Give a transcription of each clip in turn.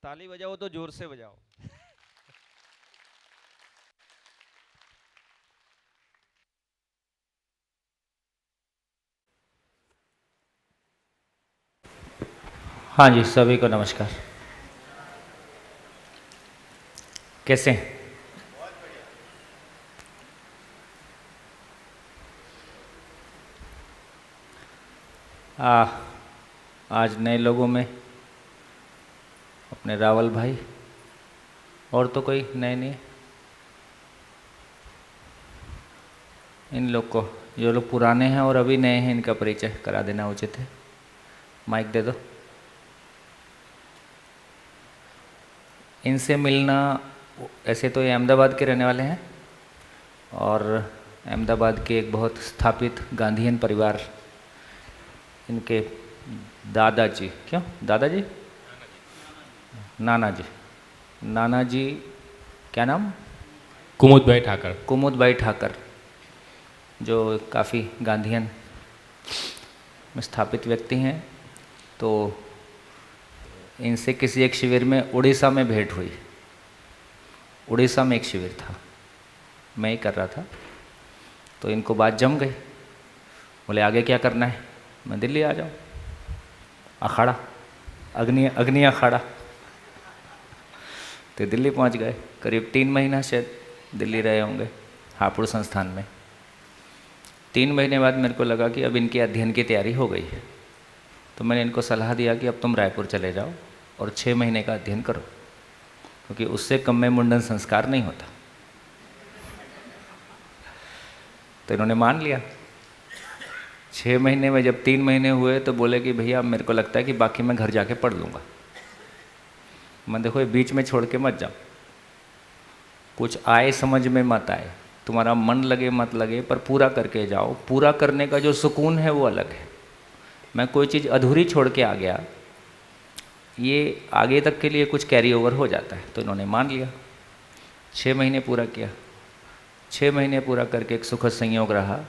ताली बजाओ तो जोर से बजाओ। हाँ जी, सभी को नमस्कार। कैसे हैं? आज नए लोगों में अपने रावल भाई, और तो कोई नए नहीं है। इन लोग को, जो लोग पुराने हैं और अभी नए हैं, इनका परिचय करा देना उचित है। माइक दे दो। इनसे मिलना, ऐसे तो ये अहमदाबाद के रहने वाले हैं और अहमदाबाद के एक बहुत स्थापित गांधीयन परिवार, इनके दादाजी, क्यों दादाजी, नाना जी, नाना जी, क्या नाम? कुमुद भाई ठाकर। कुमुद भाई ठाकर, जो काफ़ी गांधीयन में स्थापित व्यक्ति हैं। तो इनसे किसी एक शिविर में उड़ीसा में भेंट हुई। उड़ीसा में एक शिविर था, मैं ही कर रहा था, तो इनको बात जम गई। बोले आगे क्या करना है? मैं दिल्ली आ जाऊँ, अखाड़ा, अग्नि अग्नि अखाड़ा। तो दिल्ली पहुंच गए। करीब 3 महीना शायद दिल्ली रहे होंगे, हापुड़ संस्थान में। 3 महीने बाद मेरे को लगा कि अब इनकी अध्ययन की तैयारी हो गई है, तो मैंने इनको सलाह दिया कि अब तुम रायपुर चले जाओ और 6 महीने का अध्ययन करो, क्योंकि उससे कम में मुंडन संस्कार नहीं होता। तो इन्होंने मान लिया। 6 महीने में जब 3 महीने हुए तो बोले कि भैया मेरे को लगता है कि बाकी मैं घर जाके पढ़ लूँगा। मैं देखो, ये बीच में छोड़ के मत जाओ, कुछ आए समझ में मत आए, तुम्हारा मन लगे मत लगे, पर पूरा करके जाओ। पूरा करने का जो सुकून है वो अलग है। मैं कोई चीज़ अधूरी छोड़ के आ गया, ये आगे तक के लिए कुछ कैरी ओवर हो जाता है। तो इन्होंने मान लिया। 6 महीने पूरा किया। 6 महीने पूरा करके एक सुखद संयोग रहा।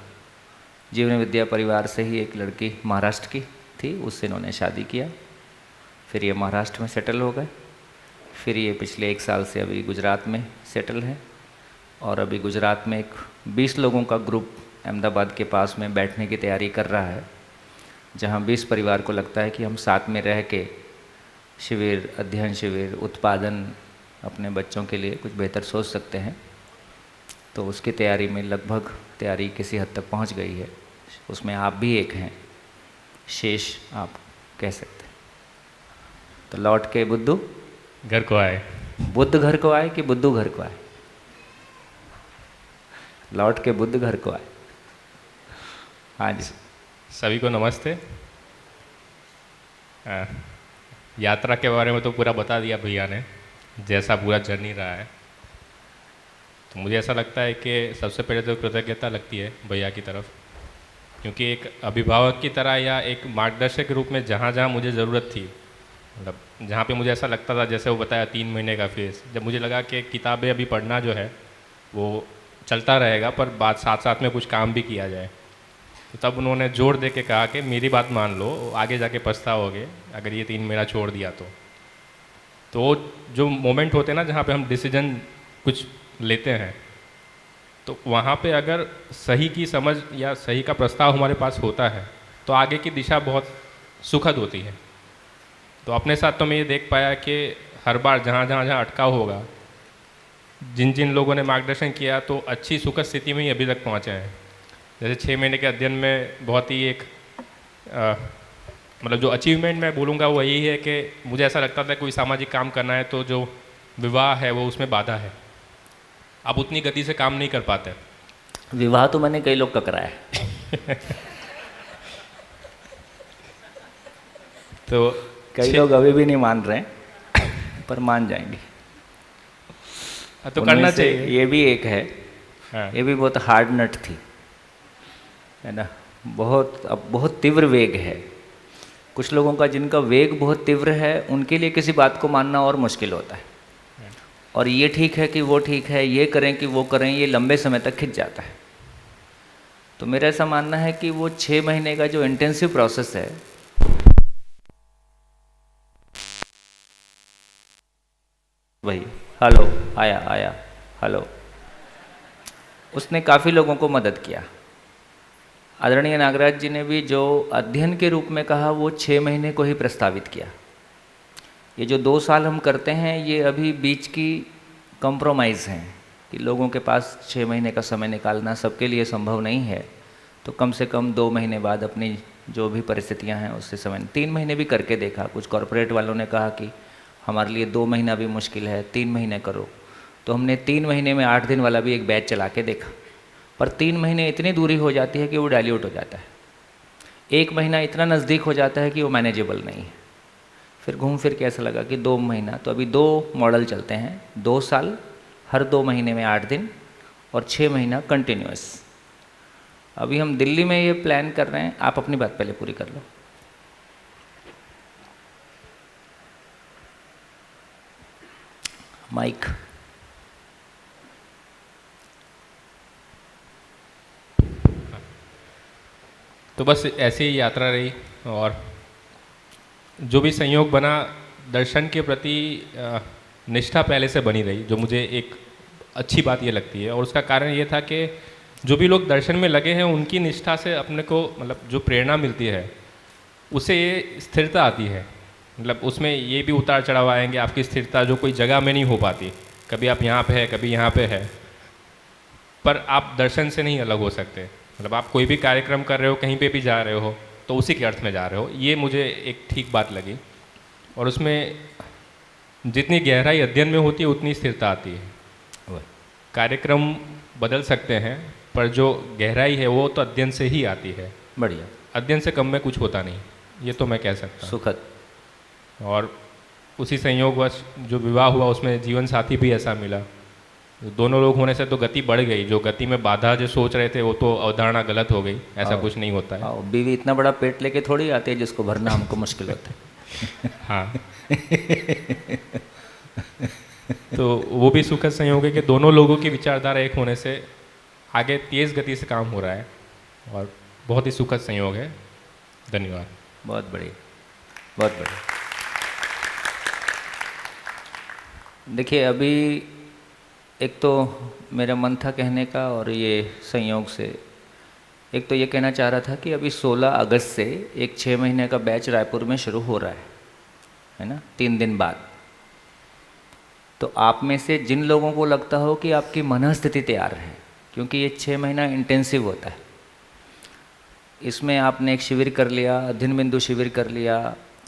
जीवन विद्या परिवार से ही एक लड़की महाराष्ट्र की थी, उससे इन्होंने शादी किया। फिर ये महाराष्ट्र में सेटल हो गए। फिर ये पिछले 1 साल से अभी गुजरात में सेटल है, और अभी गुजरात में एक 20 लोगों का ग्रुप अहमदाबाद के पास में बैठने की तैयारी कर रहा है, जहाँ 20 परिवार को लगता है कि हम साथ में रह के शिविर, अध्ययन शिविर, उत्पादन, अपने बच्चों के लिए कुछ बेहतर सोच सकते हैं। तो उसकी तैयारी में लगभग तैयारी किसी हद तक पहुँच गई है। उसमें आप भी एक हैं, शेष आप कह सकते हैं। तो लौट के बुद्धू घर को आए। बुद्ध घर को आए कि बुद्धू घर को आए? लौट के बुद्ध घर को आए। हाँ जी, सभी को नमस्ते। यात्रा के बारे में तो पूरा बता दिया भैया ने, जैसा पूरा जर्नी रहा है। तो मुझे ऐसा लगता है कि सबसे पहले तो कृतज्ञता लगती है भैया की तरफ, क्योंकि एक अभिभावक की तरह या एक मार्गदर्शक के रूप में जहाँ जहाँ मुझे ज़रूरत थी, मतलब जहाँ पे मुझे ऐसा लगता था, जैसे वो बताया 3 महीने का फेज़, जब मुझे लगा कि किताबें अभी पढ़ना जो है वो चलता रहेगा, पर बात साथ साथ में कुछ काम भी किया जाए, तो तब उन्होंने जोर दे के कहा कि मेरी बात मान लो, आगे जाके पछताओगे अगर ये 3 महीना छोड़ दिया तो वो जो मोमेंट होते हैं ना, जहाँ पे हम डिसीजन कुछ लेते हैं, तो वहाँ पे अगर सही की समझ या सही का प्रस्ताव हमारे पास होता है तो आगे की दिशा बहुत सुखद होती है। तो अपने साथ तो मैं ये देख पाया कि हर बार जहाँ जहाँ जहाँ अटकाव होगा, जिन जिन लोगों ने मार्गदर्शन किया, तो अच्छी सुखद स्थिति में ही अभी तक पहुँचे हैं। जैसे 6 महीने के अध्ययन में बहुत ही एक मतलब जो अचीवमेंट मैं बोलूँगा वो यही है कि मुझे ऐसा लगता था कोई सामाजिक काम करना है तो जो विवाह है वो उसमें बाधा है, आप उतनी गति से काम नहीं कर पाते। विवाह तो मैंने कई लोग का कराया है। तो कई लोग अभी भी नहीं मान रहे हैं, पर मान जाएंगे। तो उनमें करना से चाहिए। ये भी एक है। हाँ। ये भी बहुत हार्ड नट थी, है ना। अब बहुत तीव्र वेग है। कुछ लोगों का जिनका वेग बहुत तीव्र है, उनके लिए किसी बात को मानना और मुश्किल होता है। और ये ठीक है कि वो ठीक है, ये करें कि वो करें, ये लंबे समय तक खिंच जाता है। तो मेरा ऐसा मानना है कि वो 6 महीने का जो इंटेंसिव प्रोसेस है, वही हेलो, आया आया, हेलो। उसने काफ़ी लोगों को मदद किया। आदरणीय नागराज जी ने भी जो अध्ययन के रूप में कहा वो 6 महीने को ही प्रस्तावित किया। ये जो 2 साल हम करते हैं ये अभी बीच की कॉम्प्रोमाइज़ हैं कि लोगों के पास 6 महीने का समय निकालना सबके लिए संभव नहीं है, तो कम से कम 2 महीने बाद अपनी जो भी परिस्थितियां हैं उससे समय, 3 महीने भी करके देखा। कुछ कॉरपोरेट वालों ने कहा कि हमारे लिए 2 महीना भी मुश्किल है, 3 महीने करो, तो हमने 3 महीने में 8 दिन वाला भी एक बैच चला के देखा। पर 3 महीने इतनी दूरी हो जाती है कि वो डाइल्यूट हो जाता है। 1 महीना इतना नज़दीक हो जाता है कि वो मैनेजेबल नहीं है। फिर घूम फिर के ऐसा लगा कि 2 महीना, तो अभी 2 मॉडल चलते हैं, 2 साल हर 2 महीने में 8 दिन और 6 महीना कंटिन्यूस। अभी हम दिल्ली में ये प्लान कर रहे हैं। आप अपनी बात पहले पूरी कर लो। माइक। तो बस ऐसी ही यात्रा रही और जो भी संयोग बना, दर्शन के प्रति निष्ठा पहले से बनी रही, जो मुझे एक अच्छी बात ये लगती है। और उसका कारण ये था कि जो भी लोग दर्शन में लगे हैं उनकी निष्ठा से अपने को मतलब जो प्रेरणा मिलती है उससे ये स्थिरता आती है। मतलब उसमें ये भी उतार चढ़ाव आएंगे, आपकी स्थिरता जो कोई जगह में नहीं हो पाती, कभी आप यहाँ पे है कभी यहाँ पे है, पर आप दर्शन से नहीं अलग हो सकते। मतलब आप कोई भी कार्यक्रम कर रहे हो, कहीं पे भी जा रहे हो तो उसी के अर्थ में जा रहे हो, ये मुझे एक ठीक बात लगी। और उसमें जितनी गहराई अध्ययन में होती है उतनी स्थिरता आती है। कार्यक्रम बदल सकते हैं पर जो गहराई है वो तो अध्ययन से ही आती है। बढ़िया। अध्ययन से कम में कुछ होता नहीं, ये तो मैं कह सकता हूँ। सुखद। और उसी संयोगवश जो विवाह हुआ उसमें जीवन साथी भी ऐसा मिला। दोनों लोग होने से तो गति बढ़ गई, जो गति में बाधा जो सोच रहे थे वो तो अवधारणा गलत हो गई, ऐसा कुछ नहीं होता है। बीवी इतना बड़ा पेट लेके थोड़ी आती है जिसको भरना हमको मुश्किल होता है। हाँ। तो वो भी सुखद संयोग है कि दोनों लोगों की विचारधारा एक होने से आगे तेज गति से काम हो रहा है और बहुत ही सुखद संयोग है। धन्यवाद। बहुत बढ़िया, बहुत बढ़िया। देखिए अभी एक तो मेरा मन था कहने का, और ये संयोग से एक तो ये कहना चाह रहा था कि अभी 16 अगस्त से एक 6 महीने का बैच रायपुर में शुरू हो रहा है ना, 3 दिन बाद। तो आप में से जिन लोगों को लगता हो कि आपकी मनःस्थिति तैयार है, क्योंकि ये 6 महीना इंटेंसिव होता है, इसमें आपने एक शिविर कर लिया, अध्ययन बिंदु शिविर कर लिया,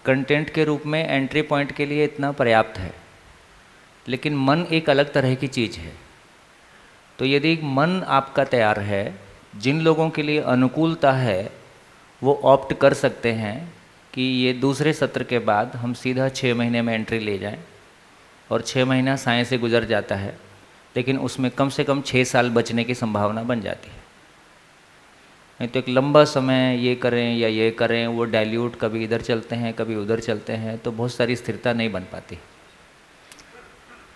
कंटेंट के रूप में एंट्री पॉइंट के लिए इतना पर्याप्त है। लेकिन मन एक अलग तरह की चीज़ है। तो यदि मन आपका तैयार है, जिन लोगों के लिए अनुकूलता है वो ऑप्ट कर सकते हैं कि ये दूसरे सत्र के बाद हम सीधा 6 महीने में एंट्री ले जाएं, और 6 महीना साइंस से गुजर जाता है, लेकिन उसमें कम से कम 6 साल बचने की संभावना बन जाती है। नहीं तो एक लंबा समय ये करें या ये करें, वो डाइल्यूट, कभी इधर चलते हैं कभी उधर चलते हैं, तो बहुत सारी स्थिरता नहीं बन पाती।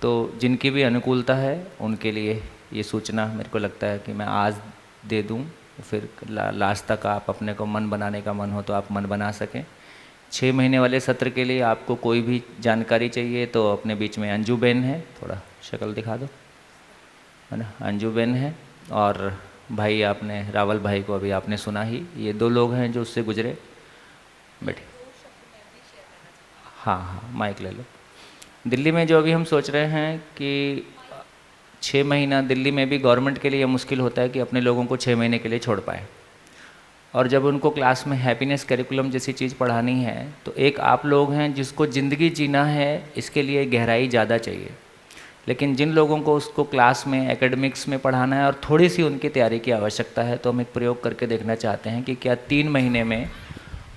तो जिनकी भी अनुकूलता है उनके लिए ये सूचना मेरे को लगता है कि मैं आज दे दूं, फिर लास्ट तक आप अपने को मन बनाने का मन हो तो आप मन बना सकें। 6 महीने वाले सत्र के लिए आपको कोई भी जानकारी चाहिए तो अपने बीच में अंजू बेन है, थोड़ा शक्ल दिखा दो, है ना, अंजू बेन है, और भाई आपने रावल भाई को अभी आपने सुना ही, ये 2 लोग हैं जो उससे गुजरे। बैठे। हाँ हाँ, माइक ले लो। दिल्ली में जो अभी हम सोच रहे हैं कि 6 महीना, दिल्ली में भी गवर्नमेंट के लिए मुश्किल होता है कि अपने लोगों को 6 महीने के लिए छोड़ पाए, और जब उनको क्लास में हैप्पीनेस करिकुलम जैसी चीज़ पढ़ानी है, तो एक आप लोग हैं जिसको ज़िंदगी जीना है, इसके लिए गहराई ज़्यादा चाहिए। लेकिन जिन लोगों को उसको क्लास में एकेडमिक्स में पढ़ाना है और थोड़ी सी उनकी तैयारी की आवश्यकता है, तो हम एक प्रयोग करके देखना चाहते हैं कि क्या 3 महीने में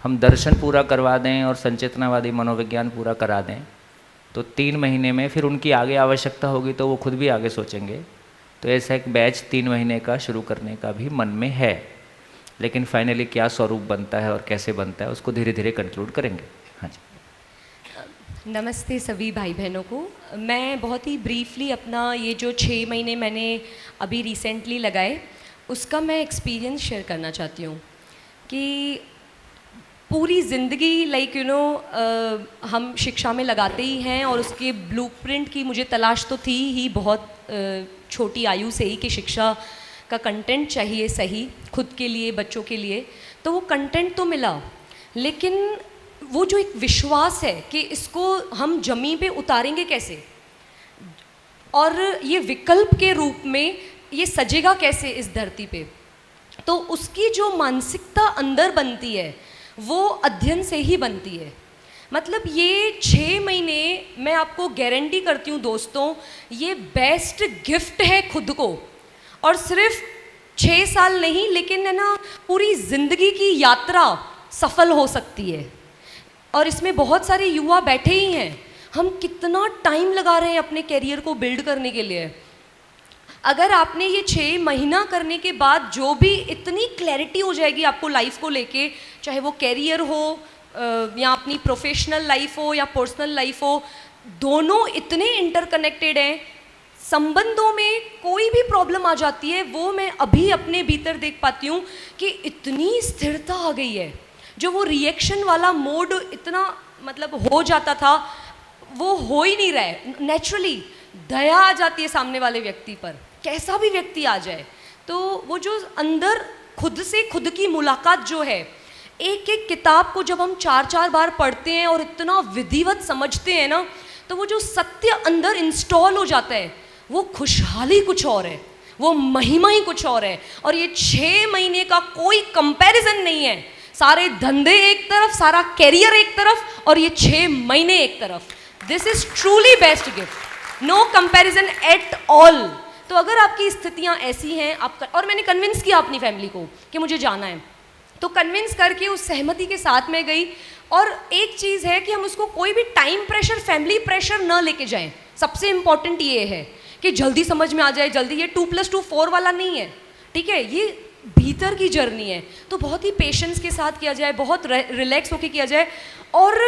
हम दर्शन पूरा करवा दें और संचेतनावादी मनोविज्ञान पूरा करा दें, तो 3 महीने में फिर उनकी आगे आवश्यकता होगी तो वो खुद भी आगे सोचेंगे। तो ऐसा एक बैच 3 महीने का शुरू करने का भी मन में है, लेकिन फाइनली क्या स्वरूप बनता है और कैसे बनता है उसको धीरे धीरे कंक्लूड करेंगे। हाँ जी। नमस्ते सभी भाई बहनों को। मैं बहुत ही ब्रीफली अपना ये जो 6 महीने मैंने अभी रिसेंटली लगाए उसका मैं एक्सपीरियंस शेयर करना चाहती हूँ कि पूरी ज़िंदगी लाइक यू नो हम शिक्षा में लगाते ही हैं, और उसके ब्लूप्रिंट की मुझे तलाश तो थी ही बहुत छोटी आयु से ही कि शिक्षा का कंटेंट चाहिए सही खुद के लिए, बच्चों के लिए। तो वो कंटेंट तो मिला, लेकिन वो जो एक विश्वास है कि इसको हम ज़मीन पे उतारेंगे कैसे, और ये विकल्प के रूप में ये सजेगा कैसे इस धरती पे, तो उसकी जो मानसिकता अंदर बनती है वो अध्ययन से ही बनती है। मतलब ये 6 महीने मैं आपको गारंटी करती हूँ दोस्तों, ये बेस्ट गिफ्ट है खुद को। और सिर्फ 6 साल नहीं, लेकिन है ना पूरी ज़िंदगी की यात्रा सफल हो सकती है। और इसमें बहुत सारे युवा बैठे ही हैं, हम कितना टाइम लगा रहे हैं अपने कैरियर को बिल्ड करने के लिए। अगर आपने ये 6 महीना करने के बाद जो भी इतनी क्लैरिटी हो जाएगी आपको लाइफ को लेके, चाहे वो कैरियर हो या अपनी प्रोफेशनल लाइफ हो या पर्सनल लाइफ हो, दोनों इतने इंटरकनेक्टेड हैं। संबंधों में कोई भी प्रॉब्लम आ जाती है, वो मैं अभी अपने भीतर देख पाती हूँ कि इतनी स्थिरता आ गई है। जो वो रिएक्शन वाला मोड इतना मतलब हो जाता था, वो हो ही नहीं रहा है। नेचुरली दया आ जाती है सामने वाले व्यक्ति पर, कैसा भी व्यक्ति आ जाए। तो वो जो अंदर खुद से खुद की मुलाकात जो है, एक एक किताब को जब हम 4-4 बार पढ़ते हैं और इतना विधिवत समझते हैं ना, तो वो जो सत्य अंदर इंस्टॉल हो जाता है, वो खुशहाली कुछ और है, वो महिमा ही कुछ और है। और ये 6 महीने का कोई कंपैरिजन नहीं है। सारे धंधे एक तरफ, सारा कैरियर एक तरफ, और ये 6 महीने एक तरफ। This is truly best gift, no comparison at all. तो अगर आपकी स्थितियां ऐसी हैं, और मैंने कन्विंस किया अपनी फैमिली को कि मुझे जाना है, तो कन्विंस करके उस सहमति के साथ मैं गई। और एक चीज़ है कि हम उसको कोई भी टाइम प्रेशर, फैमिली प्रेशर न लेके जाएं। सबसे इम्पॉर्टेंट ये है कि जल्दी समझ में आ जाए, जल्दी। ये 2+2 4 वाला नहीं है, ठीक है, ये भीतर की जर्नी है। तो बहुत ही पेशेंस के साथ किया जाए, बहुत रिलैक्स होके किया जाए। और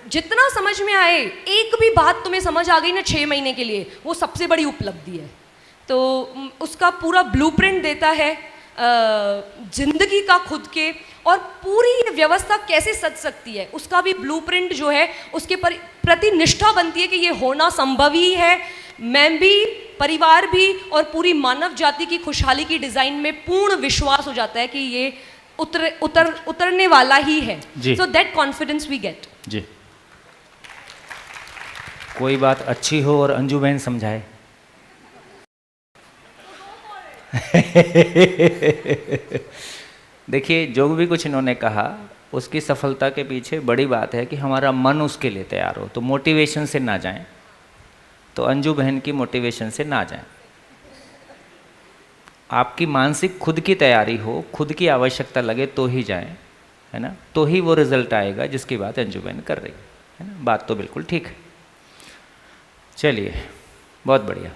जितना समझ में आए, एक भी बात तुम्हें समझ आ गई ना 6 महीने के लिए, वो सबसे बड़ी उपलब्धि है। तो उसका पूरा ब्लूप्रिंट देता है जिंदगी का खुद के, और पूरी व्यवस्था कैसे सज सकती है उसका भी ब्लूप्रिंट जो है, उसके प्रति निष्ठा बनती है कि ये होना संभव ही है। मैं भी, परिवार भी, और पूरी मानव जाति की खुशहाली की डिज़ाइन में पूर्ण विश्वास हो जाता है कि ये उतरने वाला ही है। So that confidence we get. जी, कोई बात अच्छी हो और अंजू बहन समझाए। देखिए, जो भी कुछ इन्होंने कहा, उसकी सफलता के पीछे बड़ी बात है कि हमारा मन उसके लिए तैयार हो। तो मोटिवेशन से ना जाएं, तो अंजू बहन की मोटिवेशन से ना जाएं। आपकी मानसिक खुद की तैयारी हो, खुद की आवश्यकता लगे तो ही जाएं, है ना, तो ही वो रिजल्ट आएगा जिसकी बात अंजू बहन कर रही है ना। बात तो बिल्कुल ठीक है। चलिए, बहुत बढ़िया।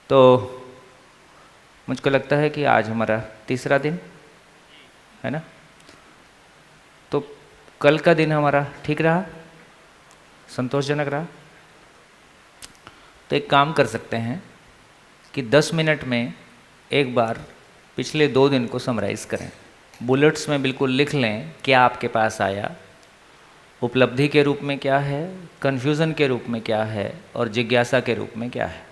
तो मुझको लगता है कि आज हमारा तीसरा दिन है ना, तो कल का दिन हमारा ठीक रहा, संतोषजनक रहा। तो एक काम कर सकते हैं कि 10 मिनट में एक बार पिछले 2 दिन को समराइज़ करें। बुलेट्स में बिल्कुल लिख लें क्या आपके पास आया, उपलब्धि के रूप में क्या है, कन्फ्यूज़न के रूप में क्या है, और जिज्ञासा के रूप में क्या है।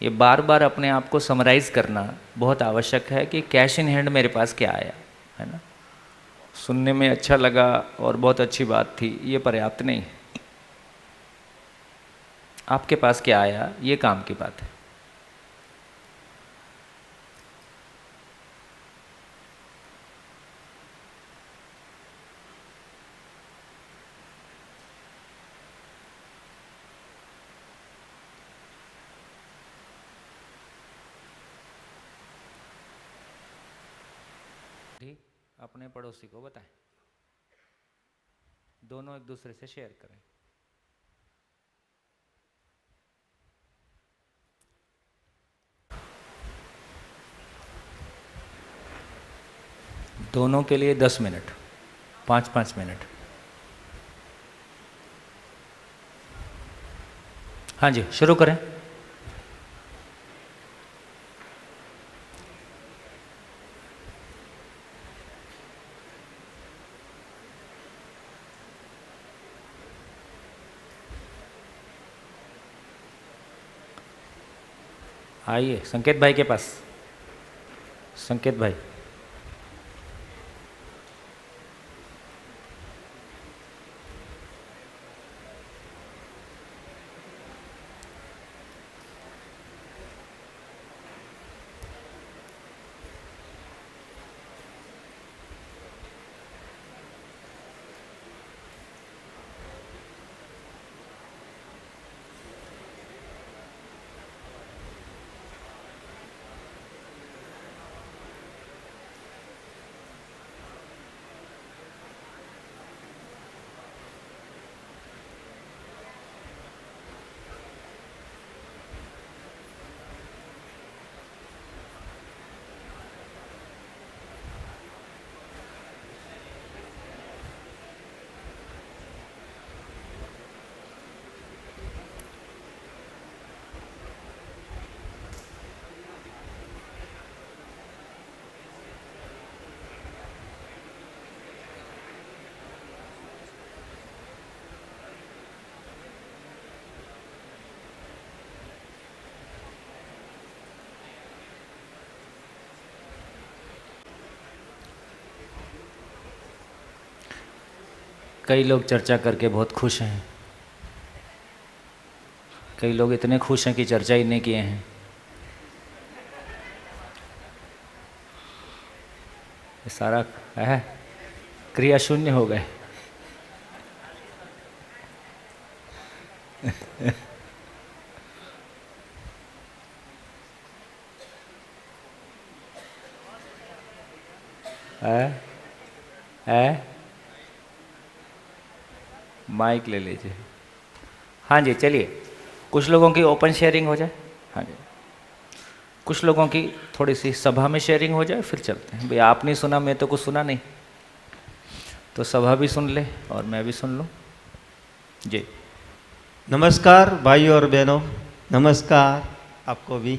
ये बार बार अपने आप को समराइज़ करना बहुत आवश्यक है कि कैश इन हैंड मेरे पास क्या आया, है ना। सुनने में अच्छा लगा और बहुत अच्छी बात थी, ये पर्याप्त नहीं। आपके पास क्या आया, ये काम की बात है। अपने पड़ोसी को बताएं, दोनों एक दूसरे से शेयर करें। दोनों के लिए 10 मिनट, 5-5 मिनट। हाँ जी, शुरू करें। आइए संकेत भाई के पास। संकेत भाई, कई लोग चर्चा करके बहुत खुश हैं, कई लोग इतने खुश हैं कि चर्चा ही नहीं किए हैं। ये सारा है क्रिया शून्य हो गए। है माइक ले लीजिए। हाँ जी, चलिए कुछ लोगों की ओपन शेयरिंग हो जाए। हाँ जी, कुछ लोगों की थोड़ी सी सभा में शेयरिंग हो जाए, फिर चलते हैं। भाई आप नहीं सुना, मैं तो कुछ सुना नहीं, तो सभा भी सुन ले और मैं भी सुन लूँ जी। नमस्कार भाई और बहनों, नमस्कार आपको भी।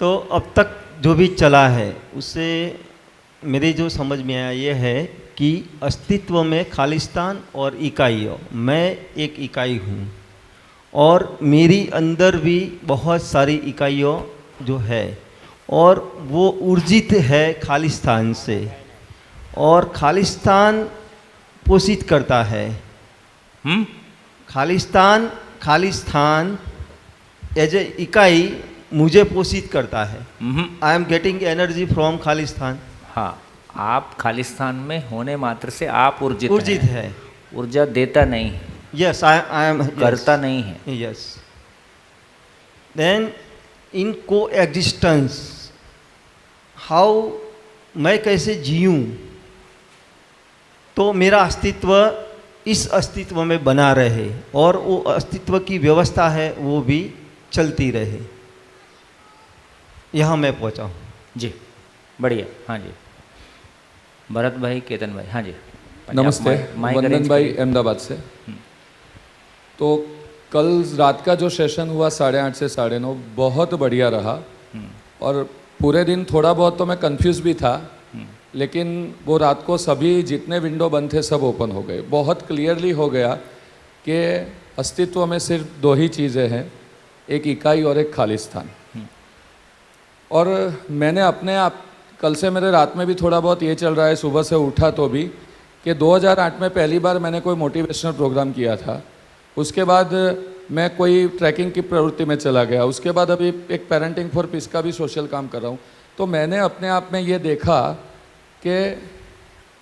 तो अब तक जो भी चला है उससे मेरी जो समझ में आया ये है कि अस्तित्व में खालिस्तान और इकाइयों, मैं एक इकाई हूँ और मेरी अंदर भी बहुत सारी इकाइयों जो है और वो ऊर्जित है खालिस्तान से, और खालिस्तान पोषित करता है। खालिस्तान एज ए इकाई मुझे पोषित करता है। I am getting energy from Khalistan. हाँ, आप खालिस्तान में होने मात्र से आप ऊर्जित है। ऊर्जा देता नहीं। यस, आई एम करता नहीं है। यस। देन इन को एग्जिस्टेंस, हाउ मैं कैसे जीऊँ तो मेरा अस्तित्व इस अस्तित्व में बना रहे और वो अस्तित्व की व्यवस्था है वो भी चलती रहे। यहाँ मैं पहुँचा हूँ जी। बढ़िया। हाँ जी, भरत भाई, केतन भाई। हाँ जी, नमस्ते। वंदन भाई अहमदाबाद से। तो कल रात का जो सेशन हुआ 8:30 से 9:30 बहुत बढ़िया रहा, और पूरे दिन थोड़ा बहुत तो मैं कंफ्यूज भी था, लेकिन वो रात को सभी जितने विंडो बंद थे सब ओपन हो गए। बहुत क्लियरली हो गया कि अस्तित्व में सिर्फ दो ही चीज़ें हैं, एक इकाई और एक खालिस्तान। और मैंने अपने आप, कल से मेरे रात में भी थोड़ा बहुत ये चल रहा है, सुबह से उठा तो भी, कि 2008 में पहली बार मैंने कोई मोटिवेशनल प्रोग्राम किया था। उसके बाद मैं कोई ट्रैकिंग की प्रवृत्ति में चला गया। उसके बाद अभी एक पेरेंटिंग फॉर पीस का भी सोशल काम कर रहा हूँ। तो मैंने अपने आप में ये देखा कि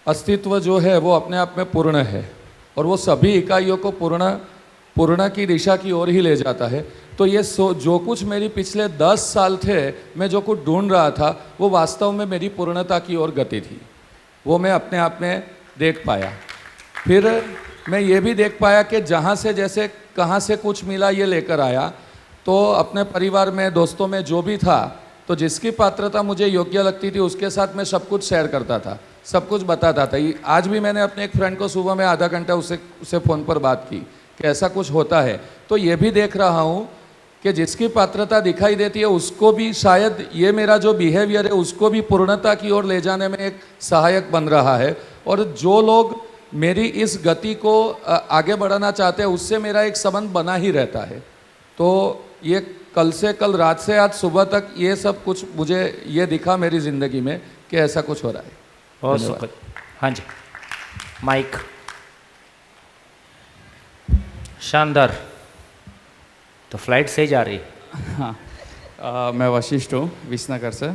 अस्तित्व जो है वो अपने आप में पूर्ण है, और वो सभी इकाइयों को पूर्ण की दिशा की ओर ही ले जाता है। तो ये जो कुछ मेरी पिछले 10 साल थे, मैं जो कुछ ढूंढ रहा था, वो वास्तव में मेरी पूर्णता की ओर गति थी। वो मैं अपने आप में देख पाया। फिर मैं ये भी देख पाया कि जहाँ से जैसे कहाँ से कुछ मिला ये लेकर आया। तो अपने परिवार में, दोस्तों में जो भी था, तो जिसकी पात्रता मुझे योग्य लगती थी उसके साथ मैं सब कुछ शेयर करता था, सब कुछ बताता था। आज भी मैंने अपने एक फ्रेंड को सुबह में आधा घंटा उससे फ़ोन पर बात की कि ऐसा कुछ होता है। तो ये भी देख रहा हूँ कि जिसकी पात्रता दिखाई देती है उसको भी शायद ये मेरा जो बिहेवियर है उसको भी पूर्णता की ओर ले जाने में एक सहायक बन रहा है। और जो लोग मेरी इस गति को आगे बढ़ाना चाहते हैं उससे मेरा एक संबंध बना ही रहता है। तो ये कल रात से आज सुबह तक ये सब कुछ मुझे ये दिखा मेरी ज़िंदगी में कि ऐसा कुछ हो रहा है। बहुत धन्यवाद। सुखद। हाँ जी, माइक। शानदार। तो फ्लाइट से जा रही है। हाँ, मैं वशिष्ठ हूँ विसनगर से।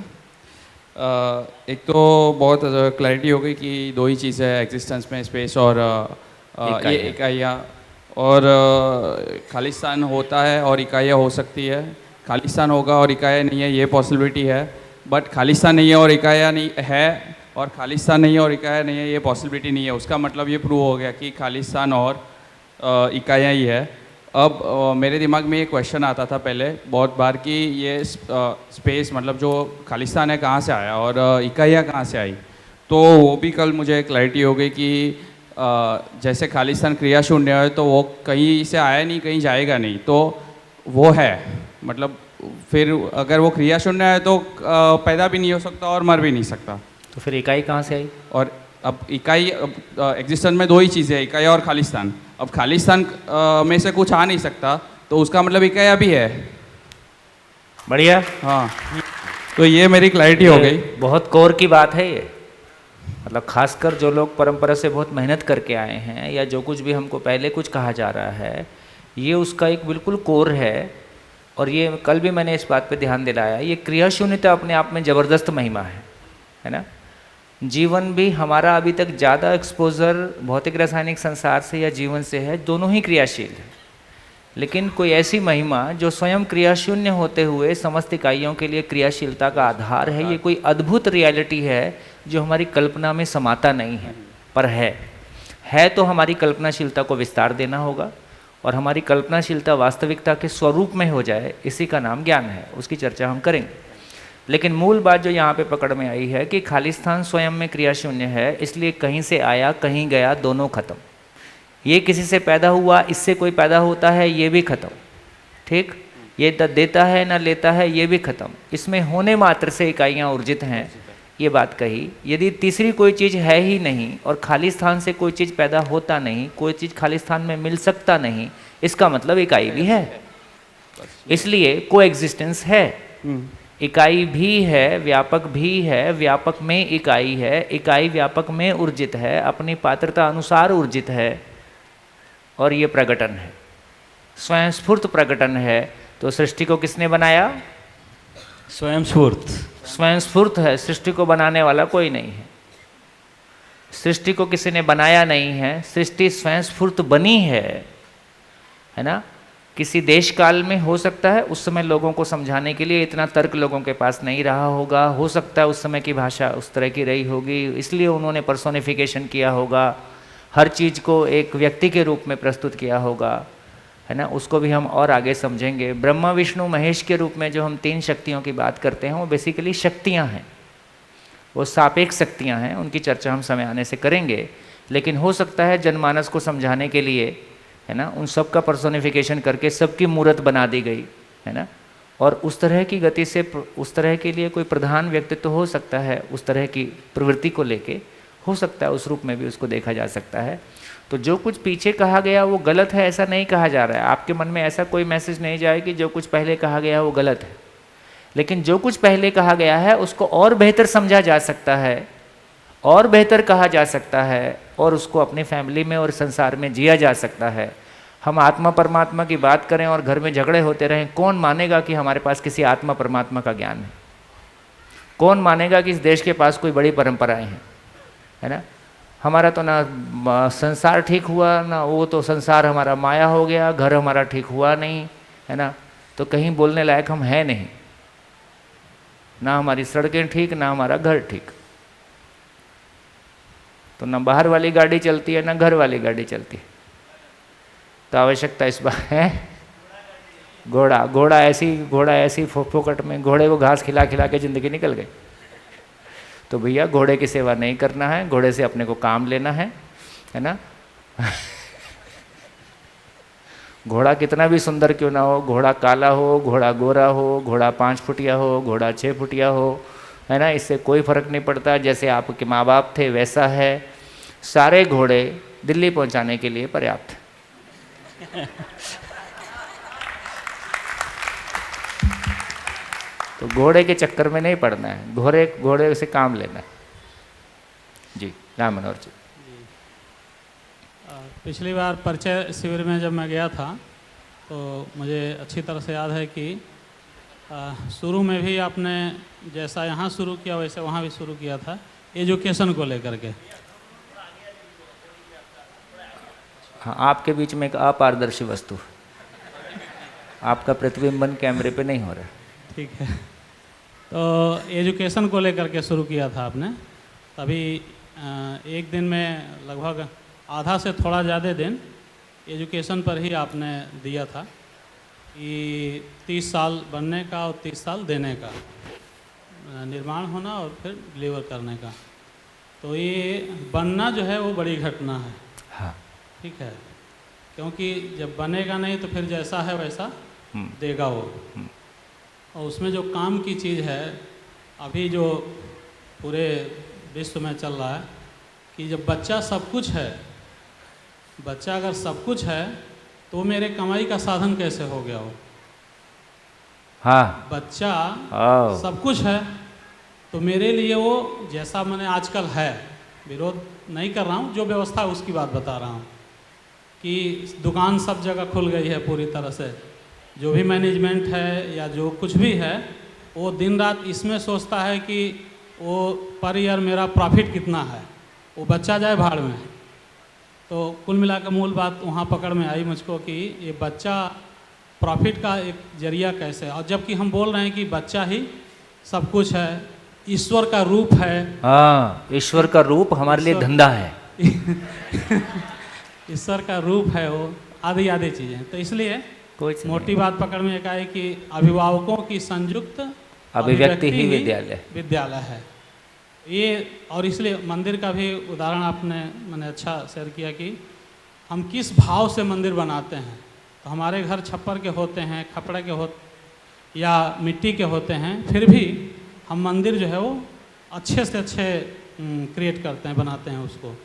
एक तो बहुत क्लैरिटी हो गई कि दो ही चीज़ है एग्जिस्टेंस में, स्पेस और ये इकाइयाँ। और खालिस्तान होता है और इकाइयाँ हो सकती है, खालिस्तान होगा और इकाइयाँ नहीं है, ये पॉसिबिलिटी है। बट खालिस्तान नहीं है और इकाइयाँ नहीं है, और खालिस्तान नहीं है और इकाइयाँ नहीं है, ये पॉसिबिलिटी नहीं है। उसका मतलब ये प्रूव हो गया कि खालिस्तान और इकाइयाँ ही है। अब मेरे दिमाग में ये क्वेश्चन आता था पहले बहुत बार कि ये स्पेस मतलब जो खालिस्तान है कहाँ से आया और इकाइयाँ कहाँ से आई। तो वो भी कल मुझे क्लैरिटी हो गई कि जैसे खालिस्तान क्रिया शून्य है तो वो कहीं से आया नहीं, कहीं जाएगा नहीं, तो वो है। मतलब फिर अगर वो क्रिया शून्य है तो पैदा भी नहीं हो सकता और मर भी नहीं सकता। तो फिर इकाई कहाँ से आई? और अब इकाई एग्जिस्टेंस में दो ही चीज़ें है, इकाई और खालिस्तान। अब खालिस्तान में से कुछ आ नहीं सकता तो उसका मतलब इकाई भी है। बढ़िया। हाँ, तो ये मेरी क्लैरिटी हो गई। बहुत कोर की बात है ये। मतलब खासकर जो लोग परंपरा से बहुत मेहनत करके आए हैं, या जो कुछ भी हमको पहले कुछ कहा जा रहा है, ये उसका एक बिल्कुल कोर है। और ये कल भी मैंने इस बात पे ध्यान दिलाया, ये क्रिया शून्यता अपने आप में ज़बरदस्त महिमा है ना। जीवन भी हमारा अभी तक ज़्यादा एक्सपोजर भौतिक रासायनिक संसार से या जीवन से है, दोनों ही क्रियाशील है। लेकिन कोई ऐसी महिमा जो स्वयं क्रियाशून्य होते हुए समस्त इकाइयों के लिए क्रियाशीलता का आधार है, ये कोई अद्भुत रियलिटी है जो हमारी कल्पना में समाता नहीं है, पर है तो हमारी कल्पनाशीलता को विस्तार देना होगा, और हमारी कल्पनाशीलता वास्तविकता के स्वरूप में हो जाए, इसी का नाम ज्ञान है। उसकी चर्चा हम करेंगे। लेकिन मूल बात जो यहाँ पे पकड़ में आई है कि खालिस्तान स्वयं में क्रियाशून्य है, इसलिए कहीं से आया कहीं गया, दोनों खत्म। ये किसी से पैदा हुआ, इससे कोई पैदा होता है, ये भी खत्म। ठीक, ये देता है ना लेता है, ये भी खत्म। इसमें होने मात्र से इकाइयाँ ऊर्जित हैं, ये बात कही। यदि तीसरी कोई चीज़ है ही नहीं और खालिस्तान से कोई चीज़ पैदा होता नहीं, कोई चीज़ खालिस्तान में मिल सकता नहीं, इसका मतलब इकाई भी है। इसलिए को एग्जिस्टेंस है, इकाई भी है, व्यापक भी है, व्यापक में इकाई है, इकाई व्यापक में ऊर्जित है, अपनी पात्रता अनुसार ऊर्जित है, और ये प्रकटन है, स्वयं स्फूर्त प्रकटन है। तो सृष्टि को किसने बनाया? स्वयं स्फूर्त। स्वयं स्फूर्त है, सृष्टि को बनाने वाला कोई नहीं है। सृष्टि को किसी ने बनाया नहीं है, सृष्टि स्वयं स्फूर्त बनी है ना। किसी देश काल में हो सकता है उस समय लोगों को समझाने के लिए इतना तर्क लोगों के पास नहीं रहा होगा, हो सकता है उस समय की भाषा उस तरह की रही होगी, इसलिए उन्होंने पर्सोनिफिकेशन किया होगा, हर चीज़ को एक व्यक्ति के रूप में प्रस्तुत किया होगा, है ना। उसको भी हम और आगे समझेंगे। ब्रह्मा विष्णु महेश के रूप में जो हम तीन शक्तियों की बात करते हैं, वो बेसिकली शक्तियाँ हैं, वो सापेक्ष शक्तियाँ हैं, उनकी चर्चा हम समय आने से करेंगे। लेकिन हो सकता है जनमानस को समझाने के लिए, है ना, उन सब का पर्सोनिफिकेशन करके सबकी मूर्त बना दी गई, है ना। और उस तरह की गति से उस तरह के लिए कोई प्रधान व्यक्तित्व तो हो सकता है, उस तरह की प्रवृत्ति को लेके हो सकता है, उस रूप में भी उसको देखा जा सकता है। तो जो कुछ पीछे कहा गया वो गलत है ऐसा नहीं कहा जा रहा है। आपके मन में ऐसा कोई मैसेज नहीं जाए कि जो कुछ पहले कहा गया वो गलत है। लेकिन जो कुछ पहले कहा गया है उसको और बेहतर समझा जा सकता है, और बेहतर कहा जा सकता है, और उसको अपनी फैमिली में और संसार में जिया जा सकता है। हम आत्मा परमात्मा की बात करें और घर में झगड़े होते रहें, कौन मानेगा कि हमारे पास किसी आत्मा परमात्मा का ज्ञान है? कौन मानेगा कि इस देश के पास कोई बड़ी परंपराएं हैं, है ना। हमारा तो ना संसार ठीक हुआ, ना वो तो संसार हमारा माया हो गया, घर हमारा ठीक हुआ नहीं, है ना। तो कहीं बोलने लायक हम हैं नहीं, ना हमारी सड़कें ठीक, ना हमारा घर ठीक। तो ना बाहर वाली गाड़ी चलती है, ना घर वाली गाड़ी चलती है। तो आवश्यकता इस बात है, घोड़ा ऐसी फोकट में, घोड़े को घास खिला खिला के ज़िंदगी निकल गई। तो भैया घोड़े की सेवा नहीं करना है, घोड़े से अपने को काम लेना है ना। घोड़ा कितना भी सुंदर क्यों ना हो, घोड़ा काला हो, घोड़ा गोरा हो, घोड़ा 5 फुटिया हो, घोड़ा 6 फुटिया हो, है ना, इससे कोई फर्क नहीं पड़ता। जैसे आपके माँ बाप थे वैसा है। सारे घोड़े दिल्ली पहुंचाने के लिए पर्याप्त है। तो घोड़े के चक्कर में नहीं पड़ना है, घोड़े से काम लेना है। जी राम मनोहर जी। पिछली बार परिचय शिविर में जब मैं गया था तो मुझे अच्छी तरह से याद है कि शुरू में भी आपने जैसा यहाँ शुरू किया वैसे वहाँ भी शुरू किया था, एजुकेशन को लेकर के। हाँ, आपके बीच में एक अपारदर्शी वस्तु, आपका प्रतिबिंबन कैमरे पे नहीं हो रहा है। ठीक है, तो एजुकेशन को लेकर के शुरू किया था आपने। तभी एक दिन में लगभग आधा से थोड़ा ज़्यादा दिन एजुकेशन पर ही आपने दिया था कि 30 साल बनने का और 30 साल देने का, निर्माण होना और फिर डिलीवर करने का। तो ये बनना जो है वो बड़ी घटना है। हाँ ठीक है, क्योंकि जब बनेगा नहीं तो फिर जैसा है वैसा देगा वो। और उसमें जो काम की चीज़ है अभी जो पूरे विश्व में चल रहा है कि जब बच्चा सब कुछ है, बच्चा अगर सब कुछ है तो मेरे कमाई का साधन कैसे हो गया वो? हाँ, बच्चा आओ। सब कुछ है तो मेरे लिए वो जैसा मैंने आजकल है, विरोध नहीं कर रहा हूँ, जो व्यवस्था है उसकी बात बता रहा हूँ कि दुकान सब जगह खुल गई है पूरी तरह से। जो भी मैनेजमेंट है या जो कुछ भी है वो दिन रात इसमें सोचता है कि वो पर ईयर मेरा प्रॉफिट कितना है, वो बच्चा जाए भाड़ में। तो कुल मिलाकर मूल बात वहाँ पकड़ में आई मुझको कि ये बच्चा प्रॉफिट का एक जरिया कैसे, और जबकि हम बोल रहे हैं कि बच्चा ही सब कुछ है, ईश्वर का रूप है। हाँ, ईश्वर का रूप हमारे लिए धंधा है। ईश्वर का रूप है वो, आदि आदि चीज़ें। तो इसलिए मोटी बात पकड़ में एक आई कि अभिभावकों की संयुक्त अभिव्यक्ति ही विद्यालय है ये। और इसलिए मंदिर का भी उदाहरण आपने मैंने अच्छा शेयर किया कि हम किस भाव से मंदिर बनाते हैं। तो हमारे घर छप्पर के होते हैं, खपड़े के या मिट्टी के होते हैं, फिर भी हम मंदिर जो है वो अच्छे से अच्छे क्रिएट करते हैं, बनाते हैं उसको।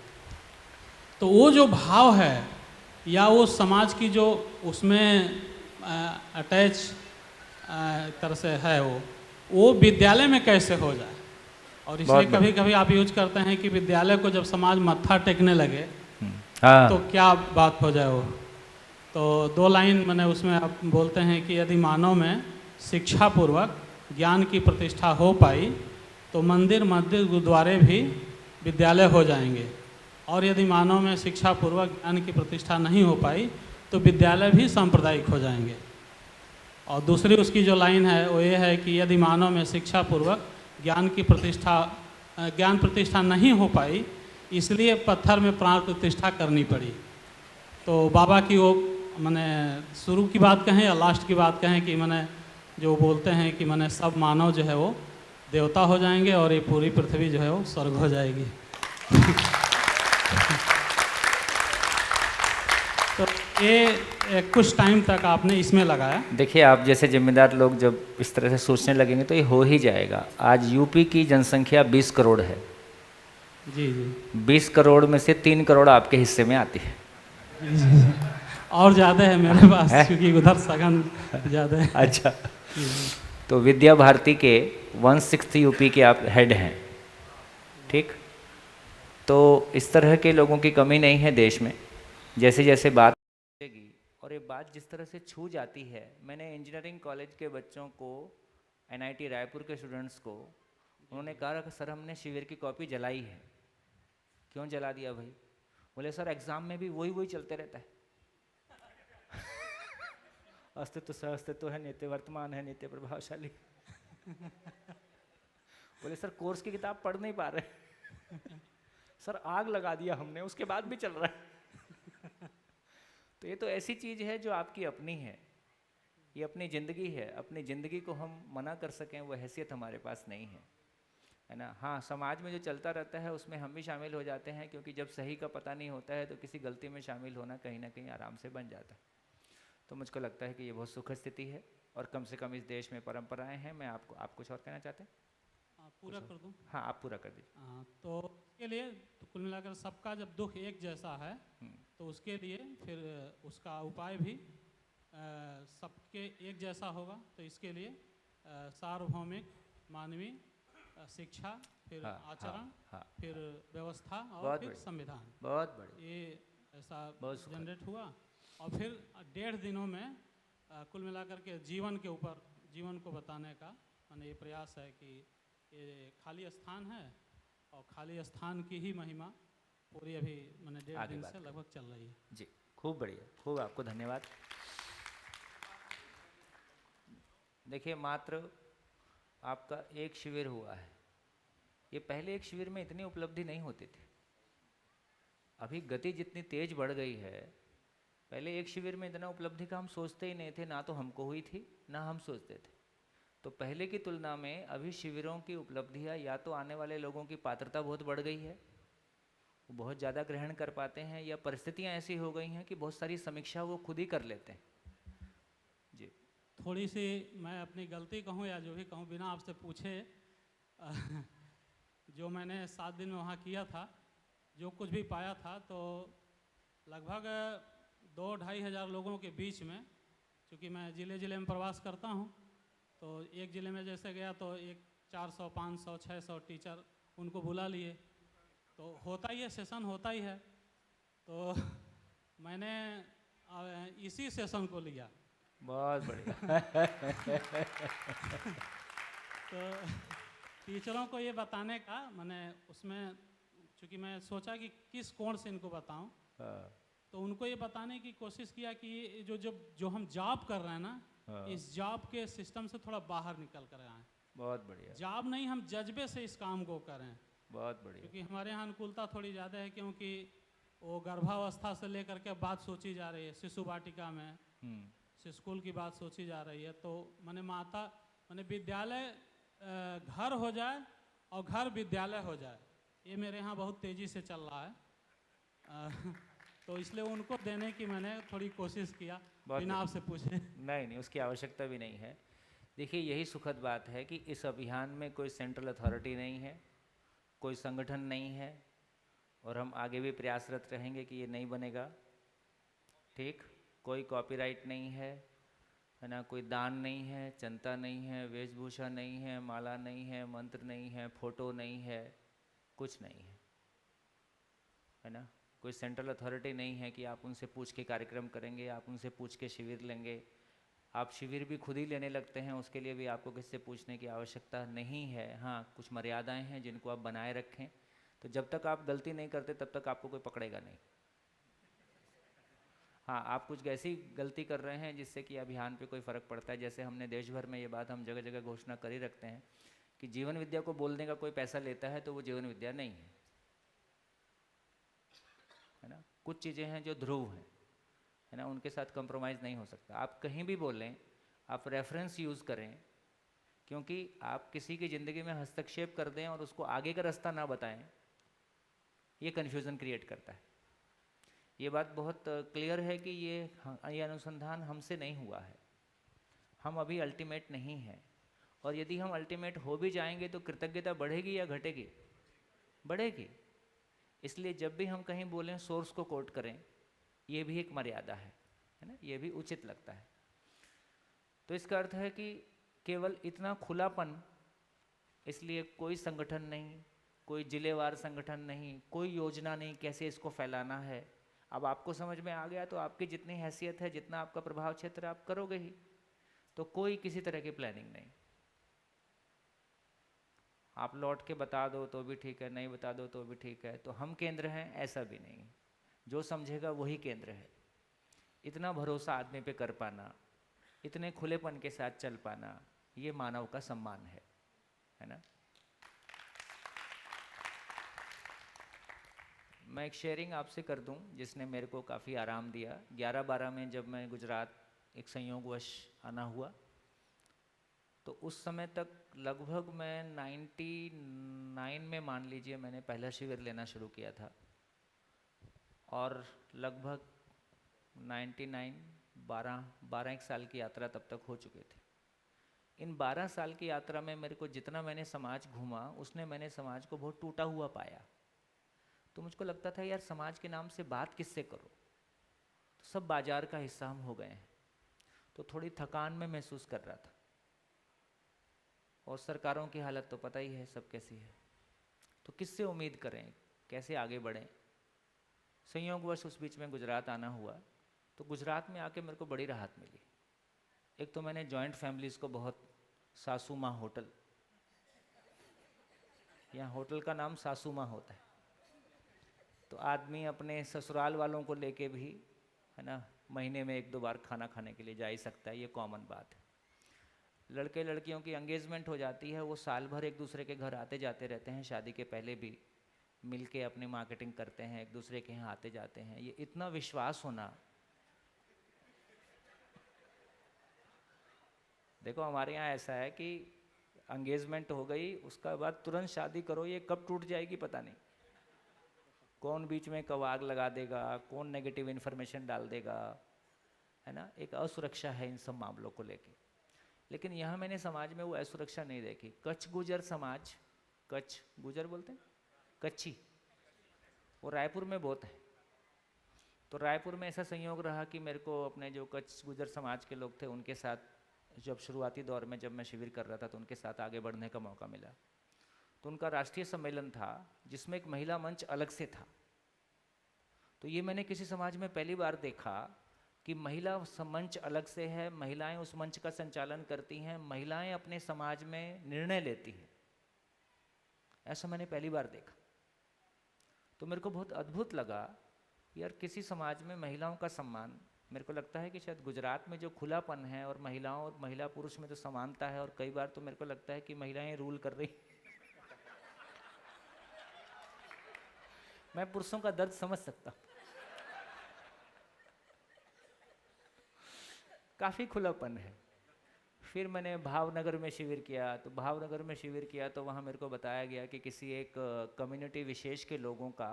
तो वो जो भाव है या वो समाज की जो उसमें अटैच तरह से है वो विद्यालय में कैसे हो जाए। और इसलिए कभी कभी आप यूज करते हैं कि विद्यालय को जब समाज मत्था टेकने लगे तो क्या बात हो जाए वो। तो 2 लाइन मैंने उसमें आप बोलते हैं कि यदि मानव में शिक्षा पूर्वक ज्ञान की प्रतिष्ठा हो पाई तो मंदिर मस्जिद गुरुद्वारे भी विद्यालय हो जाएंगे, और यदि मानव में शिक्षा पूर्वक ज्ञान की प्रतिष्ठा नहीं हो पाई तो विद्यालय भी सांप्रदायिक हो जाएंगे। और दूसरी उसकी जो लाइन है वो ये है कि यदि मानव में शिक्षा पूर्वक ज्ञान प्रतिष्ठा नहीं हो पाई इसलिए पत्थर में प्राण प्रतिष्ठा करनी पड़ी। तो बाबा की वो मैंने शुरू की बात कहें या लास्ट की बात कहें कि मैंने जो बोलते हैं कि मैंने सब मानव जो है वो देवता हो जाएंगे और ये पूरी पृथ्वी जो है वो स्वर्ग हो जाएगी। तो ये कुछ टाइम तक आपने इसमें लगाया। देखिए, आप जैसे जिम्मेदार लोग जब इस तरह से सोचने लगेंगे तो ये हो ही जाएगा। आज यूपी की जनसंख्या 20 करोड़ है। जी जी। 20 करोड़ में से 3 करोड़ आपके हिस्से में आती है। और ज़्यादा है मेरे पास है? क्योंकि उधर सघन ज़्यादा है। अच्छा, तो विद्या भारती के 1/6 यूपी के आप हेड हैं, ठीक। तो इस तरह के लोगों की कमी नहीं है देश में। जैसे जैसे बात बढ़ेगी और ये बात जिस तरह से छू जाती है, मैंने इंजीनियरिंग कॉलेज के बच्चों को, NIT रायपुर के स्टूडेंट्स को, उन्होंने कहा कि सर हमने शिविर की कॉपी जलाई है। क्यों जला दिया भाई? बोले सर एग्जाम में भी वही चलते रहता है। अस्तित्व सह अस्तित्व है, नित्य वर्तमान है, नित्य प्रभावशाली। बोले सर कोर्स की किताब पढ़ नहीं पा रहे। सर आग लगा दिया हमने, उसके बाद भी चल रहा है। तो ये तो ऐसी चीज़ है जो आपकी अपनी है, ये अपनी ज़िंदगी है। अपनी ज़िंदगी को हम मना कर सकें वो हैसियत हमारे पास नहीं है ना। हाँ, समाज में जो चलता रहता है उसमें हम भी शामिल हो जाते हैं, क्योंकि जब सही का पता नहीं होता है तो किसी गलती में शामिल होना कहीं ना कहीं आराम से बन जाता है। तो मुझको लगता है कि ये बहुत सुखद स्थिति है और कम से कम इस देश में परंपराएं हैं। मैं आप कुछ और कहना चाहते हैं? पूरा कर दूं? हाँ, आप पूरा कर दीजिए। हाँ, तो इसके लिए तो कुल मिलाकर सबका जब दुख एक जैसा है तो उसके लिए फिर उसका उपाय भी सबके एक जैसा होगा। तो इसके लिए सार्वभौमिक मानवीय शिक्षा, फिर हाँ, आचरण, हाँ, हाँ, फिर व्यवस्था और बहुत फिर बढ़िया। संविधान। बहुत बढ़िया। ये ऐसा बहुत सुखद। जनरेट हुआ और फिर 1.5 दिनों में कुल मिलाकर के जीवन के ऊपर, जीवन को बताने का मैंने ये प्रयास है कि ये खाली स्थान है और खाली स्थान की ही महिमा पूरी अभी मैंने 1.5 आगे दिन बात से करें। लगभग चल रही है। जी, खूब बढ़िया, खूब आपको धन्यवाद। देखिए, मात्र आपका एक शिविर हुआ है, ये पहले एक शिविर में इतनी उपलब्धि नहीं होती थी। अभी गति जितनी तेज बढ़ गई है, पहले एक शिविर में इतना उपलब्धि का हम सोचते ही नहीं थे, ना तो हमको हुई थी ना हम सोचते थे। तो पहले की तुलना में अभी शिविरों की उपलब्धियाँ, या तो आने वाले लोगों की पात्रता बहुत बढ़ गई है, वो बहुत ज़्यादा ग्रहण कर पाते हैं, या परिस्थितियाँ ऐसी हो गई हैं कि बहुत सारी समीक्षा वो खुद ही कर लेते हैं। जी, थोड़ी सी मैं अपनी गलती कहूँ या जो भी कहूँ बिना आपसे पूछे, जो मैंने 7 दिन में वहाँ किया था, जो कुछ भी पाया था, तो लगभग 2-2.5 हज़ार लोगों के बीच में, चूँकि मैं ज़िले ज़िले में प्रवास करता हूँ, तो एक ज़िले में जैसे गया तो एक 400, 500, 600 टीचर उनको बुला लिए, तो होता ही है, सेशन होता ही है। तो मैंने इसी सेशन को लिया। बहुत बढ़िया। तो टीचरों को ये बताने का मैंने उसमें, चूँकि मैं सोचा कि किस कोण से इनको बताऊं, हाँ, तो उनको ये बताने की कोशिश किया कि ये जो हम जॉब कर रहे हैं ना, हाँ। इस जॉब के सिस्टम से थोड़ा बाहर निकल कर आए। बहुत बढ़िया, जॉब नहीं, हम जज्बे से इस काम को करें, बहुत बढ़िया। क्योंकि हमारे यहाँ अनुकूलता थोड़ी ज़्यादा है, क्योंकि वो गर्भावस्था से लेकर के बात सोची जा रही है, शिशु वाटिका में स्कूल की बात सोची जा रही है। तो मैंने विद्यालय घर हो जाए और घर विद्यालय हो जाए, ये मेरे यहाँ बहुत तेज़ी से चल रहा है। तो इसलिए उनको देने की मैंने थोड़ी कोशिश किया बिना आपसे पूछे। नहीं, उसकी आवश्यकता भी नहीं है। देखिए, यही सुखद बात है कि इस अभियान में कोई सेंट्रल अथॉरिटी नहीं है, कोई संगठन नहीं है, और हम आगे भी प्रयासरत रहेंगे कि ये नहीं बनेगा। ठीक, कोई कॉपीराइट नहीं है ना, कोई दान नहीं है, चंदा नहीं है, वेशभूषा नहीं है, माला नहीं है, मंत्र नहीं है, फोटो नहीं है, कुछ नहीं है ना। कोई सेंट्रल अथॉरिटी नहीं है कि आप उनसे पूछ के कार्यक्रम करेंगे, आप उनसे पूछ के शिविर लेंगे। आप शिविर भी खुद ही लेने लगते हैं, उसके लिए भी आपको किससे पूछने की आवश्यकता नहीं है। हाँ, कुछ मर्यादाएं हैं जिनको आप बनाए रखें, तो जब तक आप गलती नहीं करते तब तक आपको कोई पकड़ेगा नहीं। हाँ, आप कुछ ऐसी गलती कर रहे हैं जिससे कि अभियान पे कोई फ़र्क पड़ता है। जैसे हमने देश भर में ये बात हम जगह जगह घोषणा कर ही रखते हैं कि जीवन विद्या को बोलने का कोई पैसा लेता है तो वो जीवन विद्या नहीं है ना। कुछ चीज़ें हैं जो ध्रुव हैं, है ना, उनके साथ कंप्रोमाइज़ नहीं हो सकता। आप कहीं भी बोलें, आप रेफरेंस यूज़ करें, क्योंकि आप किसी की ज़िंदगी में हस्तक्षेप कर दें और उसको आगे का रास्ता ना बताएं, ये कन्फ्यूज़न क्रिएट करता है। ये बात बहुत क्लियर है कि ये अनुसंधान हमसे नहीं हुआ है, हम अभी अल्टीमेट नहीं हैं, और यदि हम अल्टीमेट हो भी जाएंगे तो कृतज्ञता बढ़ेगी या घटेगी? बढ़ेगी। इसलिए जब भी हम कहीं बोलें सोर्स को कोट करें, ये भी एक मर्यादा है ना, ये भी उचित लगता है। तो इसका अर्थ है कि केवल इतना खुलापन, इसलिए कोई संगठन नहीं, कोई जिलेवार संगठन नहीं, कोई योजना नहीं कैसे इसको फैलाना है। अब आपको समझ में आ गया तो आपकी जितनी हैसियत है, जितना आपका प्रभाव क्षेत्र, आप करोगे ही। तो कोई किसी तरह की प्लानिंग नहीं। आप लौट के बता दो तो भी ठीक है, नहीं बता दो तो भी ठीक है, तो हम केंद्र हैं, ऐसा भी नहीं। जो समझेगा वही केंद्र है। इतना भरोसा आदमी पे कर पाना, इतने खुलेपन के साथ चल पाना, ये मानव का सम्मान है ना। मैं एक शेयरिंग आपसे कर दूं जिसने मेरे को काफ़ी आराम दिया। 11-12 में जब मैं गुजरात एक संयोगवश आना हुआ, तो उस समय तक लगभग मैं 99 में मान लीजिए मैंने पहला शिविर लेना शुरू किया था, और लगभग 12 एक साल की यात्रा तब तक हो चुके थे। इन 12 साल की यात्रा में मेरे को जितना मैंने समाज घूमा, उसने मैंने समाज को बहुत टूटा हुआ पाया। तो मुझको लगता था यार, समाज के नाम से बात किससे करो, तो सब बाजार का हिस्सा हम हो गए हैं। तो थोड़ी थकान में महसूस कर रहा था। और सरकारों की हालत तो पता ही है सब कैसी है। तो किससे उम्मीद करें, कैसे आगे बढ़ें। संयोगवश उस बीच में गुजरात आना हुआ, तो गुजरात में आके मेरे को बड़ी राहत मिली। एक तो मैंने जॉइंट फैमिलीज़ को बहुत, सासू माँ होटल, यहाँ होटल का नाम सासू माँ होता है, तो आदमी अपने ससुराल वालों को लेके भी, है ना, महीने में 1-2 बार खाना खाने के लिए जा ही सकता है, ये कॉमन बात है। लड़के लड़कियों की एंगेजमेंट हो जाती है, वो साल भर एक दूसरे के घर आते जाते रहते हैं, शादी के पहले भी मिल के अपनी मार्केटिंग करते हैं, एक दूसरे के यहाँ आते जाते हैं। ये इतना विश्वास होना, देखो हमारे यहाँ ऐसा है कि एंगेजमेंट हो गई, उसका बाद तुरंत शादी करो, ये कब टूट जाएगी पता नहीं, कौन बीच में कब आग लगा देगा, कौन नेगेटिव इन्फॉर्मेशन डाल देगा, है ना। एक असुरक्षा है इन सब मामलों को लेके। लेकिन यहाँ मैंने समाज में वो असुरक्षा नहीं देखी। कच्छ गुजर समाज, कच्छ गुजर बोलते हैं, कच्ची, वो रायपुर में बहुत है। तो रायपुर में ऐसा संयोग रहा कि मेरे को अपने जो कच्छ गुजर समाज के लोग थे उनके साथ जब शुरुआती दौर में जब मैं शिविर कर रहा था तो उनके साथ आगे बढ़ने का मौका मिला। तो उनका राष्ट्रीय सम्मेलन था जिसमें एक महिला मंच अलग से था। तो ये मैंने किसी समाज में पहली बार देखा कि महिला मंच अलग से है, महिलाएं उस मंच का संचालन करती हैं, महिलाएं अपने समाज में निर्णय लेती हैं, ऐसा मैंने पहली बार देखा। तो मेरे को बहुत अद्भुत लगा यार, किसी समाज में महिलाओं का सम्मान। मेरे को लगता है कि शायद गुजरात में जो खुलापन है और महिलाओं और महिला पुरुष में जो समानता है, और कई बार तो मेरे को लगता है कि महिलाएं रूल कर रही मैं पुरुषों का दर्द समझ सकता हूँ। काफ़ी खुलापन है। फिर मैंने भावनगर में शिविर किया, तो भावनगर में शिविर किया तो वहाँ मेरे को बताया गया कि किसी एक कम्युनिटी विशेष के लोगों का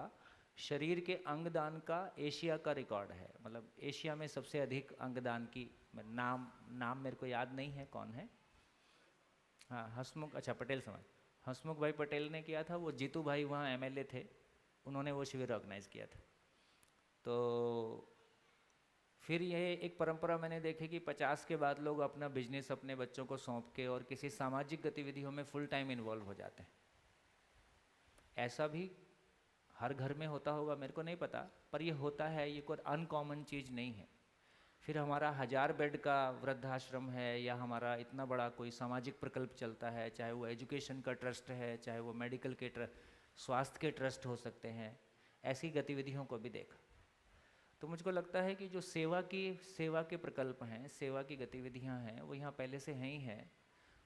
शरीर के अंगदान का एशिया का रिकॉर्ड है। मतलब एशिया में सबसे अधिक अंगदान की, नाम मेरे को याद नहीं है कौन है, हाँ हसमुख, अच्छा पटेल समाज, हसमुख भाई पटेल ने किया था। वो जीतू भाई वहाँ एमएलए थे, उन्होंने वो शिविर ऑर्गेनाइज किया था। तो फिर यह एक परंपरा मैंने देखी कि 50 के बाद लोग अपना बिजनेस अपने बच्चों को सौंप के और किसी सामाजिक गतिविधियों में फुल टाइम इन्वॉल्व हो जाते हैं। ऐसा भी हर घर में होता होगा मेरे को नहीं पता, पर ये होता है, ये कोई अनकॉमन चीज़ नहीं है। फिर हमारा 1000 बेड का वृद्धाश्रम है, या हमारा इतना बड़ा कोई सामाजिक प्रकल्प चलता है, चाहे वो एजुकेशन का ट्रस्ट है, चाहे वो मेडिकल के स्वास्थ्य के ट्रस्ट हो सकते हैं, ऐसी गतिविधियों को भी देखा। तो मुझको लगता है कि जो सेवा के प्रकल्प हैं, सेवा की गतिविधियां हैं, वो यहाँ पहले से हैं ही हैं।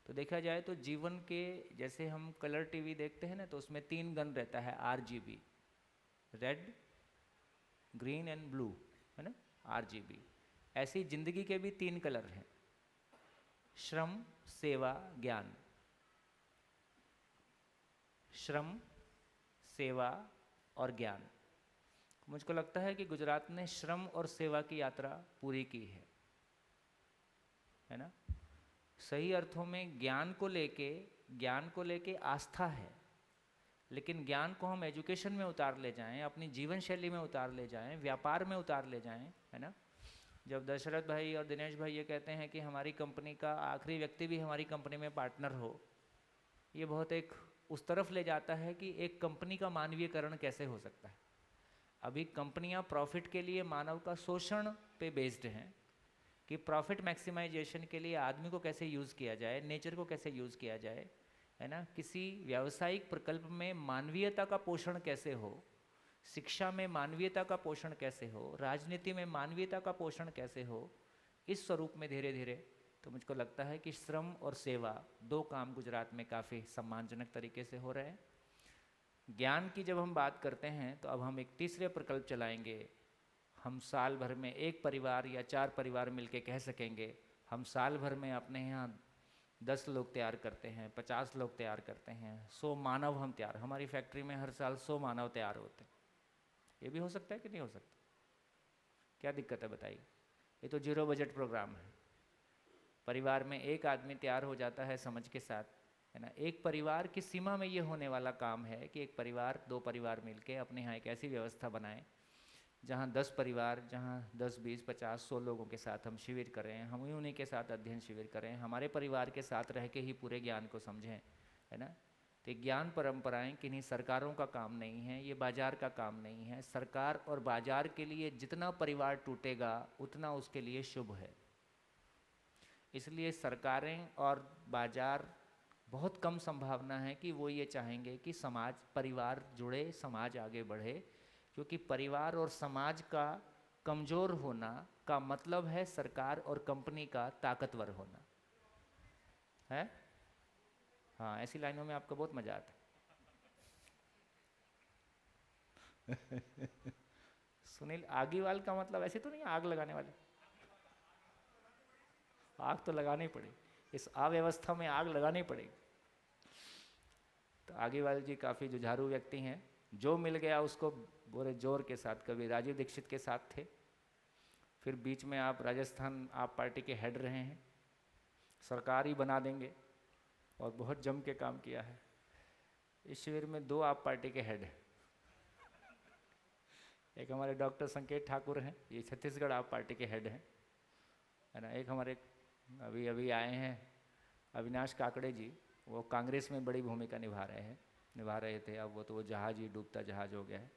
तो देखा जाए तो जीवन के, जैसे हम कलर टीवी देखते हैं ना, तो उसमें 3 गन रहता है, RGB, red green and blue, है ना, RGB। ऐसे ही जिंदगी के भी 3 कलर हैं, श्रम, सेवा, ज्ञान। श्रम, सेवा और ज्ञान। मुझको लगता है कि गुजरात ने श्रम और सेवा की यात्रा पूरी की है ना। सही अर्थों में ज्ञान को लेके आस्था है, लेकिन ज्ञान को हम एजुकेशन में उतार ले जाएं, अपनी जीवन शैली में उतार ले जाएं, व्यापार में उतार ले जाएं, है ना। जब दशरथ भाई और दिनेश भाई ये कहते हैं कि हमारी कंपनी का आखिरी व्यक्ति भी हमारी कंपनी में पार्टनर हो, ये बहुत एक उस तरफ ले जाता है कि एक कंपनी का मानवीयकरण कैसे हो सकता है। अभी कंपनियां प्रॉफिट के लिए मानव का शोषण पे बेस्ड हैं कि प्रॉफिट मैक्सिमाइजेशन के लिए आदमी को कैसे यूज़ किया जाए, नेचर को कैसे यूज़ किया जाए, है ना। किसी व्यावसायिक प्रकल्प में मानवीयता का पोषण कैसे हो, शिक्षा में मानवीयता का पोषण कैसे हो, राजनीति में मानवीयता का पोषण कैसे हो, इस स्वरूप में धीरे धीरे तो मुझको लगता है कि श्रम और सेवा 2 काम गुजरात में काफ़ी सम्मानजनक तरीके से हो रहे हैं। ज्ञान की जब हम बात करते हैं तो अब हम एक तीसरे प्रकल्प चलाएंगे। हम साल भर में 1 परिवार या 4 परिवार मिलके कह सकेंगे हम साल भर में अपने यहाँ 10 लोग तैयार करते हैं, 50 लोग तैयार करते हैं, 100 मानव हम तैयार, हमारी फैक्ट्री में हर साल 100 मानव तैयार होते हैं। ये भी हो सकता है कि नहीं हो सकता? क्या दिक्कत है बताइए? ये तो 0 बजट प्रोग्राम है। परिवार में 1 आदमी तैयार हो जाता है समझ के साथ, है ना। एक परिवार की सीमा में ये होने वाला काम है कि एक परिवार 2 परिवार मिलके अपने यहाँ एक ऐसी व्यवस्था बनाएं जहाँ 10 परिवार, जहाँ 10, 20, 50, 100 लोगों के साथ हम शिविर करें, हम उन्हीं के साथ अध्ययन शिविर करें, हमारे परिवार के साथ रह के ही पूरे ज्ञान को समझें, है ना। तो ये ज्ञान परंपराएं किन्हीं सरकारों का काम नहीं है, ये बाजार का काम नहीं है। सरकार और बाजार के लिए जितना परिवार टूटेगा उतना उसके लिए शुभ है। इसलिए सरकारें और बाजार बहुत कम संभावना है कि वो ये चाहेंगे कि समाज, परिवार जुड़े, समाज आगे बढ़े, क्योंकि परिवार और समाज का कमज़ोर होना का मतलब है सरकार और कंपनी का ताकतवर होना है। हाँ, ऐसी लाइनों में आपको बहुत मज़ा आता है। सुनील, आगीवाल का मतलब ऐसे तो नहीं आग लगाने वाले, आग तो लगानी पड़ेगी, इस अव्यवस्था में आग लगानी पड़ेगी। तो आगीवाल जी काफ़ी जुझारू व्यक्ति हैं, जो मिल गया उसको बड़े जोर के साथ, कभी राजीव दीक्षित के साथ थे, फिर बीच में आप राजस्थान आप पार्टी के हेड रहे हैं, सरकार ही बना देंगे, और बहुत जम के काम किया है। इस शिविर में 2 आप पार्टी के हेड हैं, एक हमारे डॉक्टर संकेत ठाकुर हैं, ये छत्तीसगढ़ आप पार्टी के हेड हैं, है ना। एक हमारे अभी अभी आए हैं अविनाश काकड़े जी, वो कांग्रेस में बड़ी भूमिका निभा रहे थे, अब वो तो वो जहाज ही डूबता जहाज हो गया है।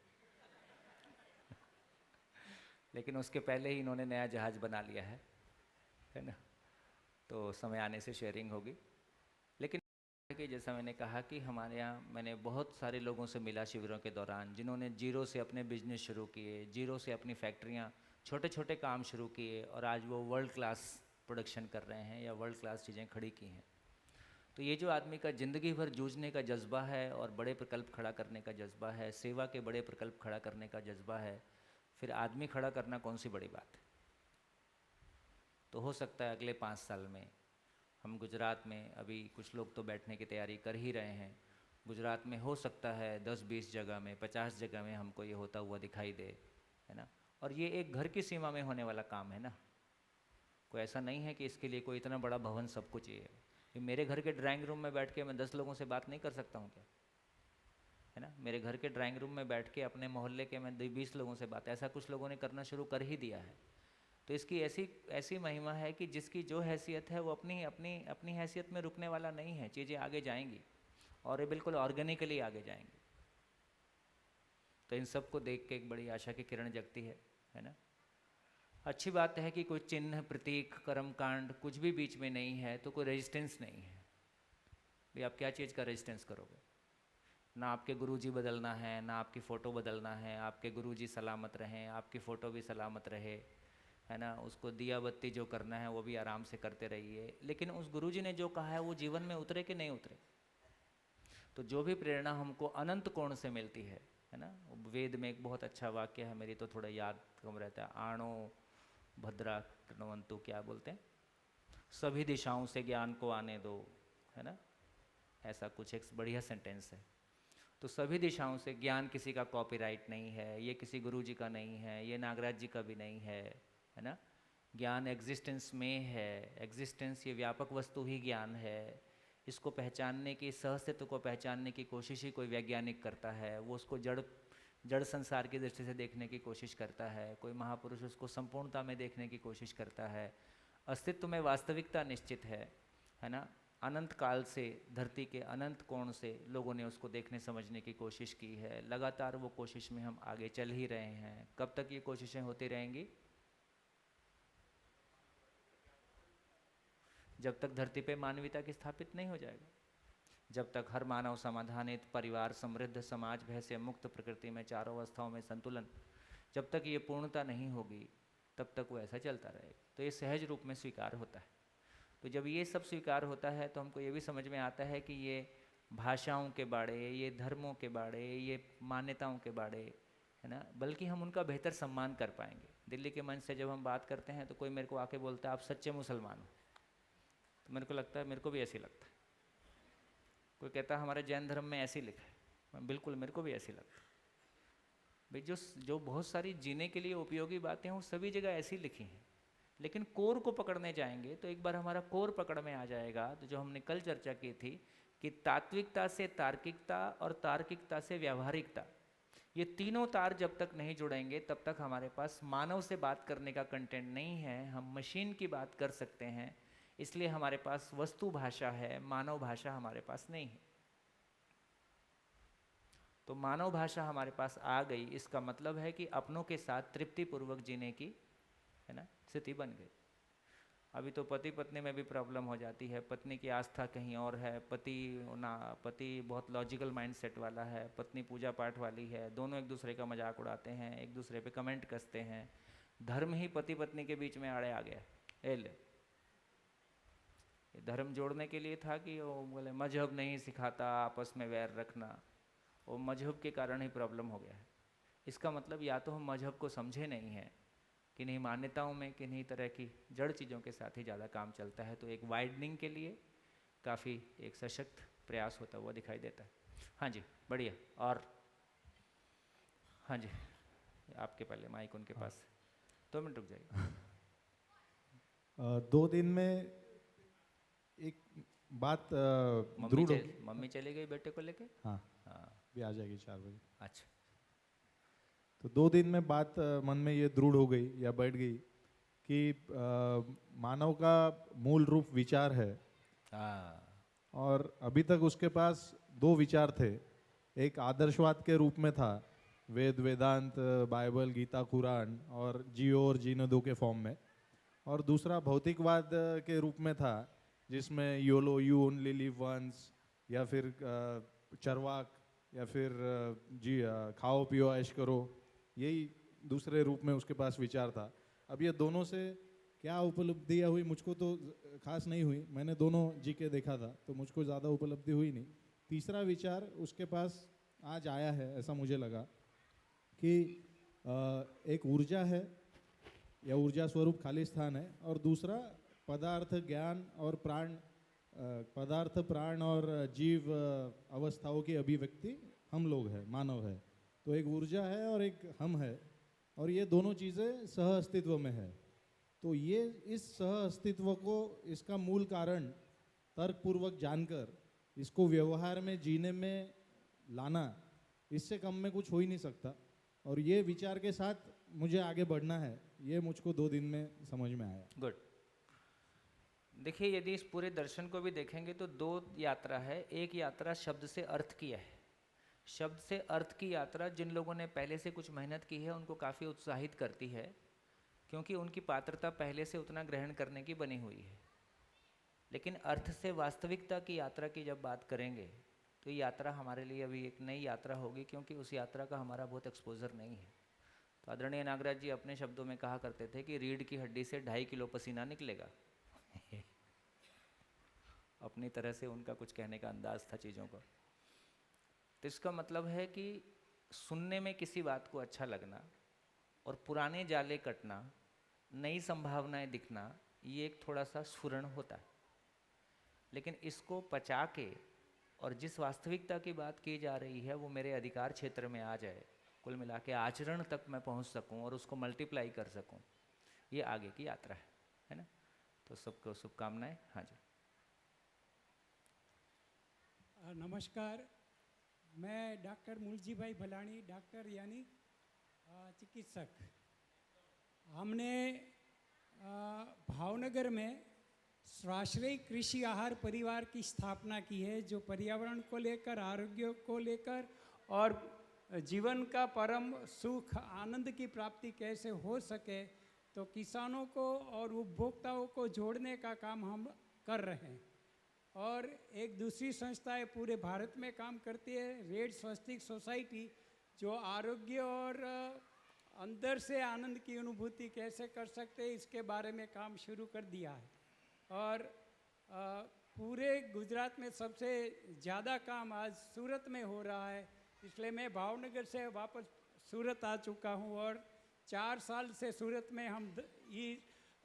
लेकिन उसके पहले ही इन्होंने नया जहाज बना लिया है ना। तो समय आने से शेयरिंग होगी। लेकिन कि जैसा मैंने कहा कि हमारे यहाँ मैंने बहुत सारे लोगों से मिला शिविरों के दौरान, जिन्होंने जीरो से अपने बिजनेस शुरू किए, जीरो से अपनी फैक्ट्रियाँ, छोटे छोटे काम शुरू किए, और आज वो वर्ल्ड क्लास प्रोडक्शन कर रहे हैं या वर्ल्ड क्लास चीज़ें खड़ी की हैं। तो ये जो आदमी का ज़िंदगी भर जूझने का जज्बा है और बड़े प्रकल्प खड़ा करने का जज्बा है, सेवा के बड़े प्रकल्प खड़ा करने का जज्बा है, फिर आदमी खड़ा करना कौन सी बड़ी बात है। तो हो सकता है अगले 5 साल में हम गुजरात में, अभी कुछ लोग तो बैठने की तैयारी कर ही रहे हैं, गुजरात में हो सकता है 10-20 जगह में, 50 जगह में हमको ये होता हुआ दिखाई दे, है ना। और ये एक घर की सीमा में होने वाला काम है ना, कोई ऐसा नहीं है कि इसके लिए कोई इतना बड़ा भवन सबको चाहिए। कि मेरे घर के ड्राइंग रूम में बैठ के मैं 10 लोगों से बात नहीं कर सकता हूँ क्या, है ना। मेरे घर के ड्राइंग रूम में बैठ के अपने मोहल्ले के मैं 20 लोगों से बात, ऐसा कुछ लोगों ने करना शुरू कर ही दिया है। तो इसकी ऐसी महिमा है कि जिसकी जो हैसियत है वो अपनी हैसियत में रुकने वाला नहीं है, चीज़ें आगे जाएंगी और ये बिल्कुल ऑर्गेनिकली आगे जाएंगी। तो इन सब को देख के एक बड़ी आशा की किरण जगती है ना। अच्छी बात है कि कोई चिन्ह, प्रतीक, कर्मकांड कुछ भी बीच में नहीं है, तो कोई रेजिस्टेंस नहीं है। भाई आप क्या चीज़ का रेजिस्टेंस करोगे? ना आपके गुरुजी बदलना है, ना आपकी फ़ोटो बदलना है, आपके गुरुजी सलामत रहें, आपकी फ़ोटो भी सलामत रहे, है ना। उसको दिया बत्ती जो करना है वो भी आराम से करते रहिए, लेकिन उस गुरुजी ने जो कहा है वो जीवन में उतरे कि नहीं उतरे। तो जो भी प्रेरणा हमको अनंत कोण से मिलती है ना। वेद में एक बहुत अच्छा वाक्य है, मेरी तो थोड़ा याद कम रहता है, आणो भद्रा कृणवंतु, क्या बोलते हैं, सभी दिशाओं से ज्ञान को आने दो, है ना। ऐसा कुछ एक बढ़िया सेंटेंस है। तो सभी दिशाओं से ज्ञान, किसी का कॉपीराइट नहीं है, ये किसी गुरुजी का नहीं है, ये नागराज जी का भी नहीं है ना। ज्ञान एग्जिस्टेंस में है, एग्जिस्टेंस ये व्यापक वस्तु ही ज्ञान है। इसको पहचानने की, सहअस्तित्व को पहचानने की कोशिश ही कोई वैज्ञानिक करता है। वो उसको जड़ संसार की दृष्टि से देखने की कोशिश करता है, कोई महापुरुष उसको संपूर्णता में देखने की कोशिश करता है। अस्तित्व में वास्तविकता निश्चित है ना। अनंत काल से, धरती के अनंत कोण से लोगों ने उसको देखने समझने की कोशिश की है। लगातार वो कोशिश में हम आगे चल ही रहे हैं। कब तक ये कोशिशें होती रहेंगी? जब तक धरती पे मानवीयता की स्थापित नहीं हो जाएगा, जब तक हर मानव समाधानित, परिवार समृद्ध, समाज भय से मुक्त, प्रकृति में चारों अवस्थाओं में संतुलन, जब तक ये पूर्णता नहीं होगी तब तक वो ऐसा चलता रहेगा। तो ये सहज रूप में स्वीकार होता है। तो जब ये सब स्वीकार होता है तो हमको ये भी समझ में आता है कि ये भाषाओं के बारे, ये धर्मों के बारे, ये मान्यताओं के बारे, है ना, बल्कि हम उनका बेहतर सम्मान कर पाएंगे। दिल्ली के मंच से जब हम बात करते हैं तो कोई मेरे को आके बोलता है आप सच्चे मुसलमान हो, तो मेरे को लगता है, मेरे को भी ऐसे लगता है। कोई कहता है हमारे जैन धर्म में ऐसे लिखा है, बिल्कुल मेरे को भी ऐसे लगता है। भाई जो बहुत सारी जीने के लिए उपयोगी बातें हैं वो सभी जगह ऐसी लिखी हैं, लेकिन कोर को पकड़ने जाएंगे तो एक बार हमारा कोर पकड़ में आ जाएगा। तो जो हमने कल चर्चा की थी कि तात्विकता से तार्किकता और तार्किकता से व्यावहारिकता, ये तीनों तार जब तक नहीं जुड़ेंगे तब तक हमारे पास मानव से बात करने का कंटेंट नहीं है। हम मशीन की बात कर सकते हैं, इसलिए हमारे पास वस्तु भाषा है, मानव भाषा हमारे पास नहीं है। तो मानव भाषा हमारे पास आ गई, इसका मतलब है कि अपनों के साथ तृप्तिपूर्वक जीने की, है ना, स्थिति बन गई। अभी तो पति पत्नी में भी प्रॉब्लम हो जाती है, पत्नी की आस्था कहीं और है, पति बहुत लॉजिकल माइंडसेट वाला है, पत्नी पूजा पाठ वाली है, दोनों एक दूसरे का मजाक उड़ाते हैं, एक दूसरे पे कमेंट कसते हैं। धर्म ही पति पत्नी के बीच में आड़े आ गया। ले ये धर्म जोड़ने के लिए था कि वो बोले मजहब नहीं सिखाता आपस में वैर रखना, वो मजहब के कारण ही प्रॉब्लम हो गया है। इसका मतलब या तो हम मजहब को समझे नहीं हैं, किन्हीं मान्यताओं में किन्हीं तरह की जड़ चीज़ों के साथ ही ज़्यादा काम चलता है। तो एक वाइडनिंग के लिए काफ़ी एक सशक्त प्रयास होता हुआ दिखाई देता है। हाँ जी, बढ़िया। और हाँ जी, आपके पहले माइक उनके पास। 2 मिनट रुक जाइए। 2 दिन में एक बात दृढ़ मम्मी चली गई बेटे को लेके। हाँ हाँ, भी आ जाएगी 4 बजे। अच्छा, तो 2 दिन में बात मन में ये दृढ़ हो गई या बैठ गई कि मानव का मूल रूप विचार है। और अभी तक उसके पास 2 विचार थे। एक आदर्शवाद के रूप में था, वेद वेदांत बाइबल गीता कुरान और जियो और जीने दो के फॉर्म में, और दूसरा भौतिकवाद के रूप में था जिसमें YOLO you only live once, या फिर चरवाक, या फिर जी खाओ पियो ऐश करो, यही दूसरे रूप में उसके पास विचार था। अब ये दोनों से क्या उपलब्धियाँ हुई मुझको तो खास नहीं हुई, मैंने दोनों जी के देखा था तो मुझको ज़्यादा उपलब्धि हुई नहीं। तीसरा विचार उसके पास आज आया है, ऐसा मुझे लगा कि एक ऊर्जा है या ऊर्जा स्वरूप खाली स्थान है, और दूसरा पदार्थ ज्ञान और प्राण, पदार्थ प्राण और जीव अवस्थाओं की अभिव्यक्ति हम लोग हैं, मानव है। तो एक ऊर्जा है और एक हम है, और ये दोनों चीज़ें सह अस्तित्व में है। तो ये इस सह अस्तित्व को, इसका मूल कारण तर्कपूर्वक जानकर इसको व्यवहार में जीने में लाना, इससे कम में कुछ हो ही नहीं सकता। और ये विचार के साथ मुझे आगे बढ़ना है, ये मुझको 2 दिन में समझ में आया। गुड। देखिए, यदि इस पूरे दर्शन को भी देखेंगे तो 2 यात्रा है। एक यात्रा शब्द से अर्थ की है। शब्द से अर्थ की यात्रा जिन लोगों ने पहले से कुछ मेहनत की है उनको काफ़ी उत्साहित करती है, क्योंकि उनकी पात्रता पहले से उतना ग्रहण करने की बनी हुई है। लेकिन अर्थ से वास्तविकता की यात्रा की जब बात करेंगे तो ये यात्रा हमारे लिए अभी एक नई यात्रा होगी, क्योंकि उस यात्रा का हमारा बहुत एक्सपोजर नहीं है। तो आदरणीय नागराज जी अपने शब्दों में कहा करते थे कि रीढ़ की हड्डी से 2.5 किलो पसीना निकलेगा। अपनी तरह से उनका कुछ कहने का अंदाज था चीज़ों को। तो इसका मतलब है कि सुनने में किसी बात को अच्छा लगना और पुराने जाले कटना, नई संभावनाएं दिखना, ये एक थोड़ा सा स्फुरण होता है। लेकिन इसको पचा के और जिस वास्तविकता की बात की जा रही है वो मेरे अधिकार क्षेत्र में आ जाए, कुल मिला के आचरण तक मैं पहुंच सकूं और उसको मल्टीप्लाई कर सकूं, ये आगे की यात्रा है ना। तो सबको शुभकामनाएं। हाँ जी, नमस्कार, मैं डॉक्टर मुलजी भाई भलानी, डॉक्टर यानी चिकित्सक। हमने भावनगर में स्वाश्रय कृषि आहार परिवार की स्थापना की है, जो पर्यावरण को लेकर, आरोग्य को लेकर और जीवन का परम सुख आनंद की प्राप्ति कैसे हो सके, तो किसानों को और उपभोक्ताओं को जोड़ने का काम हम कर रहे हैं। और एक दूसरी संस्था है, पूरे भारत में काम करती है, रेड स्वस्तिक सोसाइटी, जो आरोग्य और अंदर से आनंद की अनुभूति कैसे कर सकते हैं इसके बारे में काम शुरू कर दिया है। और पूरे गुजरात में सबसे ज़्यादा काम आज सूरत में हो रहा है, इसलिए मैं भावनगर से वापस सूरत आ चुका हूँ। और 4 साल से सूरत में हम ये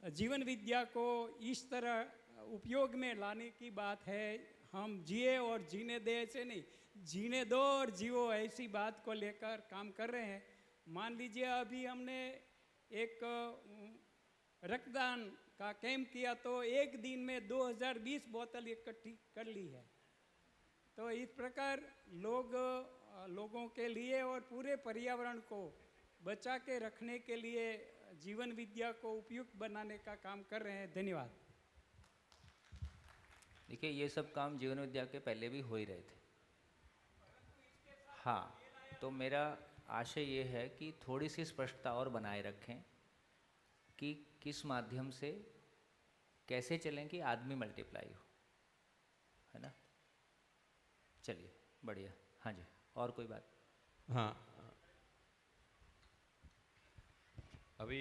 जीवन विद्या को इस तरह उपयोग में लाने की बात है। हम जिए और जीने दे ऐसे नहीं, जीने दो और जियो ऐसी बात को लेकर काम कर रहे हैं। मान लीजिए अभी हमने एक रक्तदान का कैंप किया तो एक दिन में 2020 बोतल इकट्ठी कर ली है। तो इस प्रकार लोग लोगों के लिए और पूरे पर्यावरण को बचा के रखने के लिए जीवन विद्या को उपयुक्त बनाने का काम कर रहे हैं। धन्यवाद। देखिए, ये सब काम जीवन विद्या के पहले भी हो ही रहे थे। हाँ, तो मेरा आशय ये है कि थोड़ी सी स्पष्टता और बनाए रखें कि किस माध्यम से कैसे चलें कि आदमी मल्टीप्लाई हो, है ना। चलिए, बढ़िया। हाँ जी, और कोई बात? हाँ, अभी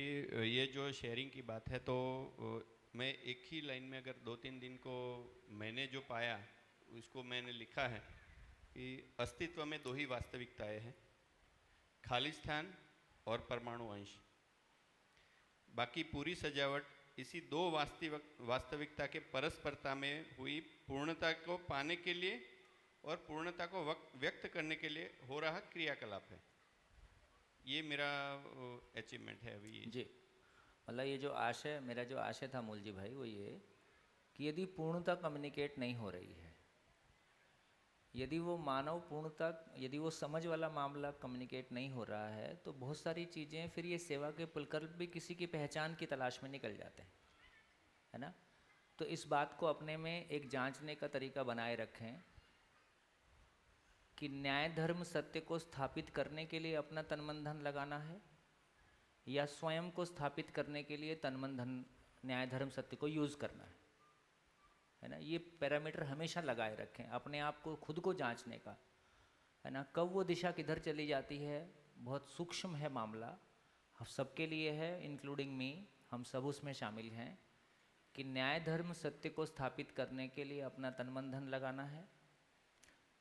ये जो शेयरिंग की बात है, तो मैं एक ही लाइन में अगर 2-3 दिन को मैंने जो पाया उसको मैंने लिखा है कि अस्तित्व में 2 ही वास्तविकताएं हैं, खालिस्तान और परमाणु अंश। बाकी पूरी सजावट इसी 2 वास्तविकता के परस्परता में हुई पूर्णता को पाने के लिए और पूर्णता को व्यक्त करने के लिए हो रहा क्रियाकलाप है। ये मेरा अचीवमेंट है अभी। जी, मतलब ये जो आशय, मेरा जो आशय था मूल जी भाई, वो ये कि यदि पूर्णता कम्युनिकेट नहीं हो रही है, यदि वो मानव पूर्णता, यदि वो समझ वाला मामला कम्युनिकेट नहीं हो रहा है, तो बहुत सारी चीज़ें फिर ये सेवा के पुलकल्प भी किसी की पहचान की तलाश में निकल जाते हैं, है ना। तो इस बात को अपने में एक जांचने का तरीका बनाए रखें कि न्याय धर्म सत्य को स्थापित करने के लिए अपना तन मन धन लगाना है या स्वयं को स्थापित करने के लिए तन मन धन न्याय धर्म सत्य को यूज़ करना है ना। ये पैरामीटर हमेशा लगाए रखें, अपने आप को खुद को जांचने का, है ना। कब वो दिशा किधर चली जाती है, बहुत सूक्ष्म है मामला, हम सबके लिए है, इंक्लूडिंग मी, हम सब उसमें शामिल हैं कि न्याय धर्म सत्य को स्थापित करने के लिए अपना तन मन धन लगाना है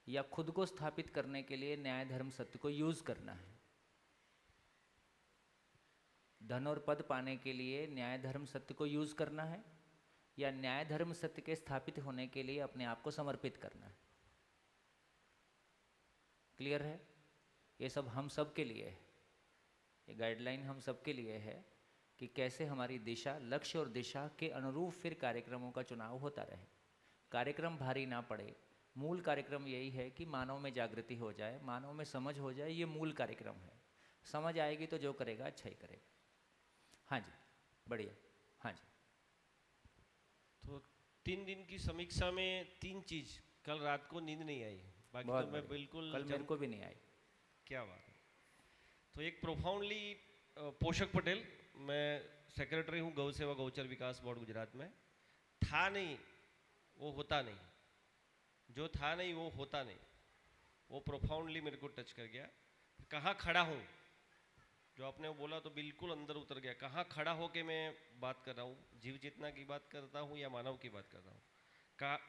या खुद को स्थापित करने के लिए न्याय धर्म सत्य को यूज़ करना है। धन और पद पाने के लिए न्याय धर्म सत्य को यूज़ करना है या न्याय धर्म सत्य के स्थापित होने के लिए अपने आप को समर्पित करना है। क्लियर है? ये सब हम सब के लिए है, ये गाइडलाइन हम सब के लिए है कि कैसे हमारी दिशा, लक्ष्य और दिशा के अनुरूप फिर कार्यक्रमों का चुनाव होता रहे। कार्यक्रम भारी ना पड़े, मूल कार्यक्रम यही है कि मानव में जागृति हो जाए, मानव में समझ हो जाए, ये मूल कार्यक्रम है। समझ आएगी तो जो करेगा अच्छा ही करेगा। हाँ जी, बढ़िया। हाँ जी। तो 3 दिन की समीक्षा में 3 चीज़, कल रात को नींद नहीं आई, बाकी तो मैं बिल्कुल, कल मेरे को भी नहीं आई। क्या बात है। तो एक प्रोफाउंडली पोषक पटेल, मैं सेक्रेटरी हूँ गौ सेवा गौचर विकास बोर्ड गुजरात में। था नहीं वो होता नहीं, जो था नहीं वो होता नहीं, वो प्रोफाउंडली मेरे को टच कर गया। कहाँ खड़ा हूँ, जो आपने वो बोला तो बिल्कुल अंदर उतर गया। कहाँ खड़ा हो के मैं बात कर रहा हूँ, जीव चेतना की बात करता हूँ या मानव की बात कर रहा हूँ,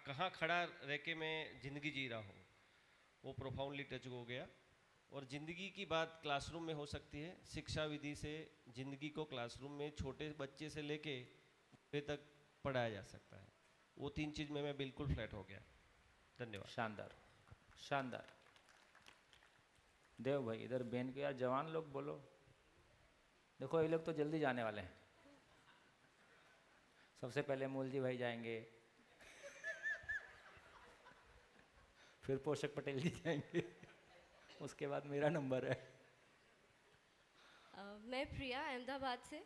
कहाँ खड़ा रह के मैं ज़िंदगी जी रहा हूँ, वो प्रोफाउंडली टच हो गया। और ज़िंदगी की बात क्लासरूम में हो सकती है, शिक्षा विधि से ज़िंदगी को क्लासरूम में छोटे बच्चे से लेके बड़े तक पढ़ाया जा सकता है। वो 3 चीज़ में मैं बिल्कुल फ्लैट हो गया। धन्यवाद। शानदार, शानदार। देव भाई इधर बेन के, यार जवान लोग बोलो। देखो ये लोग तो जल्दी जाने वाले हैं। सबसे पहले मूल जी भाई जाएंगे, फिर पोषक पटेल जी जाएंगे, उसके बाद मेरा नंबर है। मैं प्रिया अहमदाबाद से।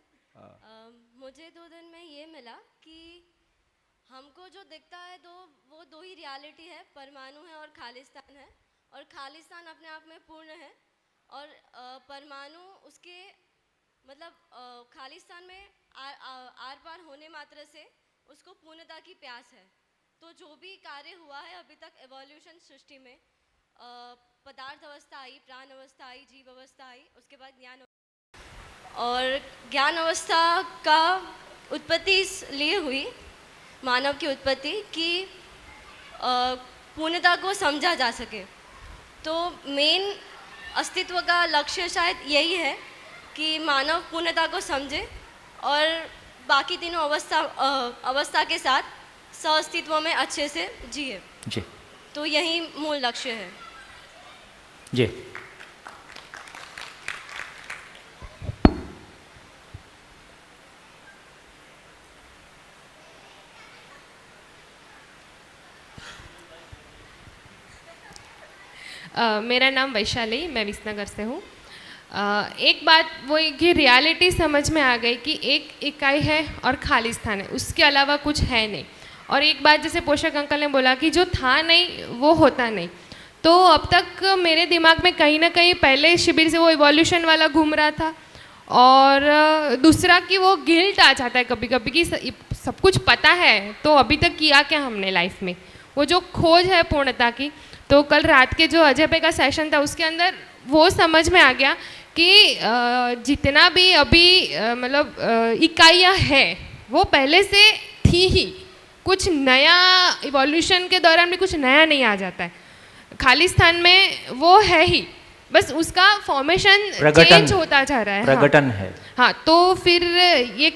मुझे 2 दिन में ये मिला कि हमको जो दिखता है वो 2 ही रियलिटी है, परमाणु है और खालिस्तान है। और खालिस्तान अपने आप में पूर्ण है और परमाणु उसके मतलब खालिस्तान में आर पार होने मात्र से उसको पूर्णता की प्यास है। तो जो भी कार्य हुआ है अभी तक एवोल्यूशन सृष्टि में, पदार्थ अवस्था आई, प्राण अवस्था आई, जीव अवस्था आई, उसके बाद ज्ञान, और ज्ञान अवस्था का उत्पत्ति इसलिए हुई, मानव की उत्पत्ति, कि पूर्णता को समझा जा सके। तो मेन अस्तित्व का लक्ष्य शायद यही है कि मानव पूर्णता को समझे और बाकी तीनों अवस्था के साथ सहअस्तित्व में अच्छे से जिए। जी। तो यही मूल लक्ष्य है। जी। मेरा नाम वैशाली, मैं विसनगर से हूँ। एक बात वो कि रियलिटी समझ में आ गई कि एक इकाई है और खालिस्तान है, उसके अलावा कुछ है नहीं। और एक बात जैसे पोषक अंकल ने बोला कि जो था नहीं वो होता नहीं, तो अब तक मेरे दिमाग में कहीं ना कहीं पहले शिविर से वो इवोल्यूशन वाला घूम रहा था, और दूसरा कि वो गिल्ट आ जाता है कभी कभी कि सब कुछ पता है तो अभी तक किया क्या हमने लाइफ में, वो जो खोज है पूर्णता की। तो कल रात के जो अजय भाई का सेशन था उसके अंदर वो समझ में आ गया कि जितना भी अभी मतलब इकाइयाँ है वो पहले से थी ही, कुछ नया इवोल्यूशन के दौरान भी कुछ नया नहीं आ जाता है। खालिस्तान में वो है ही, बस उसका फॉर्मेशन चेंज होता जा रहा है। प्रगटन है। हाँ, तो फिर ये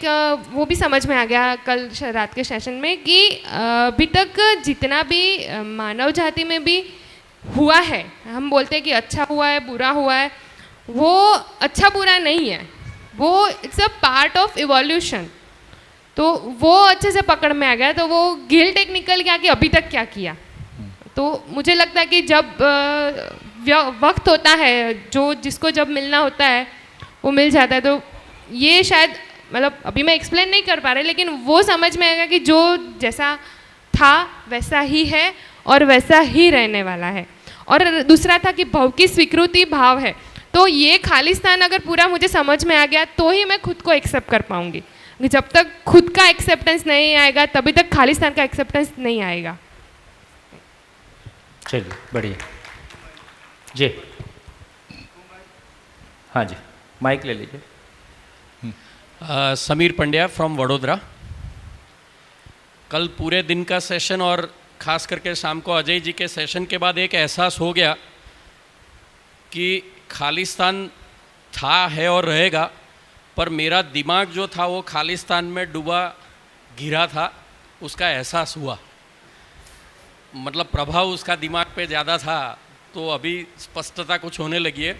वो भी समझ में आ गया कल रात के सेशन में कि अभी तक जितना भी मानव जाति में भी हुआ है, हम बोलते हैं कि अच्छा हुआ है बुरा हुआ है, वो अच्छा बुरा नहीं है, वो it's a part of evolution. तो वो अच्छे से पकड़ में आ गया, तो वो गिल्ट एक निकल गया कि अभी तक क्या किया। तो मुझे लगता है कि जब वक्त होता है, जो जिसको जब मिलना होता है वो मिल जाता है। तो ये शायद मतलब अभी मैं एक्सप्लेन नहीं कर पा रही, लेकिन वो समझ में आएगा कि जो जैसा था वैसा ही है और वैसा ही रहने वाला है। और दूसरा था कि भाव की स्वीकृति भाव है, तो ये खालिस्तान अगर पूरा मुझे समझ में आ गया तो ही मैं खुद को एक्सेप्ट कर पाऊँगी। जब तक खुद का एक्सेप्टेंस नहीं आएगा तभी तक खालिस्तान का एक्सेप्टेंस नहीं आएगा। चलिए बढ़िया जी। हाँ जी, माइक ले लीजिए। समीर पंड्या फ्रॉम वडोदरा। कल पूरे दिन का सेशन और ख़ास करके शाम को अजय जी के सेशन के बाद एक एहसास हो गया कि खालिस्तान था, है और रहेगा, पर मेरा दिमाग जो था वो खालिस्तान में डूबा घिरा था, उसका एहसास हुआ। मतलब प्रभाव उसका दिमाग पे ज़्यादा था, तो अभी स्पष्टता कुछ होने लगी है।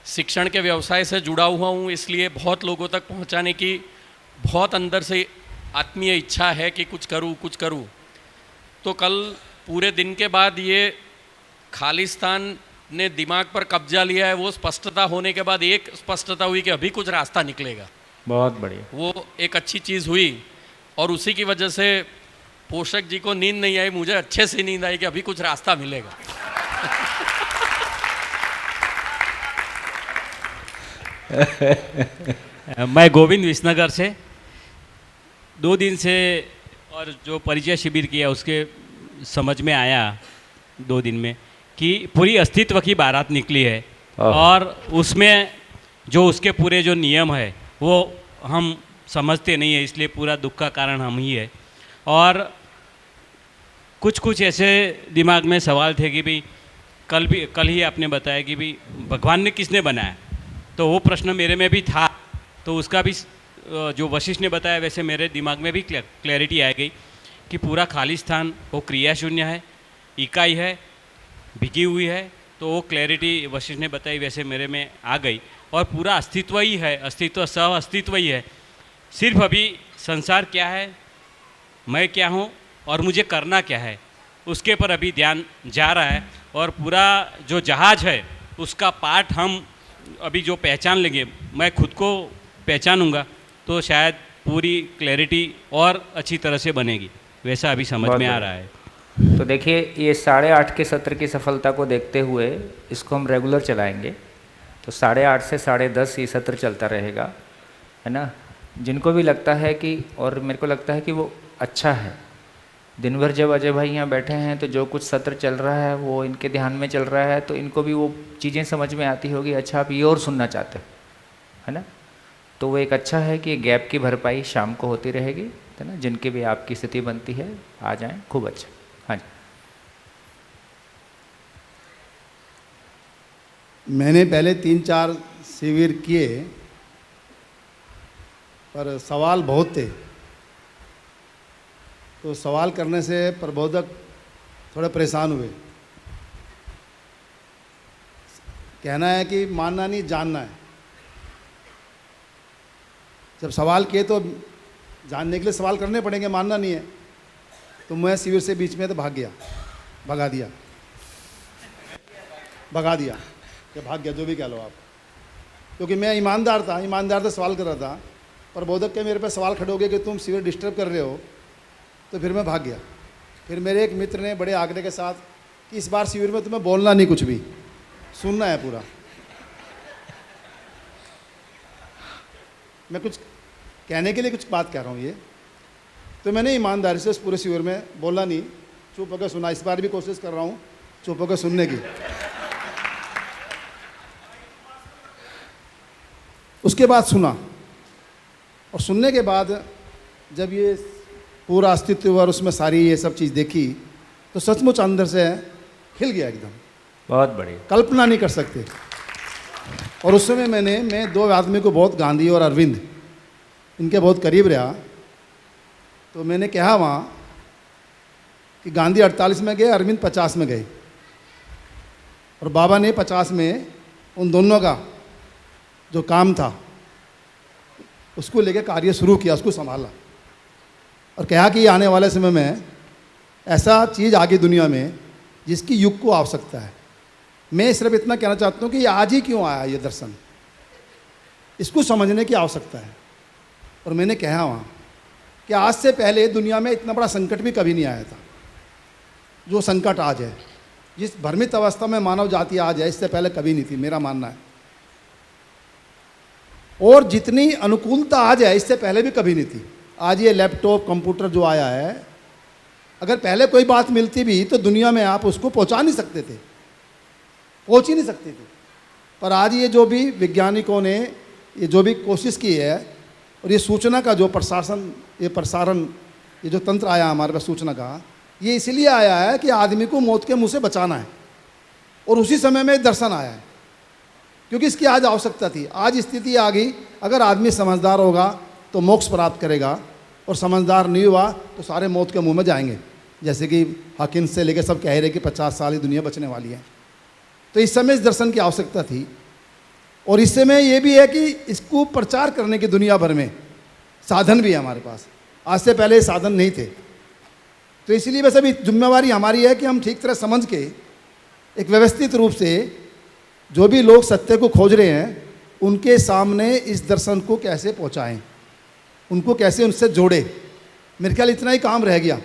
शिक्षण के व्यवसाय से जुड़ा हुआ हूँ, इसलिए बहुत लोगों तक पहुँचाने की बहुत अंदर से आत्मीय इच्छा है कि कुछ करूँ। तो कल पूरे दिन के बाद ये खालिस्तान ने दिमाग पर कब्जा लिया है, वो स्पष्टता होने के बाद एक स्पष्टता हुई कि अभी कुछ रास्ता निकलेगा। बहुत बढ़िया, वो एक अच्छी चीज़ हुई, और उसी की वजह से पोषक जी को नींद नहीं आई, मुझे अच्छे से नींद आई कि अभी कुछ रास्ता मिलेगा। मैं गोविंद विसनगर से 2 दिन से, और जो परिचय शिविर किया उसके समझ में आया 2 दिन में कि पूरी अस्तित्व की बारात निकली है, और उसमें जो उसके पूरे जो नियम है वो हम समझते नहीं है, इसलिए पूरा दुख का कारण हम ही है। और कुछ ऐसे दिमाग में सवाल थे कि भाई कल ही आपने बताया कि भाई भगवान ने किसने बनाया, तो वो प्रश्न मेरे में भी था, तो उसका भी जो वशिष्ठ ने बताया वैसे मेरे दिमाग में भी क्लैरिटी आ गई कि पूरा खालिस्तान वो क्रिया शून्य है, इकाई है, भिगी हुई है। तो वो क्लैरिटी वशिष्ठ ने बताई वैसे मेरे में आ गई, और पूरा अस्तित्व ही है, अस्तित्व सह अस्तित्व ही है। सिर्फ अभी संसार क्या है, मैं क्या हूँ और मुझे करना क्या है, उसके पर अभी ध्यान जा रहा है। और पूरा जो जहाज़ है उसका पार्ट हम अभी जो पहचान लेंगे, मैं खुद को पहचानूंगा तो शायद पूरी क्लैरिटी और अच्छी तरह से बनेगी, वैसा अभी समझ में आ रहा है। तो देखिए, ये 8:30 के सत्र की सफलता को देखते हुए इसको हम रेगुलर चलाएंगे, तो 8:30 से 10:30 ये सत्र चलता रहेगा, है ना। जिनको भी लगता है कि, और मेरे को लगता है कि वो अच्छा है, दिन भर जब अजय भाई यहाँ बैठे हैं तो जो कुछ सत्र चल रहा है वो इनके ध्यान में चल रहा है, तो इनको भी वो चीज़ें समझ में आती होगी, अच्छा आप ये और सुनना चाहते हो, है ना। तो वो एक अच्छा है कि गैप की भरपाई शाम को होती रहेगी, है ना। जिनकी भी आपकी स्थिति बनती है आ जाएं, खूब अच्छा। हाँ जी, मैंने पहले 3-4 शिविर किए, पर सवाल बहुत थे, तो सवाल करने से प्रबोधक थोड़े परेशान हुए। कहना है कि मानना नहीं, जानना है। जब सवाल किए तो जानने के लिए सवाल करने पड़ेंगे, मानना नहीं है। तो मैं शिविर से बीच में तो भगा दिया। भगा दिया कि भाग गया, जो भी कह लो आप, क्योंकि मैं ईमानदार था, ईमानदार से सवाल कर रहा था। प्रबोधक के मेरे पे सवाल खड़े हो गए कि तुम शिविर डिस्टर्ब कर रहे हो, तो फिर मैं भाग गया। फिर मेरे एक मित्र ने बड़े आग्रह के साथ कि इस बार शिविर में तुम्हें बोलना नहीं, कुछ भी सुनना है पूरा। मैं कुछ कहने के लिए कुछ बात कह रहा हूँ ये, तो मैंने ईमानदारी से उस पूरे शिविर में बोला नहीं, चुप होकर सुना। इस बार भी कोशिश कर रहा हूँ चुप होकर सुनने की। उसके बाद सुना, और सुनने के बाद जब ये पूरा अस्तित्व और उसमें सारी ये सब चीज़ देखी, तो सचमुच अंदर से हिल गया एकदम। बहुत बढ़िया, कल्पना नहीं कर सकते। और उस समय मैं दो आदमी को बहुत, गांधी और अरविंद, इनके बहुत करीब रहा। तो मैंने कहा वहाँ कि गांधी 48 में गए, अरविंद 50 में गए, और बाबा ने 50 में उन दोनों का जो काम था उसको लेकर कार्य शुरू किया, उसको संभाला, और कहा कि आने वाले समय में ऐसा चीज़ आगे दुनिया में जिसकी युग को आवश्यकता है। मैं सिर्फ इतना कहना चाहता हूँ कि ये आज ही क्यों आया ये दर्शन, इसको समझने की आवश्यकता है। और मैंने कहा वहाँ कि आज से पहले दुनिया में इतना बड़ा संकट भी कभी नहीं आया था जो संकट आज है। जिस भ्रमित अवस्था में मानव जाति आज है, इससे पहले कभी नहीं थी, मेरा मानना है। और जितनी अनुकूलता आज है, इससे पहले भी कभी नहीं थी। आज ये लैपटॉप, कंप्यूटर जो आया है, अगर पहले कोई बात मिलती भी तो दुनिया में आप उसको पहुंचा नहीं सकते थे, पहुंच ही नहीं सकते थे। पर आज ये जो भी वैज्ञानिकों ने ये जो भी कोशिश की है, और ये सूचना का जो प्रसारण, ये जो तंत्र आया हमारे पास सूचना का, ये इसलिए आया है कि आदमी को मौत के मुंह से बचाना है। और उसी समय में दर्शन आया है, क्योंकि इसकी आज आवश्यकता थी। आज स्थिति आ गई, अगर आदमी समझदार होगा तो मोक्ष प्राप्त करेगा, और समझदार नहीं हुआ तो सारे मौत के मुंह में जाएंगे। जैसे कि हाकिम से लेकर सब कह रहे कि 50 साल ही दुनिया बचने वाली है। तो इस समय इस दर्शन की आवश्यकता थी। और इस समय ये भी है कि इसको प्रचार करने की दुनिया भर में साधन भी है हमारे पास। आज से पहले साधन नहीं थे। तो इसलिए बस अभी जिम्मेवारी हमारी है कि हम ठीक तरह समझ के एक व्यवस्थित रूप से जो भी लोग सत्य को खोज रहे हैं, उनके सामने इस दर्शन को कैसे पहुंचाएं, उनको कैसे उनसे जोड़े। मेरे ख्याल इतना ही काम रह गया।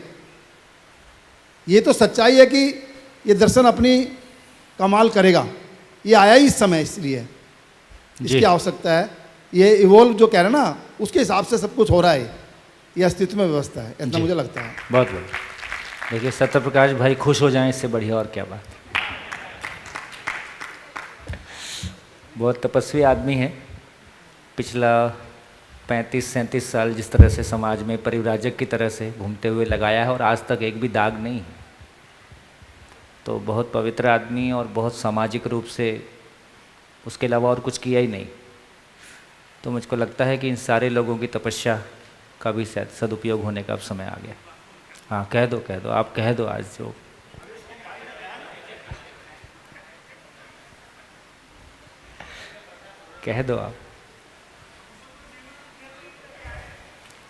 ये तो सच्चाई है कि ये दर्शन अपनी कमाल करेगा। ये आया ही इस समय, इसलिए इसकी आवश्यकता है। ये इवोल्व जो कह रहे हैं ना, उसके हिसाब से सब कुछ हो रहा है। ये अस्तित्व में व्यवस्था है, इतना मुझे लगता है। बहुत बढ़िया। देखिए सत्यप्रकाश भाई खुश हो जाएं, इससे बढ़िया और क्या बात। बहुत तपस्वी आदमी है। पिछला 35-37 साल जिस तरह से समाज में परिव्राजक की तरह से घूमते हुए लगाया है, और आज तक एक भी दाग नहीं है। तो बहुत पवित्र आदमी, और बहुत सामाजिक रूप से उसके अलावा और कुछ किया ही नहीं। तो मुझको लगता है कि इन सारे लोगों की तपस्या का भी शायद सदुपयोग होने का अब समय आ गया। हाँ, कह दो आप, कह दो आज जो कह दो आप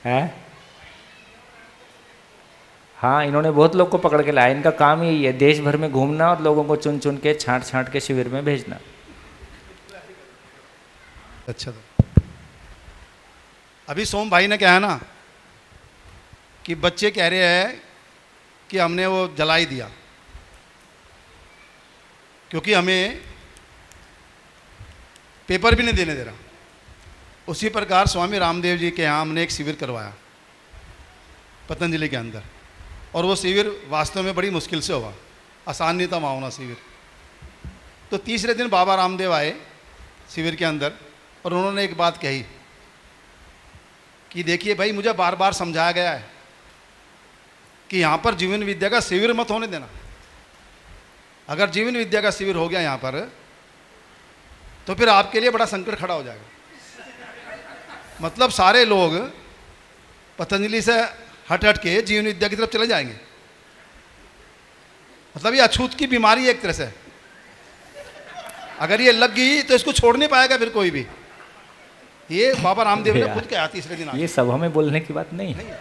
है। हाँ, इन्होंने बहुत लोग को पकड़ के लाया। इनका काम यही है, देश भर में घूमना और लोगों को चुन चुन के छांट के शिविर में भेजना। अच्छा, तो अभी सोम भाई ने कहा है ना कि बच्चे कह रहे हैं कि हमने वो जला ही दिया क्योंकि हमें पेपर भी नहीं देने दे रहा। उसी प्रकार स्वामी रामदेव जी के यहाँ हमने एक शिविर करवाया पतंजलि के अंदर, और वो शिविर वास्तव में बड़ी मुश्किल से हुआ, आसान नहीं था वहाँ होना शिविर। तो तीसरे दिन बाबा रामदेव आए शिविर के अंदर, और उन्होंने एक बात कही कि देखिए भाई, मुझे बार बार समझाया गया है कि यहाँ पर जीवन विद्या का शिविर मत होने देना। अगर जीवन विद्या का शिविर हो गया यहाँ पर, तो फिर आपके लिए बड़ा संकट खड़ा हो जाएगा। मतलब सारे लोग पतंजलि से हट के जीवन विद्या की तरफ चले जाएंगे। मतलब ये अछूत की बीमारी है एक तरह से। अगर ये लग गई तो इसको छोड़ नहीं पाएगा फिर कोई भी। ये बाबा रामदेव ने खुद कहा तीसरे दिन। ये सभा में बोलने की बात नहीं है।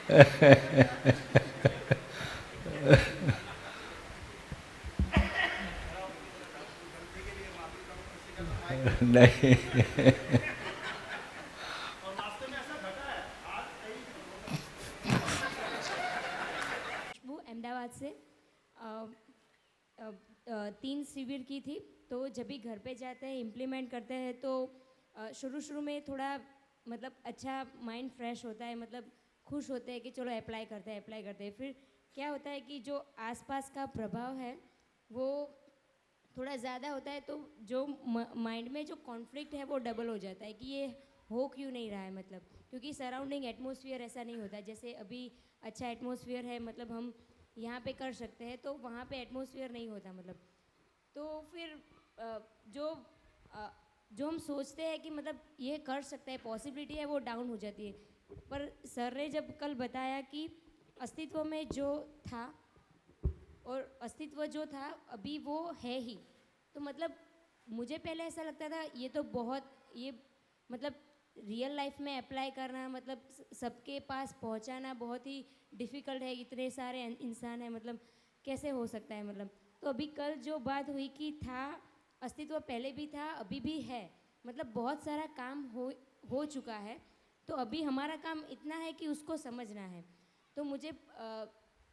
नहीं वो अहमदाबाद से 3 शिविर की थी। तो जब भी घर पे जाते हैं इम्प्लीमेंट करते हैं तो शुरू में थोड़ा मतलब अच्छा माइंड फ्रेश होता है, मतलब खुश होते हैं कि चलो अप्लाई करते हैं। फिर क्या होता है कि जो आसपास का प्रभाव है वो थोड़ा ज़्यादा होता है, तो जो माइंड में जो कॉन्फ्लिक्ट है वो डबल हो जाता है कि ये हो क्यों नहीं रहा है, मतलब क्योंकि सराउंडिंग एटमॉस्फेयर ऐसा नहीं होता। जैसे अभी अच्छा एटमॉस्फेयर है, मतलब हम यहाँ पे कर सकते हैं, तो वहाँ पे एटमॉस्फेयर नहीं होता, मतलब तो फिर जो हम सोचते हैं कि मतलब ये कर सकते हैं, पॉसिबिलिटी है, वो डाउन हो जाती है। पर सर ने जब कल बताया कि अस्तित्व में जो था और अस्तित्व जो था अभी वो है ही, तो मतलब मुझे पहले ऐसा लगता था ये तो बहुत ये मतलब रियल लाइफ में अप्लाई करना, मतलब सबके पास पहुंचाना बहुत ही डिफ़िकल्ट है, इतने सारे इंसान हैं, मतलब कैसे हो सकता है, मतलब तो अभी कल जो बात हुई कि था अस्तित्व पहले भी था अभी भी है, मतलब बहुत सारा काम हो चुका है, तो अभी हमारा काम इतना है कि उसको समझना है। तो मुझे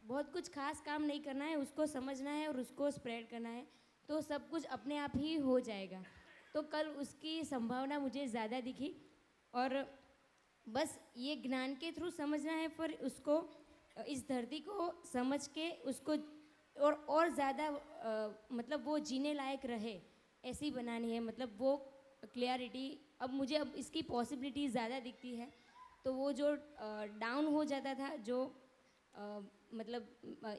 बहुत कुछ खास काम नहीं करना है, उसको समझना है और उसको स्प्रेड करना है, तो सब कुछ अपने आप ही हो जाएगा। तो कल उसकी संभावना मुझे ज़्यादा दिखी और बस ये ज्ञान के थ्रू समझना है, पर उसको इस धरती को समझ के उसको और ज़्यादा मतलब वो जीने लायक रहे ऐसी बनानी है, मतलब वो क्लियरिटी अब मुझे अब इसकी पॉसिबिलिटी ज़्यादा दिखती है। तो वो जो डाउन हो जाता था, जो मतलब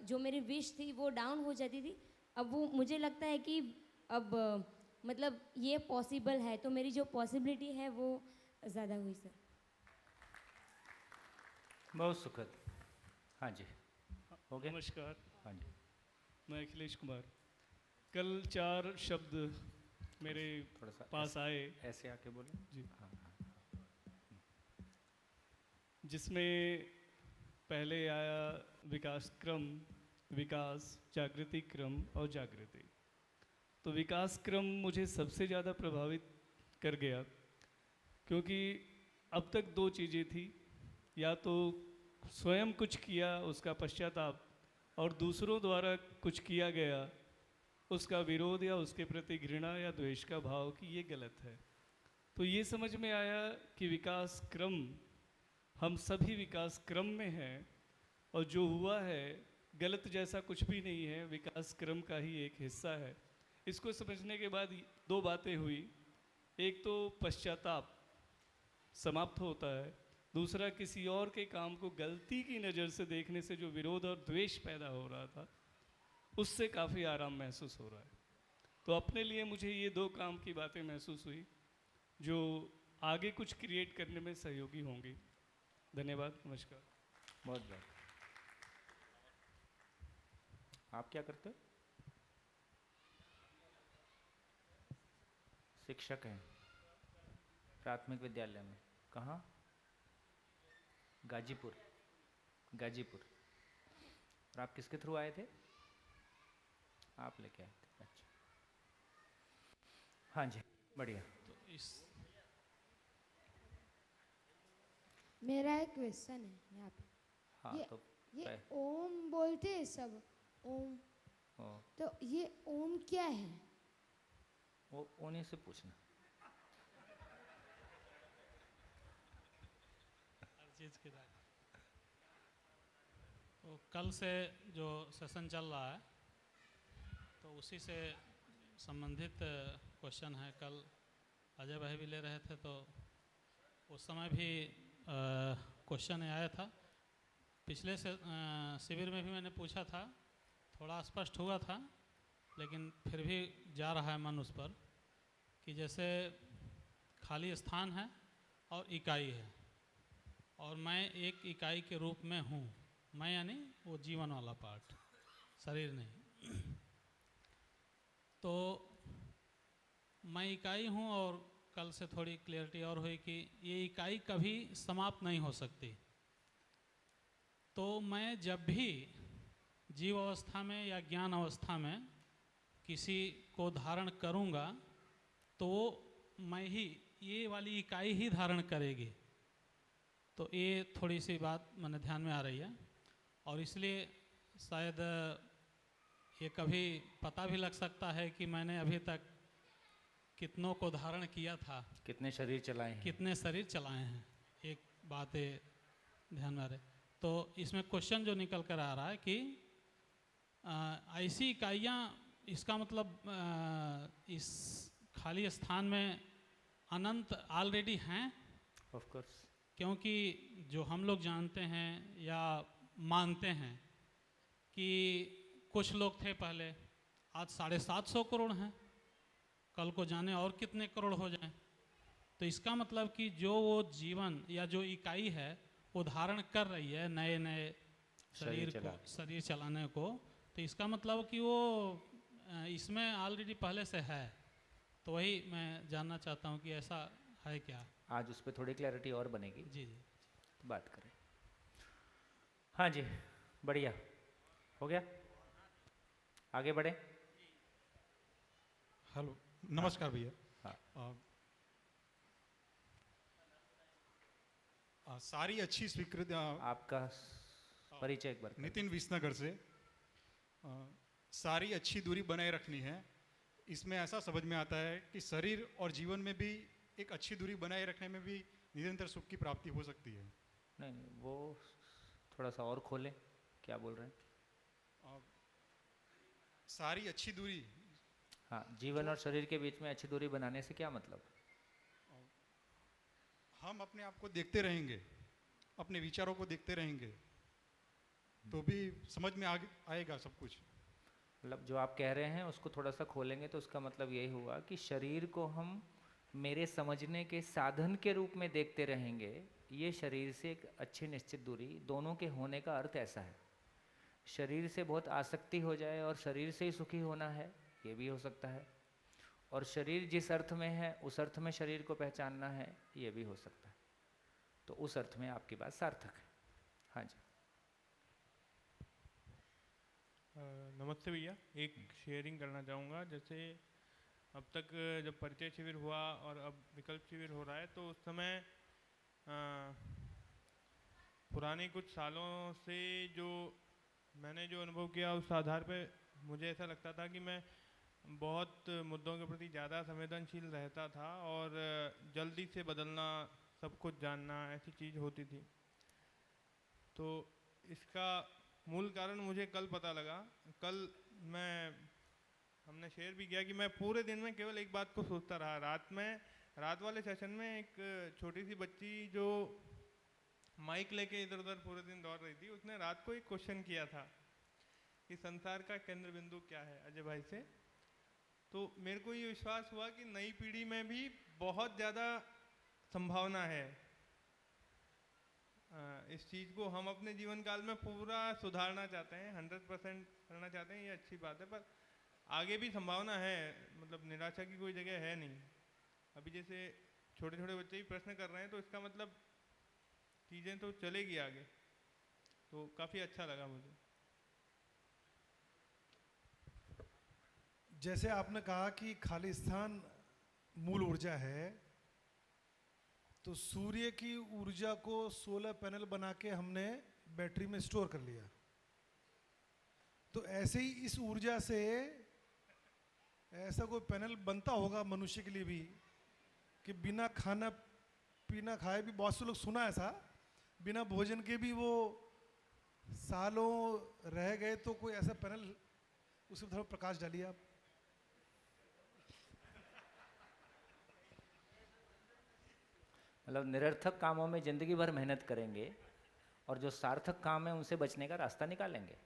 जो मेरी विश थी वो डाउन हो जाती थी, अब वो मुझे लगता है कि अब मतलब ये पॉसिबल है, तो मेरी जो पॉसिबिलिटी है वो ज़्यादा हुई सर। बहुत सुखद। हाँ जी, हो गया। नमस्कार। हाँ जी, मैं अखिलेश कुमार। कल 4 शब्द मेरे थोड़ा सा पास आए, ऐसे आके बोले जी, हाँ। जिसमें पहले आया विकास क्रम, विकास, जागृति क्रम और जागृति। तो विकास क्रम मुझे सबसे ज़्यादा प्रभावित कर गया, क्योंकि अब तक 2 चीज़ें थी, या तो स्वयं कुछ किया उसका पश्चाताप, और दूसरों द्वारा कुछ किया गया उसका विरोध या उसके प्रति घृणा या द्वेष का भाव कि ये गलत है। तो ये समझ में आया कि विकास क्रम, हम सभी विकास क्रम में हैं, और जो हुआ है गलत जैसा कुछ भी नहीं है, विकास क्रम का ही एक हिस्सा है। इसको समझने के बाद 2 बातें हुई, एक तो पश्चाताप समाप्त होता है, दूसरा किसी और के काम को गलती की नज़र से देखने से जो विरोध और द्वेष पैदा हो रहा था उससे काफ़ी आराम महसूस हो रहा है। तो अपने लिए मुझे ये 2 काम की बातें महसूस हुई जो आगे कुछ क्रिएट करने में सहयोगी होंगी। धन्यवाद, नमस्कार। बहुत बहुत। आप क्या करते हो? शिक्षक हैं प्राथमिक विद्यालय में। कहाँ? गाजीपुर। गाजीपुर। और आप किसके थ्रू आए थे? आप लेके आए थे, अच्छा। हाँ जी, बढ़िया। तो इस मेरा एक क्वेश्चन है यहाँ पे। हाँ, ये ओम बोलते हैं सब, ओम, तो ये ओम क्या है? वो उन्हीं से पूछना। हर चीज़ की राय। तो कल से जो सेशन चल रहा है तो उसी से संबंधित क्वेश्चन है। कल अजय भाई भी ले रहे थे तो उस समय भी क्वेश्चन आया था। पिछले से शिविर में भी मैंने पूछा था, थोड़ा स्पष्ट हुआ था, लेकिन फिर भी जा रहा है मन उस पर कि जैसे खाली स्थान है और इकाई है, और मैं एक इकाई के रूप में हूँ। मैं यानी वो जीवन वाला पार्ट, शरीर नहीं। तो मैं इकाई हूँ, और कल से थोड़ी क्लियरिटी और हुई कि ये इकाई कभी समाप्त नहीं हो सकती। तो मैं जब भी जीव अवस्था में या ज्ञान अवस्था में किसी को धारण करूँगा तो वो मैं ही, ये वाली इकाई ही धारण करेगी। तो ये थोड़ी सी बात मैंने ध्यान में आ रही है, और इसलिए शायद ये कभी पता भी लग सकता है कि मैंने अभी तक कितनों को धारण किया था, कितने शरीर चलाए हैं, कितने शरीर चलाए हैं। एक बात है ध्यान में आ रही। तो इसमें क्वेश्चन जो निकल कर आ रहा है कि ऐसी इकाइयाँ, इसका मतलब इस खाली स्थान में अनंत ऑलरेडी हैं। ऑफ कोर्स, क्योंकि जो हम लोग जानते हैं या मानते हैं कि कुछ लोग थे पहले, आज 750 करोड़ हैं, कल को जाने और कितने करोड़ हो जाएं। तो इसका मतलब कि जो वो जीवन या जो इकाई है वो धारण कर रही है नए नए शरीर चलाने को, तो इसका मतलब कि वो इसमें ऑलरेडी पहले से है। तो वही मैं जानना चाहता हूँ कि ऐसा है क्या। आज उस पर थोड़ी क्लैरिटी और बनेगी। जी जी, तो बात करें। हाँ जी, बढ़िया हो गया, आगे बढ़े। हेलो, नमस्कार भैया। हाँ, सारी अच्छी स्वीकृति। आपका परिचय एक बार। नितिन विसनगर से। सारी अच्छी दूरी बनाए रखनी है। इसमें ऐसा समझ में आता है कि शरीर और जीवन में भी एक अच्छी दूरी बनाए रखने में भी निरंतर सुख की प्राप्ति हो सकती है। नहीं, वो थोड़ा सा और खोलें, क्या बोल रहे हैं? सारी अच्छी दूरी। हाँ, जीवन और शरीर के बीच में अच्छी दूरी बनाने से क्या मतलब? हम अपने आप को देखते रहेंगे, अपने विचारों को देखते रहेंगे, तो भी समझ में आएगा सब कुछ। मतलब जो आप कह रहे हैं उसको थोड़ा सा खोलेंगे तो उसका मतलब यही हुआ कि शरीर को हम मेरे समझने के साधन के रूप में देखते रहेंगे। ये शरीर से एक अच्छी निश्चित दूरी, दोनों के होने का अर्थ ऐसा है। शरीर से बहुत आसक्ति हो जाए और शरीर से ही सुखी होना है, ये भी हो सकता है। और शरीर जिस अर्थ में है उस अर्थ में शरीर को पहचानना है, ये भी हो सकता है। तो उस अर्थ में आपकी बात सार्थक है। हाँ जी। नमस्ते भैया, एक शेयरिंग करना चाहूँगा। जैसे अब तक जब परिचय शिविर हुआ और अब विकल्प शिविर हो रहा है, तो उस समय पुराने कुछ सालों से जो मैंने जो अनुभव किया उस आधार पे मुझे ऐसा लगता था कि मैं बहुत मुद्दों के प्रति ज़्यादा संवेदनशील रहता था और जल्दी से बदलना, सब कुछ जानना, ऐसी चीज़ होती थी। तो इसका मूल कारण मुझे कल पता लगा। कल हमने शेयर भी किया कि मैं पूरे दिन में केवल एक बात को सोचता रहा। रात वाले सेशन में एक छोटी सी बच्ची जो माइक लेके इधर उधर पूरे दिन दौड़ रही थी, उसने रात को एक क्वेश्चन किया था कि संसार का केंद्र बिंदु क्या है, अजय भाई से। तो मेरे को ये विश्वास हुआ कि नई पीढ़ी में भी बहुत ज़्यादा संभावना है। इस चीज़ को हम अपने जीवन काल में पूरा सुधारना चाहते हैं, 100% करना चाहते हैं, ये अच्छी बात है। पर आगे भी संभावना है, मतलब निराशा की कोई जगह है नहीं। अभी जैसे छोटे छोटे बच्चे भी प्रश्न कर रहे हैं, तो इसका मतलब चीज़ें तो चलेगी आगे। तो काफ़ी अच्छा लगा मुझे। जैसे आपने कहा कि खालिस्तान मूल ऊर्जा है, तो सूर्य की ऊर्जा को सोलर पैनल बना के हमने बैटरी में स्टोर कर लिया। तो ऐसे ही इस ऊर्जा से ऐसा कोई पैनल बनता होगा मनुष्य के लिए भी कि बिना खाना पीना खाए भी, बहुत से लोग सुना ऐसा, बिना भोजन के भी वो सालों रह गए। तो कोई ऐसा पैनल, उसमें थोड़ा प्रकाश डालिए आप। मतलब निरर्थक कामों में ज़िंदगी भर मेहनत करेंगे और जो सार्थक काम है उनसे बचने का रास्ता निकालेंगे।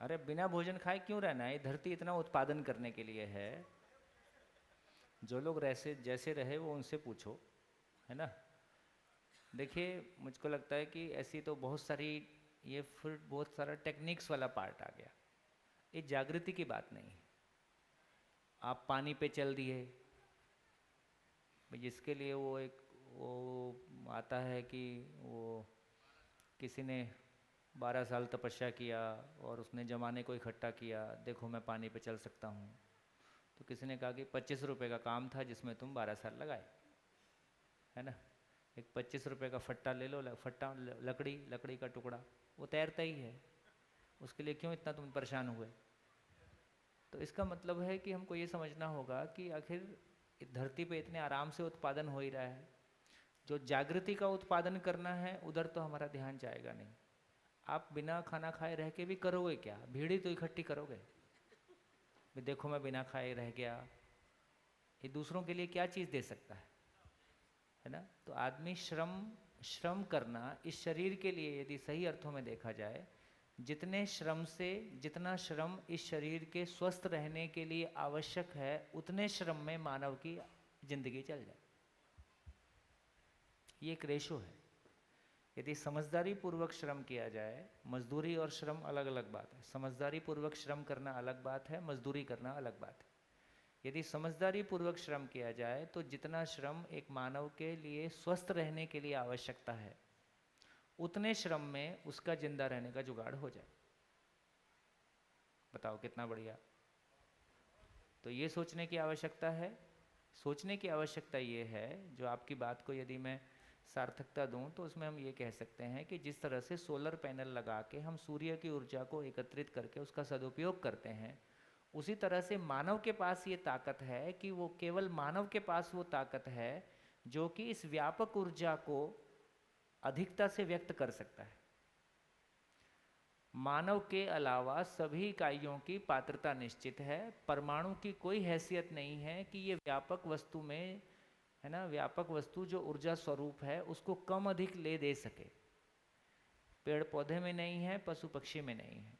अरे बिना भोजन खाए क्यों रहना है? धरती इतना उत्पादन करने के लिए है। जो लोग जैसे रहे वो उनसे पूछो, है ना। देखिए, मुझको लगता है कि ऐसी तो बहुत सारी, ये फिर बहुत सारा टेक्निक्स वाला पार्ट आ गया। ये जागृति की बात नहीं। आप पानी पे चल दिए, जिसके लिए वो एक वो आता है कि वो किसी ने 12 साल तपस्या किया और उसने जमाने को इकट्ठा किया, देखो मैं पानी पे चल सकता हूँ। तो किसी ने कहा कि 25 रुपये का काम था जिसमें तुम 12 साल लगाए, है ना। एक 25 रुपये का फट्टा ले लो, फट्टा लकड़ी का टुकड़ा, वो तैरता ही है, उसके लिए क्यों इतना तुम परेशान हुए। तो इसका मतलब है कि हमको ये समझना होगा कि आखिर धरती पे इतने आराम से उत्पादन हो ही रहा है, जो जागृति का उत्पादन करना है उधर तो हमारा ध्यान जाएगा नहीं। आप बिना खाना खाए रह के भी करोगे क्या, भीड़ ही तो इकट्ठी करोगे। भी देखो मैं बिना खाए रह गया, ये दूसरों के लिए क्या चीज़ दे सकता है ना। तो आदमी श्रम करना इस शरीर के लिए, यदि सही अर्थों में देखा जाए, जितना श्रम इस शरीर के स्वस्थ रहने के लिए आवश्यक है, उतने श्रम में मानव की जिंदगी चल जाए। ये एक रेशो है। यदि समझदारी पूर्वक श्रम किया जाए, मजदूरी और श्रम अलग अलग बात है। समझदारी पूर्वक श्रम करना अलग बात है, मजदूरी करना अलग बात है। यदि समझदारी पूर्वक श्रम किया जाए तो जितना श्रम एक मानव के लिए स्वस्थ रहने के लिए आवश्यकता है, उतने श्रम में उसका जिंदा रहने का जुगाड़ हो जाए। बताओ कितना बढ़िया। तो ये सोचने की आवश्यकता है। सोचने की आवश्यकता ये है, जो आपकी बात को यदि मैं सार्थकता दूं तो उसमें हम ये कह सकते हैं कि जिस तरह से सोलर पैनल लगा के हम सूर्य की ऊर्जा को एकत्रित करके उसका सदुपयोग करते हैं, उसी तरह से मानव के पास ये ताकत है कि वो केवल मानव के पास वो ताकत है जो कि इस व्यापक ऊर्जा को अधिकता से व्यक्त कर सकता है। मानव के अलावा सभी इकाइयों की पात्रता निश्चित है। परमाणु की कोई हैसियत नहीं है कि ये व्यापक वस्तु में, है ना, व्यापक वस्तु जो ऊर्जा स्वरूप है उसको कम अधिक ले दे सके। पेड़ पौधे में नहीं है, पशु पक्षी में नहीं है,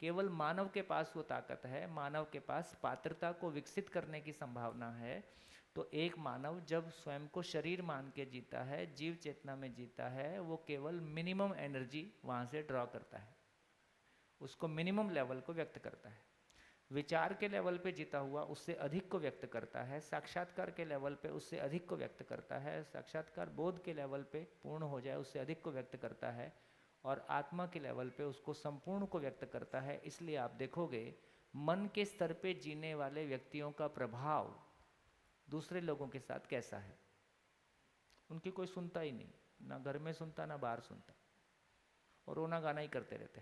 केवल मानव के पास वो ताकत है। मानव के पास पात्रता को विकसित करने की संभावना है। तो एक मानव जब स्वयं को शरीर मान के जीता है, जीव चेतना में जीता है, वो केवल मिनिमम एनर्जी वहाँ से ड्रॉ करता है, उसको मिनिमम लेवल को व्यक्त करता है। विचार के लेवल पे जीता हुआ उससे अधिक को व्यक्त करता है, साक्षात्कार के लेवल पे उससे अधिक को व्यक्त करता है, साक्षात्कार बोध के लेवल पे पूर्ण हो जाए उससे अधिक को व्यक्त करता है, और आत्मा के लेवल पे उसको संपूर्ण को व्यक्त करता है। इसलिए आप देखोगे मन के स्तर पे जीने वाले व्यक्तियों का प्रभाव दूसरे लोगों के साथ कैसा है। उनकी कोई सुनता ही नहीं, ना घर में सुनता ना बाहर सुनता, और रोना गाना ही करते रहते।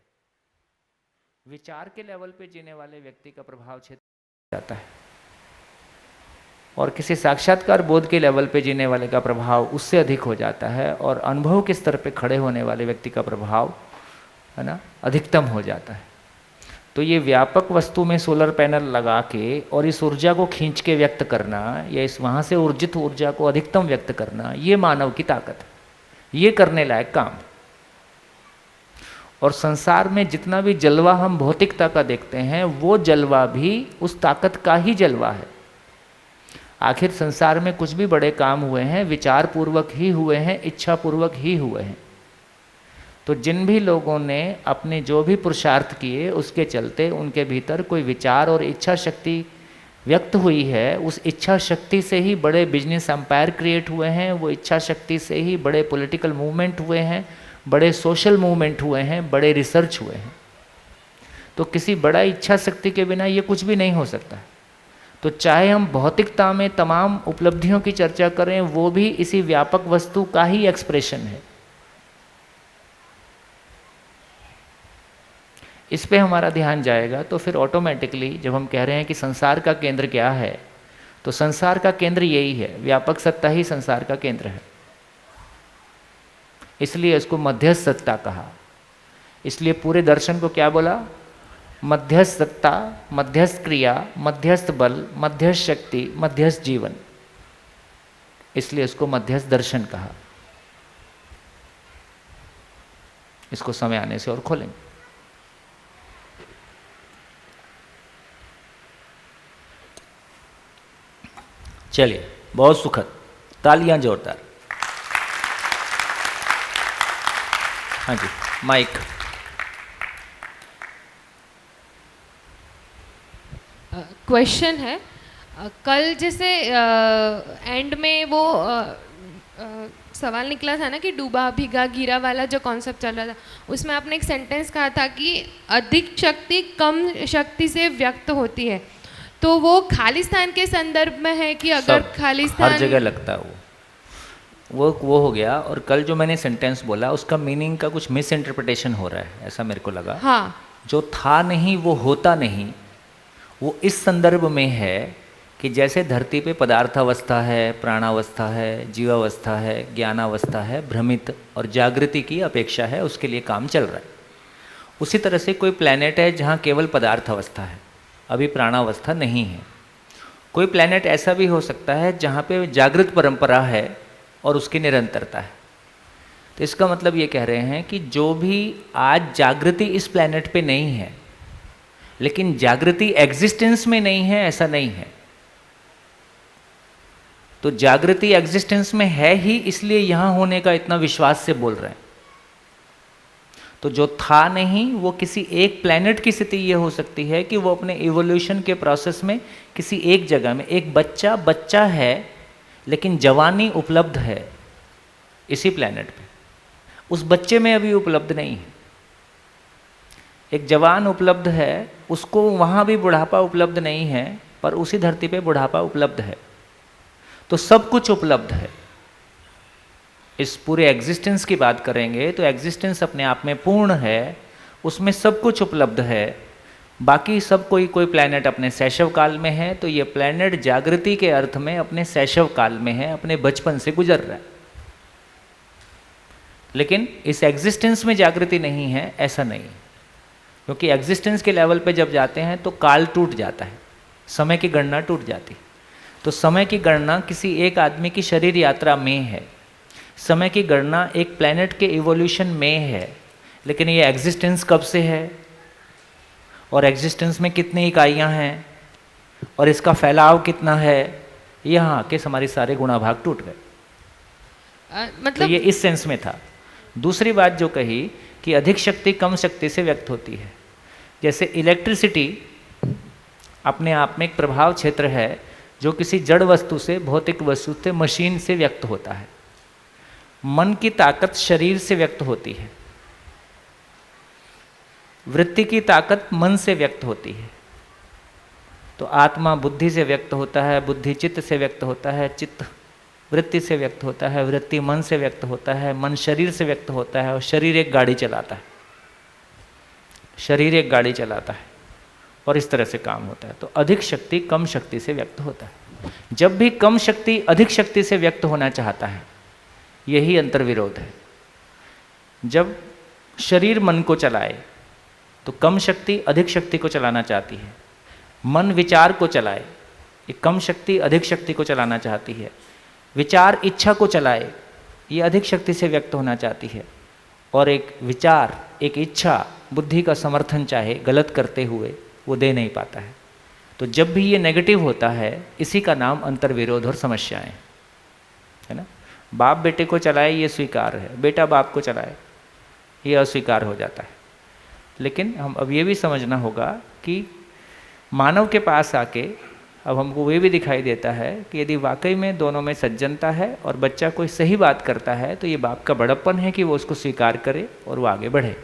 विचार के लेवल पे जीने वाले व्यक्ति का प्रभाव क्षेत्र जाता है, और किसी साक्षात्कार बोध के लेवल पे जीने वाले का प्रभाव उससे अधिक हो जाता है, और अनुभव के स्तर पे खड़े होने वाले व्यक्ति का प्रभाव, है ना, अधिकतम हो जाता है। तो ये व्यापक वस्तु में सोलर पैनल लगा के और इस ऊर्जा को खींच के व्यक्त करना, या इस वहाँ से ऊर्जित ऊर्जा को अधिकतम व्यक्त करना, ये मानव की ताकत है, ये करने लायक काम। और संसार में जितना भी जलवा हम भौतिकता का देखते हैं, वो जलवा भी उस ताकत का ही जलवा है। आखिर संसार में कुछ भी बड़े काम हुए हैं विचार पूर्वक ही हुए हैं, इच्छा पूर्वक ही हुए हैं। तो जिन भी लोगों ने अपने जो भी पुरुषार्थ किए उसके चलते उनके भीतर कोई विचार और इच्छा शक्ति व्यक्त हुई है, उस इच्छा शक्ति से ही बड़े बिजनेस एम्पायर क्रिएट हुए हैं, वो इच्छा शक्ति से ही बड़े पॉलिटिकल मूवमेंट हुए हैं, बड़े सोशल मूवमेंट हुए हैं, बड़े रिसर्च हुए हैं। तो किसी बड़ा इच्छा शक्ति के बिना ये कुछ भी नहीं हो सकता। तो चाहे हम भौतिकता में तमाम उपलब्धियों की चर्चा करें, वो भी इसी व्यापक वस्तु का ही एक्सप्रेशन है। इस पे हमारा ध्यान जाएगा तो फिर ऑटोमेटिकली जब हम कह रहे हैं कि संसार का केंद्र क्या है, तो संसार का केंद्र यही है, व्यापक सत्ता ही संसार का केंद्र है। इसलिए इसको मध्यस्थ सत्ता कहा। इसलिए पूरे दर्शन को क्या बोला? मध्यस्थ सत्ता, मध्यस्थ क्रिया, मध्यस्थ बल, मध्यस्थ शक्ति, मध्यस्थ जीवन। इसलिए इसको मध्यस्थ दर्शन कहा। इसको समय आने से और खोलेंगे। चलिए, बहुत सुखद, तालियां जोरदार। हाँ जी, माइक। क्वेश्चन है, कल जैसे एंड में वो सवाल निकला था ना कि डूबा भीगा गिरा वाला जो कॉन्सेप्ट चल रहा था, उसमें आपने एक सेंटेंस कहा था कि अधिक शक्ति कम शक्ति से व्यक्त होती है, तो वो खालिस्तान के संदर्भ में है कि अगर खालिस्तान हर जगह लगता है वो हो गया। और कल जो मैंने सेंटेंस बोला उसका मीनिंग का कुछ मिस इंटरप्रिटेशन हो रहा है, ऐसा मेरे को लगा। हाँ, जो था नहीं वो होता नहीं, वो इस संदर्भ में है कि जैसे धरती पे पदार्थावस्था है, प्राणावस्था है, जीवावस्था है, ज्ञानावस्था है, भ्रमित और जागृति की अपेक्षा है, उसके लिए काम चल रहा है। उसी तरह से कोई प्लैनेट है जहाँ केवल पदार्थावस्था है, अभी प्राणावस्था नहीं है। कोई प्लैनेट ऐसा भी हो सकता है जहाँ पे जागृत परंपरा है और उसकी निरंतरता है। तो इसका मतलब ये कह रहे हैं कि जो भी आज जागृति इस प्लैनेट पे नहीं है, लेकिन जागृति एग्जिस्टेंस में नहीं है, ऐसा नहीं है। तो जागृति एग्जिस्टेंस में है ही, इसलिए यहाँ होने का इतना विश्वास से बोल रहे हैं। तो जो था नहीं वो किसी एक प्लैनेट की स्थिति ये हो सकती है कि वो अपने इवोल्यूशन के प्रोसेस में किसी एक जगह में, एक बच्चा है लेकिन जवानी उपलब्ध है इसी प्लैनेट पे, उस बच्चे में अभी उपलब्ध नहीं है। एक जवान उपलब्ध है, उसको वहाँ भी बुढ़ापा उपलब्ध नहीं है, पर उसी धरती पे बुढ़ापा उपलब्ध है। तो सब कुछ उपलब्ध है। इस पूरे एग्जिस्टेंस की बात करेंगे तो एग्जिस्टेंस अपने आप में पूर्ण है, उसमें सब कुछ उपलब्ध है। बाकी सब कोई प्लैनेट अपने शैशव काल में है, तो ये प्लैनेट जागृति के अर्थ में अपने शैशव काल में है, अपने बचपन से गुजर रहा है। लेकिन इस एग्जिस्टेंस में जागृति नहीं है, ऐसा नहीं, क्योंकि एग्जिस्टेंस के लेवल पे जब जाते हैं तो काल टूट जाता है, समय की गणना टूट जाती है। तो समय की गणना किसी एक आदमी की शरीर यात्रा में है, समय की गणना एक प्लैनेट के इवोल्यूशन में है। लेकिन ये एग्जिस्टेंस कब से है और एग्जिस्टेंस में कितनी इकाइयाँ हैं और इसका फैलाव कितना है, यहाँ के हमारे सारे गुणाभाग टूट गए। मतलब तो ये इस सेंस में था। दूसरी बात जो कही कि अधिक शक्ति कम शक्ति से व्यक्त होती है, जैसे इलेक्ट्रिसिटी अपने आप में एक प्रभाव क्षेत्र है जो किसी जड़ वस्तु से, भौतिक वस्तु से, मशीन से व्यक्त होता है। मन की ताकत शरीर से व्यक्त होती है, वृत्ति की ताकत मन से व्यक्त होती है। तो आत्मा बुद्धि से व्यक्त होता है, बुद्धि चित्त से व्यक्त होता है, चित्त वृत्ति से व्यक्त होता है, वृत्ति मन से व्यक्त होता है, मन शरीर से व्यक्त होता है, और शरीर एक गाड़ी चलाता है, शरीर एक गाड़ी चलाता है, और इस तरह से काम होता है। तो अधिक शक्ति कम शक्ति से व्यक्त होता है। जब भी कम शक्ति अधिक शक्ति से व्यक्त होना चाहता है, यही अंतर्विरोध है। जब शरीर मन को चलाए तो कम शक्ति अधिक शक्ति को चलाना चाहती है, मन विचार को चलाए, ये कम शक्ति अधिक शक्ति को चलाना चाहती है, विचार इच्छा को चलाए, ये अधिक शक्ति से व्यक्त होना चाहती है, और एक विचार, एक इच्छा बुद्धि का समर्थन चाहे गलत करते हुए वो दे नहीं पाता है। तो जब भी ये नेगेटिव होता है, इसी का नाम अंतर्विरोध और समस्याएं है ना। बाप बेटे को चलाए ये स्वीकार है, बेटा बाप को चलाए ये अस्वीकार हो जाता है। लेकिन हम अब ये भी समझना होगा कि मानव के पास आके अब हमको ये भी दिखाई देता है कि यदि वाकई में दोनों में सज्जनता है और बच्चा कोई सही बात करता है तो ये बाप का बड़प्पन है कि वो उसको स्वीकार करे और वो आगे बढ़े।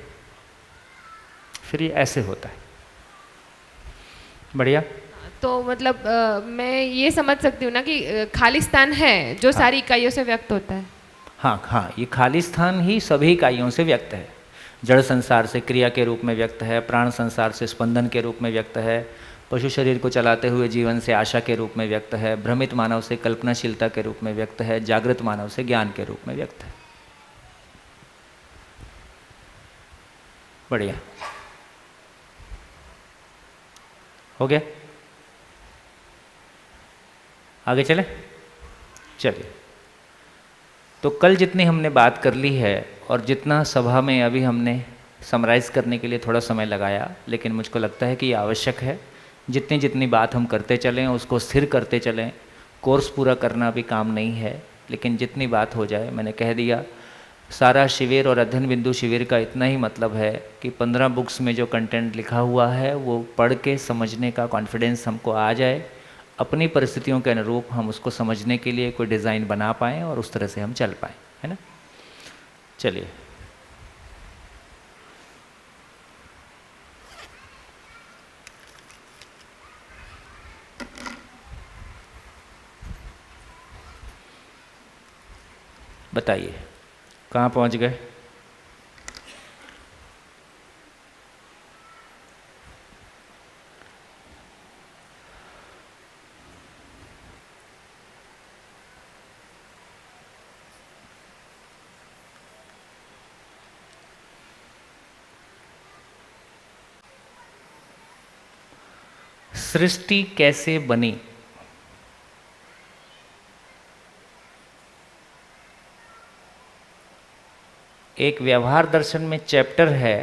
फिर ये ऐसे होता है। बढ़िया। तो मतलब मैं ये समझ सकती हूँ ना कि खालिस्तान है जो सारी इकाइयों से व्यक्त होता है। हाँ, ये खालिस्तान ही सभी इकाइयों से व्यक्त है। जड़ संसार से क्रिया के रूप में व्यक्त है, प्राण संसार से स्पंदन के रूप में व्यक्त है, पशु शरीर को चलाते हुए जीवन से आशा के रूप में व्यक्त है, भ्रमित मानव से कल्पनाशीलता के रूप में व्यक्त है, जागृत मानव से ज्ञान के रूप में व्यक्त है। बढ़िया, हो गया। आगे चले। चलिए, तो कल जितनी हमने बात कर ली है और जितना सभा में अभी हमने समराइज़ करने के लिए थोड़ा समय लगाया, लेकिन मुझको लगता है कि ये आवश्यक है। जितनी जितनी बात हम करते चलें, उसको स्थिर करते चलें। कोर्स पूरा करना भी काम नहीं है, लेकिन जितनी बात हो जाए। मैंने कह दिया, सारा शिविर और अध्ययन बिंदु शिविर का इतना ही मतलब है कि 15 बुक्स में जो कंटेंट लिखा हुआ है वो पढ़ के समझने का कॉन्फिडेंस हमको आ जाए, अपनी परिस्थितियों के अनुरूप हम उसको समझने के लिए कोई डिज़ाइन बना पाएँ और उस तरह से हम चल पाएँ। है ना। चलिए, बताइए कहाँ पहुँच गए। सृष्टि कैसे बनी। एक व्यवहार दर्शन में चैप्टर है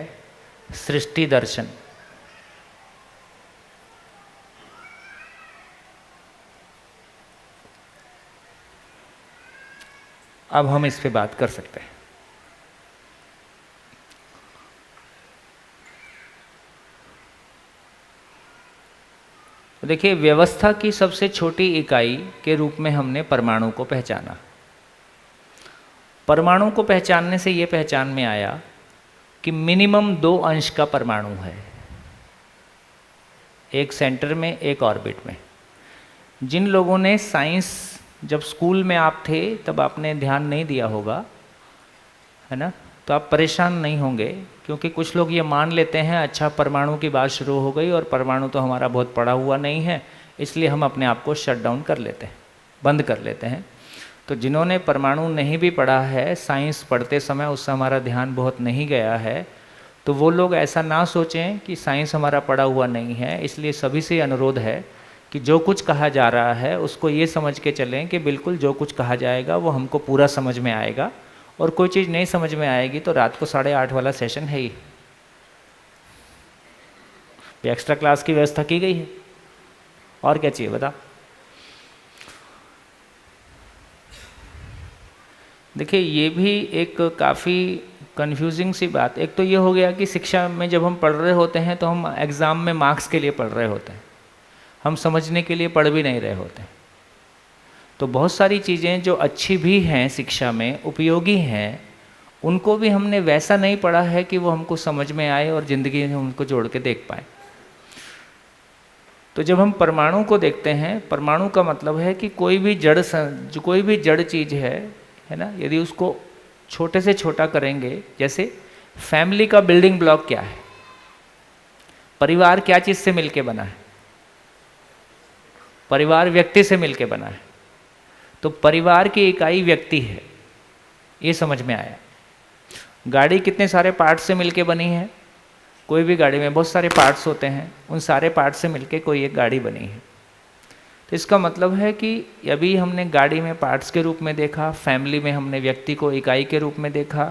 सृष्टि दर्शन। अब हम इस पे बात कर सकते हैं। तो देखिए, व्यवस्था की सबसे छोटी इकाई के रूप में हमने परमाणु को पहचाना। परमाणु को पहचानने से ये पहचान में आया कि मिनिमम 2 अंश का परमाणु है, एक सेंटर में एक ऑर्बिट में। जिन लोगों ने साइंस, जब स्कूल में आप थे तब आपने ध्यान नहीं दिया होगा, है ना, तो आप परेशान नहीं होंगे, क्योंकि कुछ लोग ये मान लेते हैं अच्छा परमाणु की बात शुरू हो गई और परमाणु तो हमारा बहुत पड़ा हुआ नहीं है, इसलिए हम अपने आप को शट डाउन कर लेते हैं, बंद कर लेते हैं। तो जिन्होंने परमाणु नहीं भी पढ़ा है, साइंस पढ़ते समय उससे हमारा ध्यान बहुत नहीं गया है, तो वो लोग ऐसा ना सोचें कि साइंस हमारा पढ़ा हुआ नहीं है। इसलिए सभी से अनुरोध है कि जो कुछ कहा जा रहा है उसको ये समझ के चलें कि बिल्कुल जो कुछ कहा जाएगा वो हमको पूरा समझ में आएगा, और कोई चीज़ नहीं समझ में आएगी तो रात को 8:30 वाला सेशन है ही, एक्स्ट्रा क्लास की व्यवस्था की गई है, और क्या चाहिए बता। देखिए, ये भी एक काफ़ी कंफ्यूजिंग सी बात। एक तो ये हो गया कि शिक्षा में जब हम पढ़ रहे होते हैं तो हम एग्ज़ाम में मार्क्स के लिए पढ़ रहे होते हैं, हम समझने के लिए पढ़ भी नहीं रहे होते हैं। तो बहुत सारी चीज़ें जो अच्छी भी हैं शिक्षा में, उपयोगी हैं, उनको भी हमने वैसा नहीं पढ़ा है कि वो हमको समझ में आए और ज़िंदगी में उनको जोड़ के देख पाए। तो जब हम परमाणु को देखते हैं, परमाणु का मतलब है कि कोई भी जड़ चीज़ है ना, यदि उसको छोटे से छोटा करेंगे, जैसे फैमिली का बिल्डिंग ब्लॉक क्या है, परिवार क्या चीज़ से मिलके बना है, परिवार व्यक्ति से मिलके बना है, तो परिवार की इकाई व्यक्ति है, ये समझ में आया। गाड़ी कितने सारे पार्ट्स से मिलके बनी है, कोई भी गाड़ी में बहुत सारे पार्ट्स होते हैं, उन सारे पार्ट्स से मिलके कोई एक गाड़ी बनी है। तो इसका मतलब है कि अभी हमने गाड़ी में पार्ट्स के रूप में देखा, फैमिली में हमने व्यक्ति को इकाई के रूप में देखा,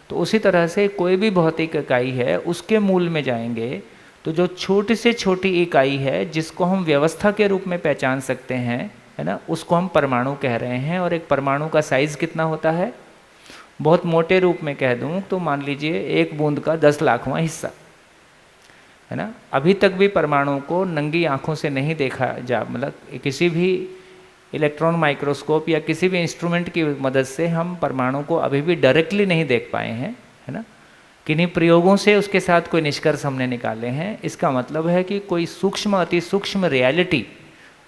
तो उसी तरह से कोई भी भौतिक इकाई है उसके मूल में जाएंगे तो जो छोटी से छोटी इकाई है जिसको हम व्यवस्था के रूप में पहचान सकते हैं, है ना, उसको हम परमाणु कह रहे हैं। और एक परमाणु का साइज़ कितना होता है, बहुत मोटे रूप में कह दूं तो मान लीजिए 1 बूंद का 10 लाखवां हिस्सा, है ना। अभी तक भी परमाणु को नंगी आँखों से नहीं देखा जा, मतलब किसी भी इलेक्ट्रॉन माइक्रोस्कोप या किसी भी इंस्ट्रूमेंट की मदद से हम परमाणु को अभी भी डायरेक्टली नहीं देख पाए हैं, है ना। किन्हीं प्रयोगों से उसके साथ कोई निष्कर्ष हमने निकाले हैं। इसका मतलब है कि कोई सूक्ष्म, अति सूक्ष्म रियलिटी,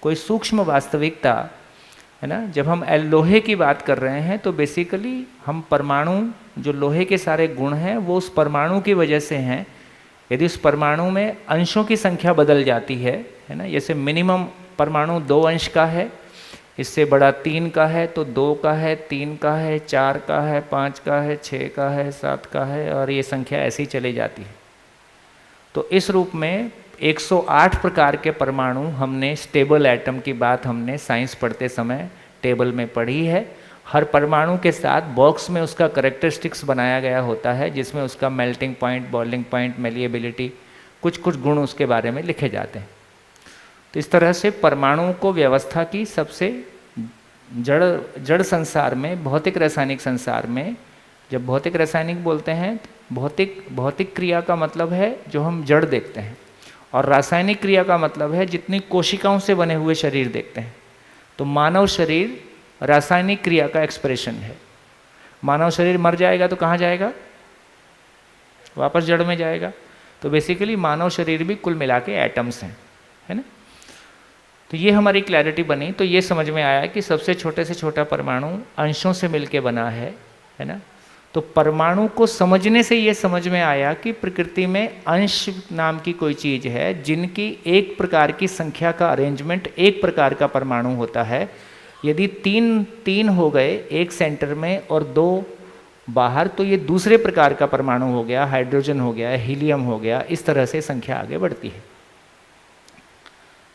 कोई सूक्ष्म वास्तविकता, है ना। जब हम लोहे की बात कर रहे हैं तो बेसिकली हम परमाणु, जो लोहे के सारे गुण हैं वो उस परमाणु की वजह से हैं। यदि उस परमाणु में अंशों की संख्या बदल जाती है ना, जैसे मिनिमम परमाणु 2 अंश का है, इससे बड़ा 3 का है, तो 2 का है, 3 का है, 4 का है, 5 का है, 6 का है, 7 का है, और ये संख्या ऐसी चली जाती है। तो इस रूप में 108 प्रकार के परमाणु हमने, स्टेबल एटम की बात हमने साइंस पढ़ते समय टेबल में पढ़ी है। हर परमाणु के साथ बॉक्स में उसका करेक्टरिस्टिक्स बनाया गया होता है, जिसमें उसका melting point, boiling point, malleability, कुछ कुछ गुण उसके बारे में लिखे जाते हैं। तो इस तरह से परमाणु को व्यवस्था की सबसे जड़ संसार में, भौतिक रासायनिक संसार में, जब भौतिक रासायनिक बोलते हैं भौतिक क्रिया का मतलब है जो हम जड़ देखते हैं, और रासायनिक क्रिया का मतलब है जितनी कोशिकाओं से बने हुए शरीर देखते हैं। तो मानव शरीर रासायनिक क्रिया का एक्सप्रेशन है। मानव शरीर मर जाएगा तो कहाँ जाएगा? वापस जड़ में जाएगा। तो बेसिकली मानव शरीर भी कुल मिला के एटम्स हैं, है ना। तो ये हमारी क्लैरिटी बनी। तो ये समझ में आया कि सबसे छोटे से छोटा परमाणु अंशों से मिलके बना है ना। तो परमाणु को समझने से ये समझ में आया कि प्रकृति में अंश नाम की कोई चीज़ है जिनकी एक प्रकार की संख्या का अरेंजमेंट एक प्रकार का परमाणु होता है। यदि तीन हो गए एक सेंटर में और 2 बाहर, तो ये दूसरे प्रकार का परमाणु हो गया, हाइड्रोजन हो गया, हीलियम हो गया। इस तरह से संख्या आगे बढ़ती है।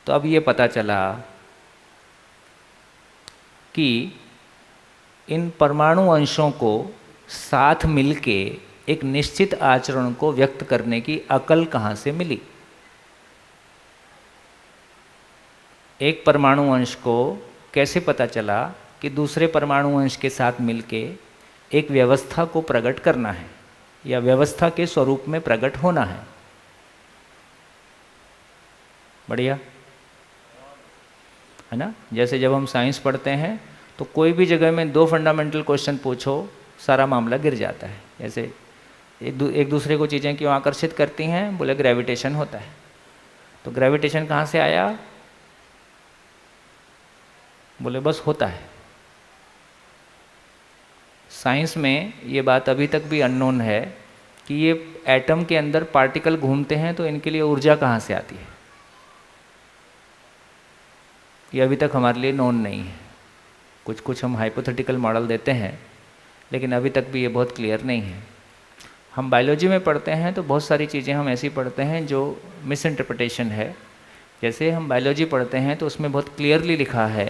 तो अब ये पता चला कि इन परमाणु अंशों को साथ मिलके एक निश्चित आचरण को व्यक्त करने की अकल कहाँ से मिली। एक परमाणु अंश को कैसे पता चला कि दूसरे परमाणु अंश के साथ मिलके एक व्यवस्था को प्रकट करना है या व्यवस्था के स्वरूप में प्रकट होना है। बढ़िया है ना। जैसे जब हम साइंस पढ़ते हैं तो कोई भी जगह में 2 फंडामेंटल क्वेश्चन पूछो, सारा मामला गिर जाता है। जैसे एक दूसरे को चीज़ें क्यों आकर्षित करती हैं? बोले ग्रेविटेशन होता है। तो ग्रेविटेशन कहाँ से आया? बोले बस होता है। साइंस में ये बात अभी तक भी अननोन है कि ये एटम के अंदर पार्टिकल घूमते हैं तो इनके लिए ऊर्जा कहाँ से आती है, ये अभी तक हमारे लिए नोन नहीं है। कुछ हम हाइपोथेटिकल मॉडल देते हैं, लेकिन अभी तक भी ये बहुत क्लियर नहीं है। हम बायोलॉजी में पढ़ते हैं तो बहुत सारी चीज़ें हम ऐसी पढ़ते हैं जो मिस इंटरप्रिटेशन है। जैसे हम बायोलॉजी पढ़ते हैं तो उसमें बहुत क्लियरली लिखा है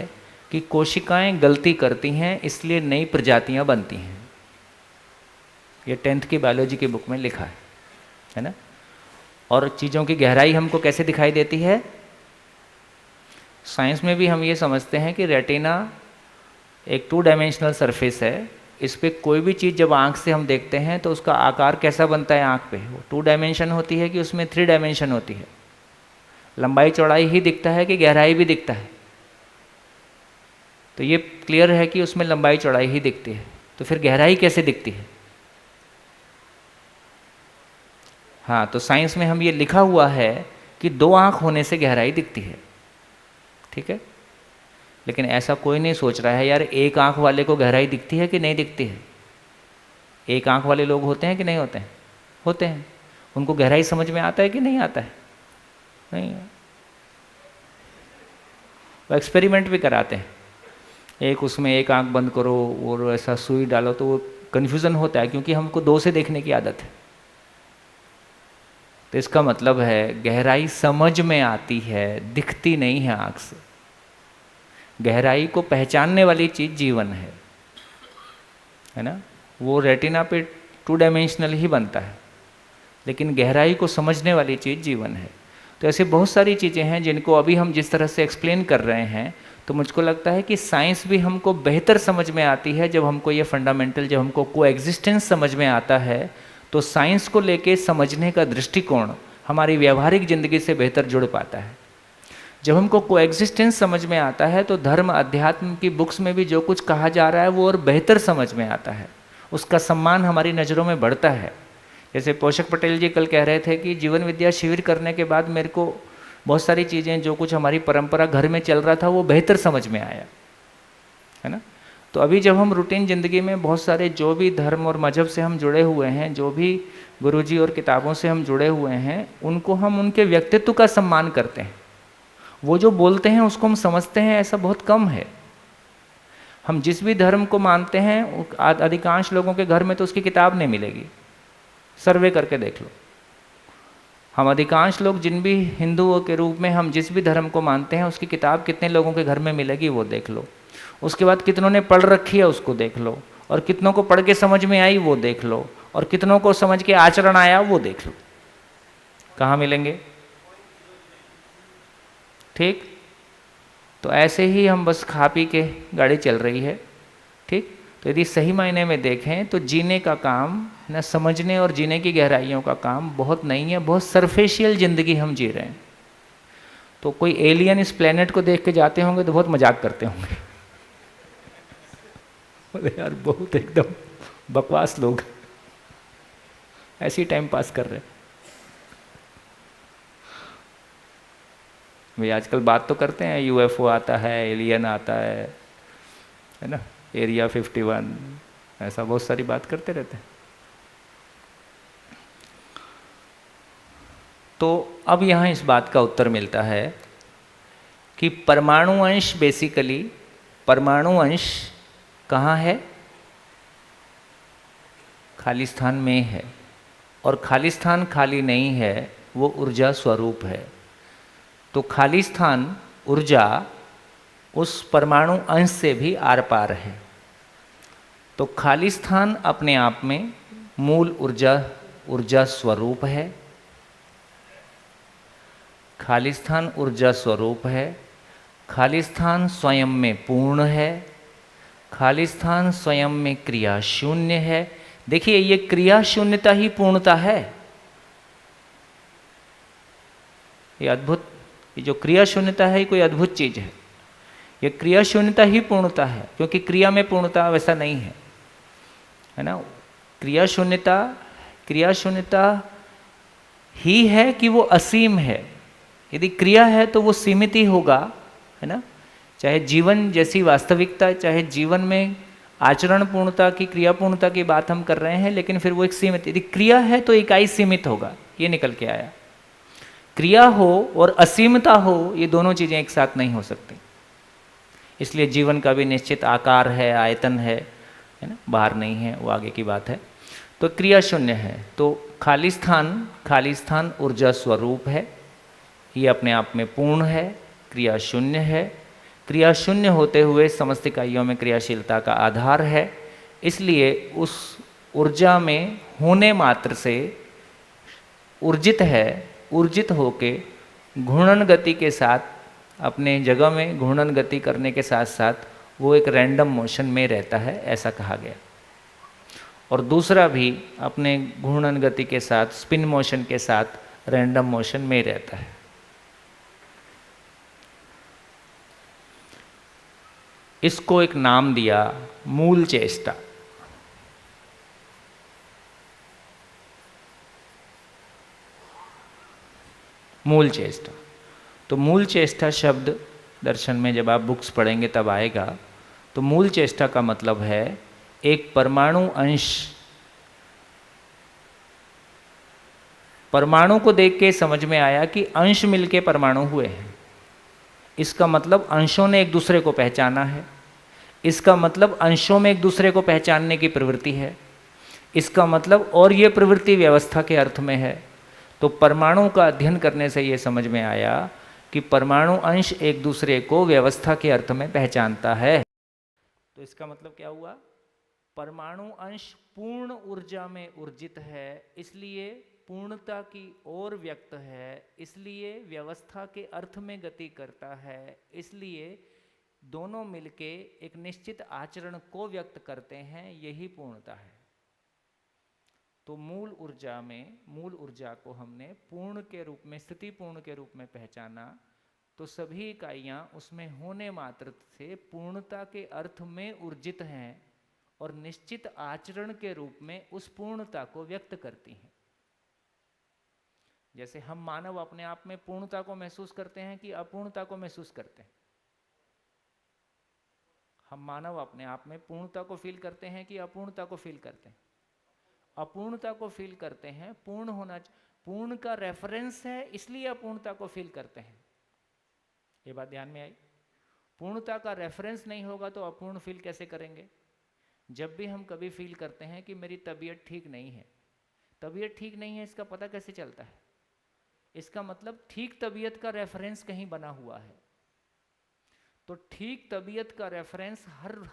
कि कोशिकाएं गलती करती हैं इसलिए नई प्रजातियां बनती हैं। ये 10th की बायोलॉजी की बुक में लिखा है ना। और चीज़ों की गहराई हमको कैसे दिखाई देती है? साइंस में भी हम ये समझते हैं कि रेटिना एक 2 डायमेंशनल सरफेस है। इस पर कोई भी चीज़ जब आँख से हम देखते हैं तो उसका आकार कैसा बनता है आँख पे? वो 2 डायमेंशन होती है कि उसमें 3 डायमेंशन होती है? लंबाई चौड़ाई ही दिखता है कि गहराई भी दिखता है? तो ये क्लियर है कि उसमें लंबाई चौड़ाई ही दिखती है। तो फिर गहराई कैसे दिखती है? हाँ, तो साइंस में हम ये लिखा हुआ है कि 2 आँख होने से गहराई दिखती है। ठीक है, लेकिन ऐसा कोई नहीं सोच रहा है यार एक आँख वाले को गहराई दिखती है कि नहीं दिखती है। एक आँख वाले लोग होते हैं कि नहीं होते हैं? होते हैं। उनको गहराई समझ में आता है कि नहीं आता है? नहीं। वो एक्सपेरिमेंट भी कराते हैं। एक उसमें एक आँख बंद करो और ऐसा सुई डालो तो वो कन्फ्यूज़न होता है, क्योंकि हमको 2 से देखने की आदत है। तो इसका मतलब है गहराई समझ में आती है, दिखती नहीं है आँख से। गहराई को पहचानने वाली चीज़ जीवन है ना। वो रेटिना पे 2 डायमेंशनल ही बनता है, लेकिन गहराई को समझने वाली चीज़ जीवन है। तो ऐसे बहुत सारी चीज़ें हैं जिनको अभी हम जिस तरह से एक्सप्लेन कर रहे हैं, तो मुझको लगता है कि साइंस भी हमको बेहतर समझ में आती है जब हमको ये फंडामेंटल, जब हमको कोएग्जिस्टेंस समझ में आता है। तो साइंस को लेके समझने का दृष्टिकोण हमारी व्यावहारिक ज़िंदगी से बेहतर जुड़ पाता है। जब हमको कोएग्जिस्टेंस समझ में आता है तो धर्म अध्यात्म की बुक्स में भी जो कुछ कहा जा रहा है वो और बेहतर समझ में आता है, उसका सम्मान हमारी नज़रों में बढ़ता है। जैसे पोषक पटेल जी कल कह रहे थे कि जीवन विद्या शिविर करने के बाद मेरे को बहुत सारी चीज़ें, जो कुछ हमारी परंपरा घर में चल रहा था, वो बेहतर समझ में आया, है ना। तो अभी जब हम रूटीन ज़िंदगी में बहुत सारे जो भी धर्म और मजहब से हम जुड़े हुए हैं, जो भी गुरुजी और किताबों से हम जुड़े हुए हैं, उनको हम उनके व्यक्तित्व का सम्मान करते हैं। वो जो बोलते हैं उसको हम समझते हैं, ऐसा बहुत कम है। हम जिस भी धर्म को मानते हैं, अधिकांश लोगों के घर में तो उसकी किताब नहीं मिलेगी। सर्वे करके देख लो। हम अधिकांश लोग जिन भी हिंदुओं के रूप में हम जिस भी धर्म को मानते हैं, उसकी किताब कितने लोगों के घर में मिलेगी वो देख लो। उसके बाद कितनों ने पढ़ रखी है उसको देख लो, और कितनों को पढ़ के समझ में आई वो देख लो, और कितनों को समझ के आचरण आया वो देख लो। कहाँ मिलेंगे? ठीक। तो ऐसे ही हम बस खा पी के गाड़ी चल रही है। ठीक। तो यदि सही मायने में देखें तो जीने का काम न समझने और जीने की गहराइयों का काम बहुत नहीं है, बहुत सरफेशियल ज़िंदगी हम जी रहे हैं। तो कोई एलियन इस प्लेनेट को देख के जाते होंगे तो बहुत मजाक करते होंगे, बोले यार बहुत एकदम बकवास लोग ऐसे ही टाइम पास कर रहे। भाई आजकल बात तो करते हैं, यूएफओ आता है, एलियन आता है ना, एरिया 51, ऐसा बहुत सारी बात करते रहते हैं। तो अब यहाँ इस बात का उत्तर मिलता है कि परमाणु अंश बेसिकली, परमाणु अंश कहाँ है? खाली स्थान में है, और खाली स्थान खाली नहीं है, वो ऊर्जा स्वरूप है। तो खाली स्थान ऊर्जा उस परमाणु अंश से भी आर पार है। तो खाली स्थान अपने आप में मूल ऊर्जा स्वरूप है। खाली स्थान ऊर्जा स्वरूप है। खाली स्थान स्वयं में पूर्ण है। खाली स्थान स्वयं में क्रिया शून्य है। देखिए, ये क्रिया शून्यता ही पूर्णता है। ये अद्भुत, ये जो क्रिया शून्यता है, ये कोई अद्भुत चीज है। ये क्रिया शून्यता ही पूर्णता है, क्योंकि क्रिया में पूर्णता वैसा नहीं है ना। क्रिया शून्यता ही है कि वो असीम है। यदि क्रिया है तो वो सीमित ही होगा, है ना। चाहे जीवन जैसी वास्तविकता, चाहे जीवन में आचरण पूर्णता की, क्रिया पूर्णता की बात हम कर रहे हैं, लेकिन फिर वो एक सीमित, यदि क्रिया है तो इकाई सीमित होगा, ये निकल के आया। क्रिया हो और असीमता हो, ये दोनों चीजें एक साथ नहीं हो सकती। इसलिए जीवन का भी निश्चित आकार है, आयतन है ना, बाहर नहीं है, वो आगे की बात है। तो क्रिया शून्य है। तो खाली स्थान ऊर्जा स्वरूप है, ये अपने आप में पूर्ण है, क्रिया शून्य है। क्रिया शून्य होते हुए समस्त इकाइयों में क्रियाशीलता का आधार है। इसलिए उस ऊर्जा में होने मात्र से ऊर्जित है, ऊर्जित होके घूर्णन गति के साथ, अपने जगह में घूर्णन गति करने के साथ साथ वो एक रैंडम मोशन में रहता है, ऐसा कहा गया। और दूसरा भी अपने घूर्णन गति के साथ, स्पिन मोशन के साथ रैंडम मोशन में रहता है। इसको एक नाम दिया मूल चेष्टा। मूल चेष्टा। तो मूल चेष्टा शब्द दर्शन में जब आप बुक्स पढ़ेंगे तब आएगा। तो मूल चेष्टा का मतलब है एक परमाणु अंश। परमाणु को देख के समझ में आया कि अंश मिलके परमाणु हुए हैं। इसका मतलब अंशों ने एक दूसरे को पहचाना है। इसका मतलब अंशों में एक दूसरे को पहचानने की प्रवृत्ति है। इसका मतलब और ये प्रवृत्ति व्यवस्था के अर्थ में है। तो परमाणु का अध्ययन करने से ये समझ में आया कि परमाणु अंश एक दूसरे को व्यवस्था के अर्थ में पहचानता है। तो इसका मतलब क्या हुआ? परमाणु अंश पूर्ण ऊर्जा में ऊर्जित है, इसलिए पूर्णता की ओर व्यक्त है, इसलिए व्यवस्था के अर्थ में गति करता है, इसलिए दोनों मिलके एक निश्चित आचरण को व्यक्त करते हैं, यही पूर्णता है। तो मूल ऊर्जा को हमने पूर्ण के रूप में, स्थिति पूर्ण के रूप में पहचाना। तो सभी इकाइयाँ उसमें होने मात्र से पूर्णता के अर्थ में ऊर्जित हैं और निश्चित आचरण के रूप में उस पूर्णता को व्यक्त करती हैं। जैसे हम मानव अपने आप में पूर्णता को महसूस करते हैं कि अपूर्णता को महसूस करते हैं। हम मानव अपने आप में पूर्णता को फील करते हैं कि अपूर्णता को फील करते हैं? अपूर्णता को फील करते हैं। पूर्ण होना, पूर्ण का रेफरेंस है, इसलिए अपूर्णता को फील करते हैं। ये बात ध्यान में आई? पूर्णता का रेफरेंस नहीं होगा तो अपूर्ण फील कैसे करेंगे? जब भी हम कभी फील करते हैं कि मेरी तबीयत ठीक नहीं है, तबीयत ठीक नहीं है, इसका पता कैसे चलता है? इसका मतलब ठीक तबीयत का रेफरेंस कहीं बना हुआ है। तो ठीक तबीयत का रेफरेंस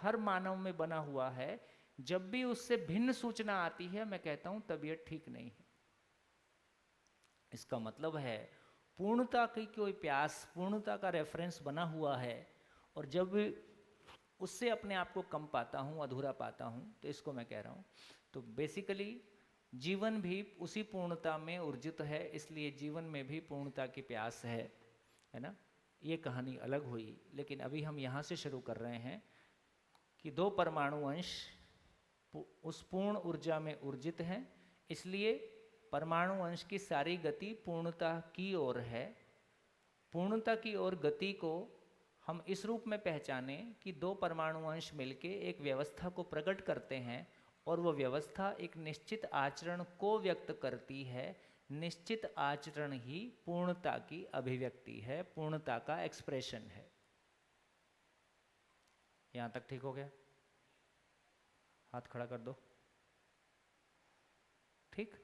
हर मानव में बना हुआ है। जब भी उससे भिन्न सूचना आती है, मैं कहता हूं तबीयत ठीक नहीं है। इसका मतलब है पूर्णता की कोई प्यास, पूर्णता का रेफरेंस बना हुआ है, और जब उससे अपने आप को कम पाता हूं, अधूरा पाता हूं, तो इसको मैं कह रहा हूं। तो बेसिकली जीवन भी उसी पूर्णता में ऊर्जित है, इसलिए जीवन में भी पूर्णता की प्यास है ना। ये कहानी अलग हुई, लेकिन अभी हम यहाँ से शुरू कर रहे हैं कि दो परमाणु अंश उस पूर्ण ऊर्जा में ऊर्जित हैं, इसलिए परमाणु अंश की सारी गति पूर्णता की ओर है। पूर्णता की ओर गति को हम इस रूप में पहचाने कि दो परमाणु अंश मिलके एक व्यवस्था को प्रकट करते हैं और वो व्यवस्था एक निश्चित आचरण को व्यक्त करती है। निश्चित आचरण ही पूर्णता की अभिव्यक्ति है, पूर्णता का एक्सप्रेशन है। यहाँ तक ठीक हो गया? हाथ खड़ा कर दो। ठीक?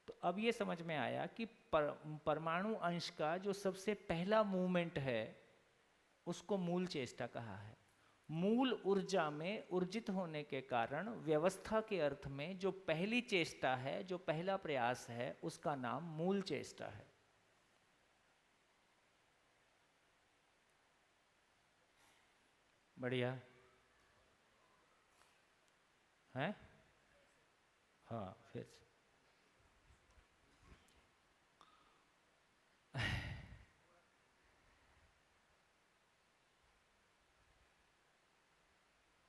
तो अब ये समझ में आया कि परमाणु अंश का जो सबसे पहला मूवमेंट है उसको मूल चेष्टा कहा है। मूल ऊर्जा में ऊर्जित होने के कारण व्यवस्था के अर्थ में जो पहली चेष्टा है, जो पहला प्रयास है, उसका नाम मूल चेष्टा है। बढ़िया है? हाँ, फिर से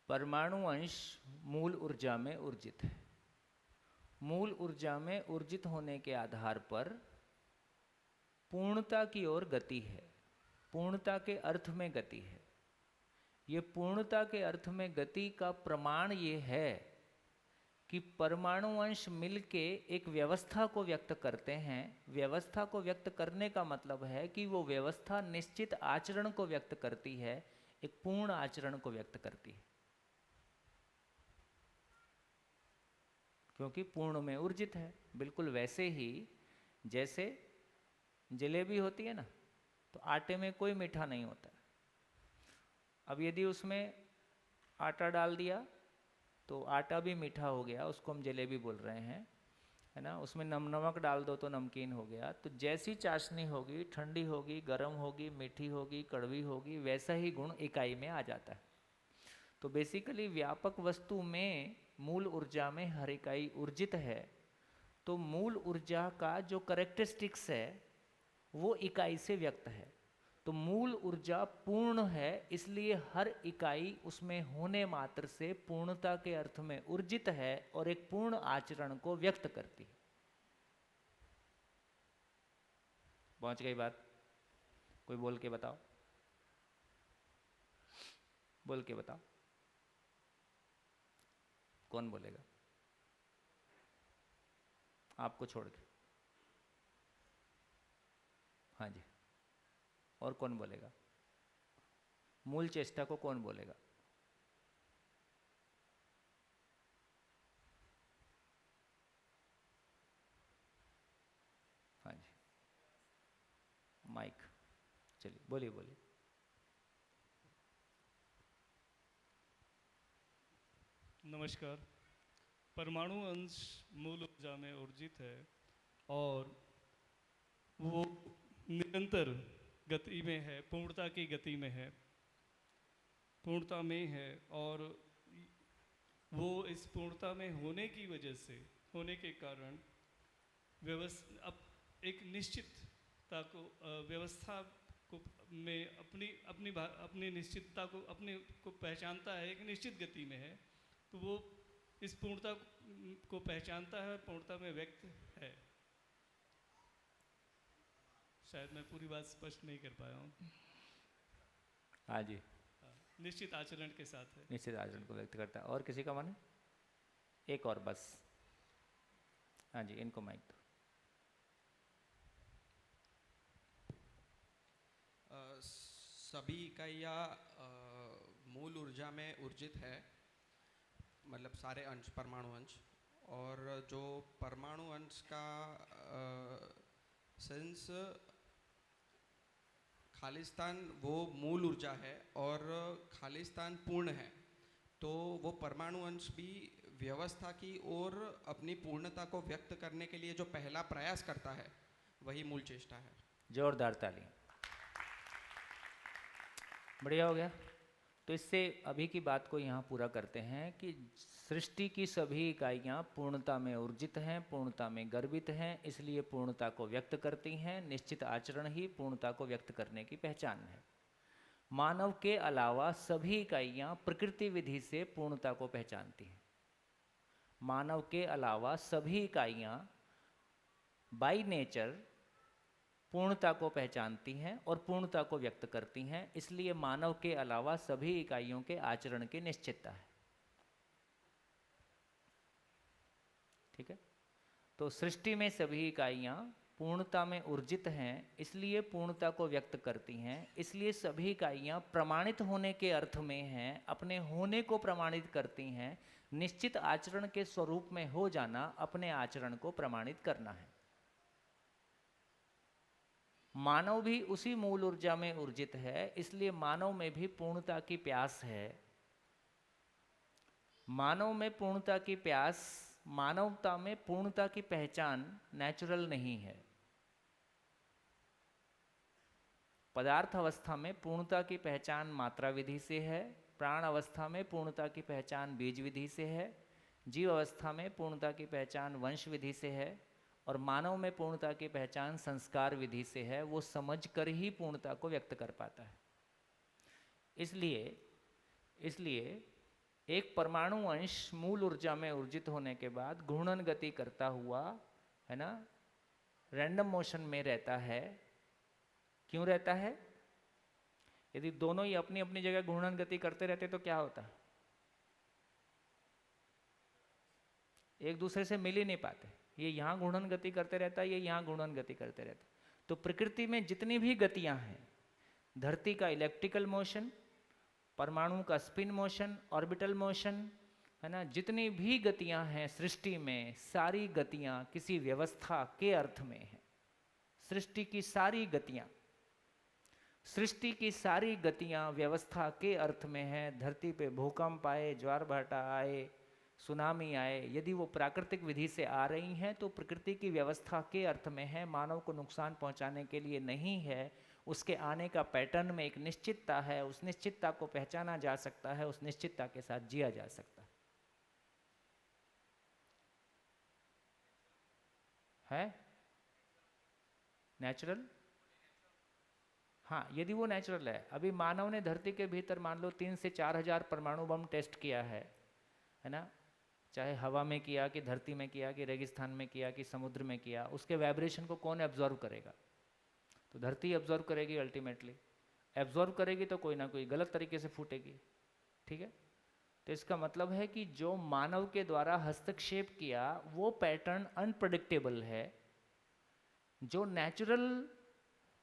परमाणु अंश मूल ऊर्जा में ऊर्जित है। मूल ऊर्जा में ऊर्जित होने के आधार पर पूर्णता की ओर गति है, पूर्णता के अर्थ में गति है। ये पूर्णता के अर्थ में गति का प्रमाण ये है कि परमाणु अंश मिलके एक व्यवस्था को व्यक्त करते हैं। व्यवस्था को व्यक्त करने का मतलब है कि वो व्यवस्था निश्चित आचरण को व्यक्त करती है, एक पूर्ण आचरण को व्यक्त करती है, क्योंकि पूर्ण में ऊर्जित है। बिल्कुल वैसे ही जैसे जलेबी होती है ना, तो आटे में कोई मीठा नहीं होता। अब यदि उसमें आटा डाल दिया तो आटा भी मीठा हो गया, उसको हम जलेबी बोल रहे हैं, है ना। उसमें नमक डाल दो तो नमकीन हो गया। तो जैसी चाशनी होगी, ठंडी होगी, गर्म होगी, मीठी होगी, कड़वी होगी, वैसा ही गुण इकाई में आ जाता है। तो बेसिकली व्यापक वस्तु में मूल ऊर्जा में हर इकाई ऊर्जित है। तो मूल ऊर्जा का जो करेक्टरिस्टिक्स है वो इकाई से व्यक्त है। तो मूल ऊर्जा पूर्ण है, इसलिए हर इकाई उसमें होने मात्र से पूर्णता के अर्थ में ऊर्जित है और एक पूर्ण आचरण को व्यक्त करती है। पहुंच गई बात? कोई बोल के बताओ, बोल के बताओ। कौन बोलेगा? आपको छोड़ के। हाँ जी, और कौन बोलेगा? मूल चेष्टा को कौन बोलेगा? हाँ जी, माइक, चलिए बोलिए बोलिए। नमस्कार। परमाणु अंश मूल ऊर्जा में ऊर्जित है और वो निरंतर गति में है, पूर्णता की गति में है, पूर्णता में है। और वो इस पूर्णता में होने की वजह से, होने के कारण एक निश्चितता को, व्यवस्था को में अपनी निश्चितता को, अपने को पहचानता है, एक निश्चित गति में है। तो वो इस पूर्णता को पहचानता है, पूर्णता में व्यक्त है। शायद मैं पूरी बात स्पष्ट नहीं कर पाया हूँ। हाँ जी, निश्चित आचरण के साथ है, निश्चित आचरण को व्यक्त करता है। और किसी का मन है? एक और बस। हाँ जी, इनको माइक दो। सभी इकाइयाँ मूल ऊर्जा में ऊर्जित है, मतलब सारे अंश, परमाणु अंश। और जो परमाणु अंश का सेंस खालिस्तान वो मूल ऊर्जा है और खालिस्तान पूर्ण है, तो वो परमाणु अंश भी व्यवस्था की ओर अपनी पूर्णता को व्यक्त करने के लिए जो पहला प्रयास करता है वही मूल चेष्टा है। जोरदार ताली। बढ़िया हो गया। तो इससे अभी की बात को यहाँ पूरा करते हैं कि सृष्टि की सभी इकाइयाँ पूर्णता में ऊर्जित हैं, पूर्णता में गर्वित हैं, इसलिए पूर्णता को व्यक्त करती हैं। निश्चित आचरण ही पूर्णता को व्यक्त करने की पहचान है। मानव के अलावा सभी इकाइयाँ प्रकृति विधि से पूर्णता को पहचानती हैं। मानव के अलावा सभी इकाइयाँ बाय नेचर पूर्णता को पहचानती हैं और पूर्णता को व्यक्त करती हैं, इसलिए मानव के अलावा सभी इकाइयों के आचरण की निश्चितता है। ठीक है, तो सृष्टि में सभी इकाइयाँ पूर्णता में ऊर्जित हैं, इसलिए पूर्णता को व्यक्त करती हैं, इसलिए सभी इकाइयाँ प्रमाणित होने के अर्थ में हैं, अपने होने को प्रमाणित करती हैं। निश्चित आचरण के स्वरूप में हो जाना अपने आचरण को प्रमाणित करना है। मानव भी उसी मूल ऊर्जा में ऊर्जित है, इसलिए मानव में भी पूर्णता की प्यास है। मानव में पूर्णता की प्यास, मानवता में पूर्णता की पहचान नेचुरल नहीं है। पदार्थ अवस्था में पूर्णता की पहचान मात्रा विधि से है, प्राण अवस्था में पूर्णता की पहचान बीज विधि से है, जीव अवस्था में पूर्णता की पहचान वंश विधि से है, और मानव में पूर्णता की पहचान संस्कार विधि से है। वो समझकर ही पूर्णता को व्यक्त कर पाता है। इसलिए एक परमाणु अंश मूल ऊर्जा में ऊर्जित होने के बाद घूर्णन गति करता हुआ, है ना, रैंडम मोशन में रहता है। क्यों रहता है? यदि दोनों ही अपनी अपनी जगह घूर्णन गति करते रहते तो क्या होता? एक दूसरे से मिल ही नहीं पाते। ये यहाँ घूर्णन गति करते रहता है, ये यहाँ घूर्णन गति करते रहता है। तो प्रकृति में जितनी भी गतियाँ हैं, धरती का इलेक्ट्रिकल मोशन, परमाणु का स्पिन मोशन, ऑर्बिटल मोशन, है ना, जितनी भी गतियाँ हैं सृष्टि में, सारी गतियाँ किसी व्यवस्था के अर्थ में हैं। सृष्टि की सारी गतियाँ व्यवस्था के अर्थ में हैं। धरती पे भूकंप आए, ज्वार भाटा आए, सुनामी आए, यदि वो प्राकृतिक विधि से आ रही हैं तो प्रकृति की व्यवस्था के अर्थ में है, मानव को नुकसान पहुंचाने के लिए नहीं है। उसके आने का पैटर्न में एक निश्चितता है, उस निश्चितता को पहचाना जा सकता है, उस निश्चितता के साथ जिया जा सकता है। नेचुरल? हाँ, यदि वो नेचुरल है। अभी मानव ने धरती के भीतर मान लो 3 से 4 हजार परमाणु बम टेस्ट किया है ना, चाहे हवा में किया कि धरती में किया कि रेगिस्तान में किया कि समुद्र में किया, उसके वाइब्रेशन को कौन एब्जॉर्व करेगा? तो धरती एब्जॉर्व करेगी। अल्टीमेटली एब्जॉर्व करेगी तो कोई ना कोई गलत तरीके से फूटेगी। ठीक है, तो इसका मतलब है कि जो मानव के द्वारा हस्तक्षेप किया वो पैटर्न अनप्रेडिक्टेबल है। जो नेचुरल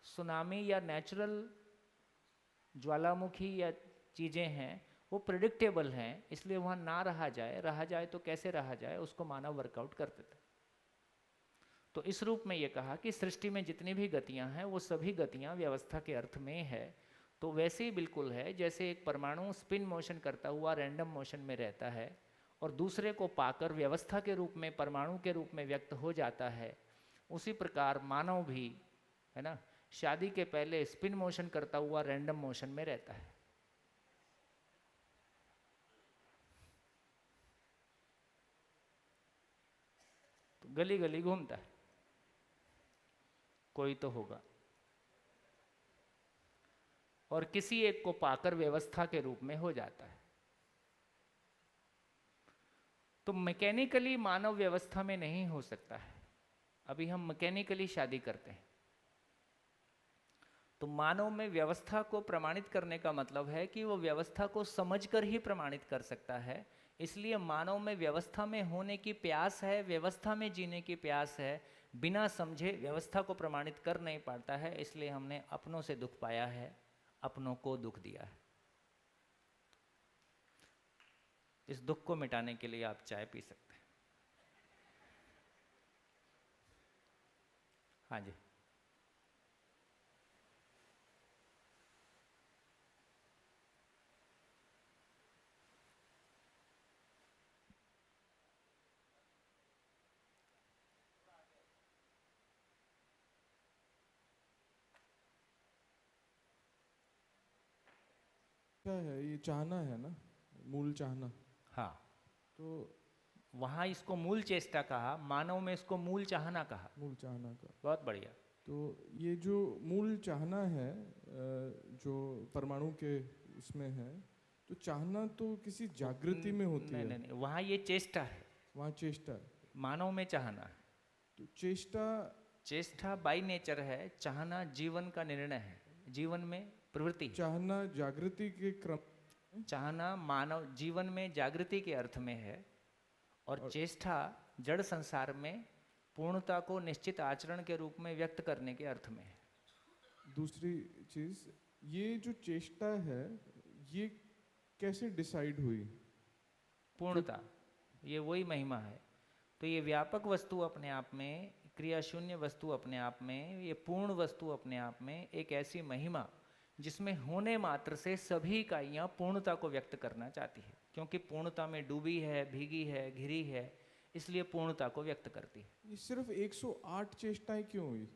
सुनामी या नेचुरल ज्वालामुखी या चीज़ें हैं वो प्रेडिक्टेबल हैं, इसलिए वहाँ ना रहा जाए तो कैसे रहा जाए, उसको मानव वर्कआउट कर देता है। तो इस रूप में ये कहा कि सृष्टि में जितनी भी गतियाँ हैं वो सभी गतियाँ व्यवस्था के अर्थ में है। तो वैसे ही बिल्कुल है जैसे एक परमाणु स्पिन मोशन करता हुआ रैंडम मोशन में रहता है और दूसरे को पाकर व्यवस्था के रूप में, परमाणु के रूप में व्यक्त हो जाता है, उसी प्रकार मानव भी, है ना, शादी के पहले स्पिन मोशन करता हुआ रैंडम मोशन में रहता है। तो गली गली घूमता है, कोई तो होगा, और किसी एक को पाकर व्यवस्था के रूप में हो जाता है। तो मैकेनिकली मानव व्यवस्था में नहीं हो सकता है। अभी हम मैकेनिकली शादी करते हैं, तो मानव में व्यवस्था को प्रमाणित करने का मतलब है कि वो व्यवस्था को समझकर ही प्रमाणित कर सकता है। इसलिए मानव में व्यवस्था में होने की प्यास है, व्यवस्था में जीने की प्यास है, बिना समझे व्यवस्था को प्रमाणित कर नहीं पाता है। इसलिए हमने अपनों से दुख पाया है, अपनों को दुख दिया है। इस दुख को मिटाने के लिए आप चाय पी सकते हैं। हाँ जी, क्या है ये? चाहना है ना, मूल चाहना। हाँ, तो वहाँ इसको मूल चेष्टा कहा, मानव में इसको मूल चाहना कहा। मूल चाहना का, बहुत बढ़िया। तो ये जो मूल चाहना है जो परमाणु के उसमें है, तो चाहना तो किसी जागृति में होती है। नहीं, वहाँ ये चेष्टा है। वहाँ चेष्टा, मानव में चाहना, तो चेष्टा बाई नेचर है, चाहना जीवन का निर्णय है, जीवन में प्रवृत्ति। चाहना जागृति के क्रम, चाहना मानव जीवन में जागृति के अर्थ में है, और चेष्टा जड़ संसार में पूर्णता को निश्चित आचरण के रूप में व्यक्त करने के अर्थ में है। दूसरी चीज, ये जो चेष्टा है ये कैसे डिसाइड हुई? पूर्णता, ये वही महिमा है। तो ये व्यापक वस्तु अपने आप में, क्रिया शून्य वस्तु अपने आप में, ये पूर्ण वस्तु अपने आप में एक ऐसी महिमा जिसमें होने मात्र से सभी इकाइयाँ पूर्णता को व्यक्त करना चाहती है, क्योंकि पूर्णता में डूबी है, भीगी है, घिरी है, इसलिए पूर्णता को व्यक्त करती है। ये सिर्फ 108 चेष्टाएं क्यों हुई?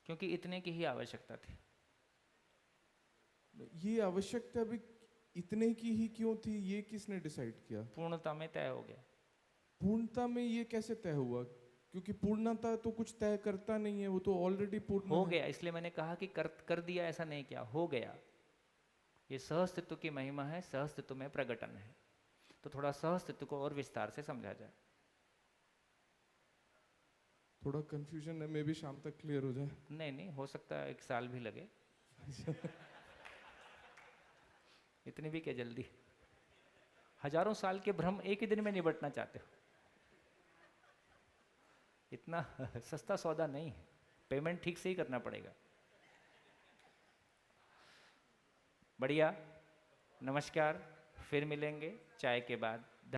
क्योंकि इतने की ही आवश्यकता थी। ये आवश्यकता भी इतने की ही क्यों थी, ये किसने डिसाइड किया? पूर्णता में तय हो गया। पूर्णता में ये कैसे तय हुआ? क्योंकि पूर्णता तो कुछ तय करता नहीं है, वो तो ऑलरेडी पूर्ण हो गया। इसलिए मैंने कहा कि कर दिया, ऐसा नहीं किया, हो गया। ये सहअस्तित्व की महिमा है, सहअस्तित्व में प्रकटन है। तो थोड़ा सहअस्तित्व को और विस्तार से समझा जाए। थोड़ा कंफ्यूजन है, मे भी शाम तक क्लियर हो जाए। नहीं, हो सकता है 1 साल भी लगे। इतनी भी क्या जल्दी? हजारों साल के भ्रम एक ही दिन में निबटना चाहते हो, इतना सस्ता सौदा नहीं है। पेमेंट ठीक से ही करना पड़ेगा। बढ़िया, नमस्कार, फिर मिलेंगे चाय के बाद।